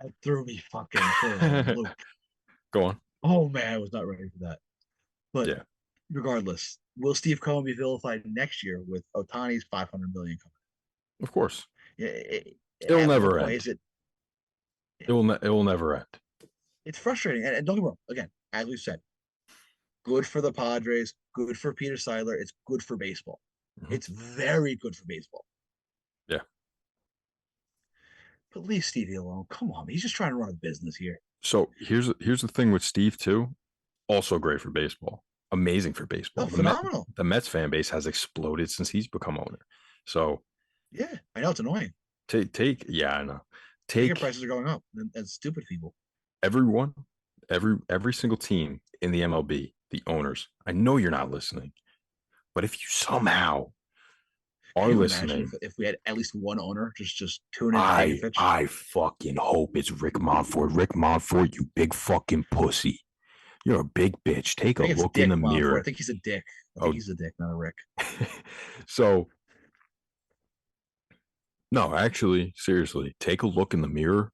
A: That threw me fucking for a loop.
B: Go on.
A: Oh man, I was not ready for that. But regardless, will Steve Cohen be vilified next year with Ohtani's $500 million coming?
B: Of course.
A: It'll
B: never end. It will never end.
A: It's frustrating, and don't get me wrong. Again, as we said, good for the Padres, good for Peter Seidler. It's good for baseball. Mm-hmm. It's very good for baseball.
B: Yeah.
A: But leave Stevie alone. Come on, he's just trying to run a business here.
B: So here's the thing with Steve too. Also great for baseball. Amazing for baseball.
A: Phenomenal.
B: The Mets fan base has exploded since he's become owner. So
A: yeah, I know it's annoying.
B: I know.
A: Ticket prices are going up, and stupid people.
B: Everyone, every single team in the MLB, the owners. I know you're not listening, but if you somehow are listening,
A: if we had at least one owner just tune in.
B: I fucking hope it's Rick Montfort. Rick Montfort, you big fucking pussy. You're a big bitch. Take a look in the mirror.
A: I think he's a dick. He's a dick, not a Rick.
B: So, no, actually, seriously, take a look in the mirror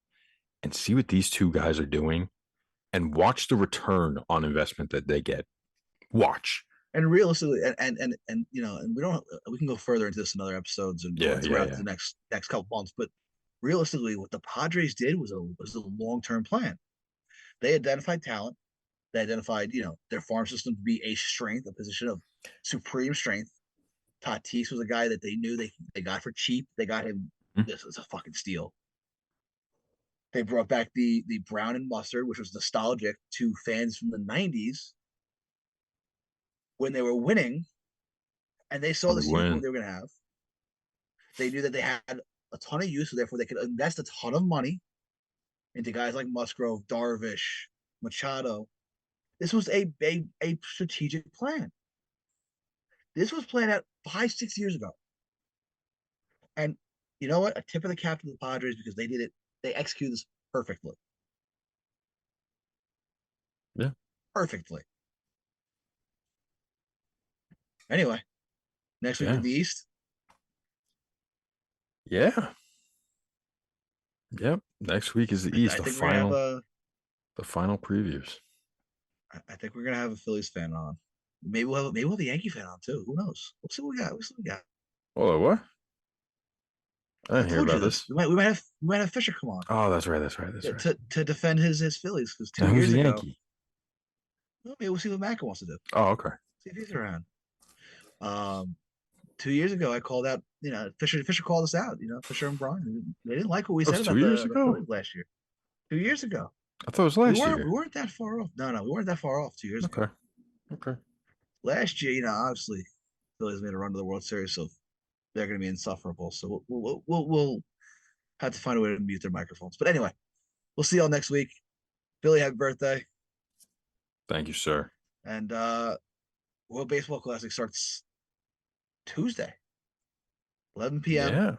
B: and see what these two guys are doing, and watch the return on investment that they get. Watch.
A: And realistically, and you know, and we can go further into this in other episodes and throughout the next couple months. But realistically, what the Padres did was a long-term plan. They identified talent. They identified, their farm system to be a strength, a position of supreme strength. Tatis was a guy that they knew they got for cheap. They got him. Mm-hmm. This is a fucking steal. They brought back the brown and mustard, which was nostalgic to fans from the 90s when they were winning, and they saw the season they were going to have. They knew that they had a ton of youth, so therefore they could invest a ton of money into guys like Musgrove, Darvish, Machado. This was a strategic plan. This was planned out 5-6 years ago. And you know what? A tip of the cap to the Padres, because they did it. They executed this perfectly.
B: Yeah.
A: Perfectly. Anyway, next week in the East,
B: Yeah. Yep. Next week is the East.
A: I think we're gonna have
B: the final previews.
A: I think we're gonna have a Phillies fan on. Maybe we'll have a Yankee fan on too. Who knows? We'll see what we got. We'll see what we got.
B: Oh, what? I
A: I
B: didn't hear
A: told you
B: about
A: this.
B: this.
A: We might have Fisher come on.
B: Oh, that's right. That's right. That's right.
A: To defend his Phillies because 2
B: Now,
A: years
B: who's a
A: ago.
B: Yankee?
A: Well, maybe we'll see what Macca wants to do.
B: Oh, okay.
A: See if he's around. 2 years ago, I called out. Fisher called us out. Fisher and Brian. They didn't like what we
B: That
A: said
B: was
A: about
B: 2 years
A: the
B: ago?
A: Phillies last year. 2 years ago.
B: I thought it was last year.
A: We weren't that far off. No, we weren't that far off 2 years ago.
B: Okay.
A: Last year, obviously, Phillies made a run to the World Series, so they're going to be insufferable. So we'll have to find a way to mute their microphones. But anyway, we'll see y'all next week. Billy, happy birthday!
B: Thank you, sir.
A: And World Baseball Classic starts Tuesday, 11 p.m.
B: Yeah.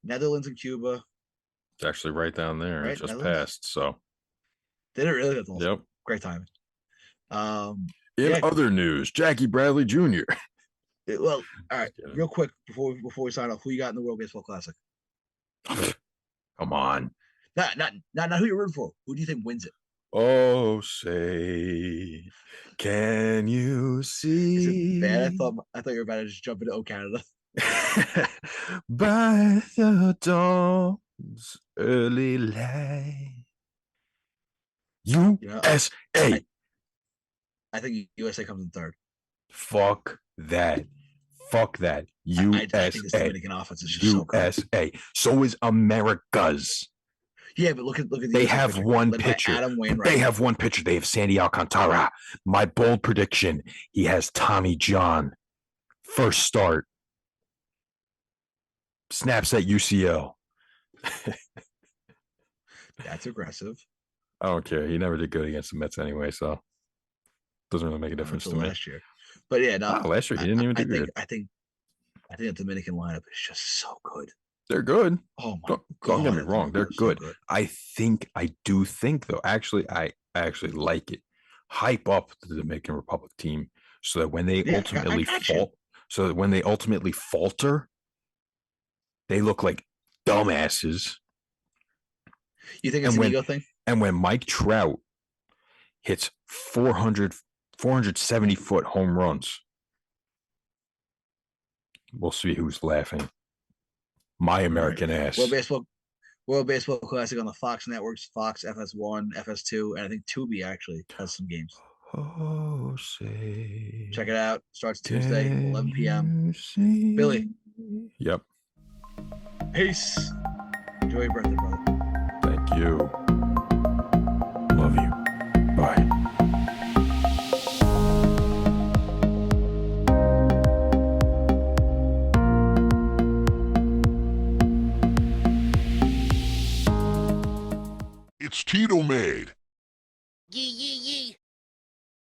A: Netherlands and Cuba.
B: It's actually right down there.
A: Right,
B: It just
A: Netherlands?
B: passed. So.
A: Did it really?
B: Yep.
A: Great timing.
B: In other news, Jackie Bradley Jr.
A: Well, all right. Real quick before we sign off, who you got in the World Baseball Classic?
B: Come on.
A: Not who you're rooting for. Who do you think wins it?
B: Oh, say, can you see?
A: Is it bad? I thought you were about to just jump into "Oh Canada."
B: By the dawn's early light, USA.
A: I think USA comes in third.
B: Fuck that. USA.
A: I think this Dominican offense is just
B: USA.
A: so good.
B: So is America's.
A: Yeah, but look at
B: they have one pitcher. They have one pitcher. They have Sandy Alcantara. My bold prediction: he has Tommy John. First start. Snaps at UCL.
A: That's aggressive.
B: I don't care. He never did good against the Mets anyway, so doesn't really make a difference to me.
A: Last year, but yeah, no.
B: Last year he didn't even do good.
A: I think the Dominican lineup is just so good.
B: They're good.
A: Oh my God!
B: Don't get me wrong. They're good. So good. I do think though. Actually, I actually like it. Hype up the Dominican Republic team so that when they ultimately falter, they look like dumbasses.
A: You think it's an ego thing?
B: And when Mike Trout hits 470-foot home runs, we'll see who's laughing. My American ass.
A: World Baseball Classic on the Fox networks, Fox, FS1, FS2, and I think Tubi actually has some games.
B: Oh, say.
A: Check it out. Starts Tuesday, 11 p.m. Billy.
B: Yep.
A: Peace. Enjoy your birthday, brother.
B: Thank you. Love you. Bye.
C: It's Tito made.
D: Yee.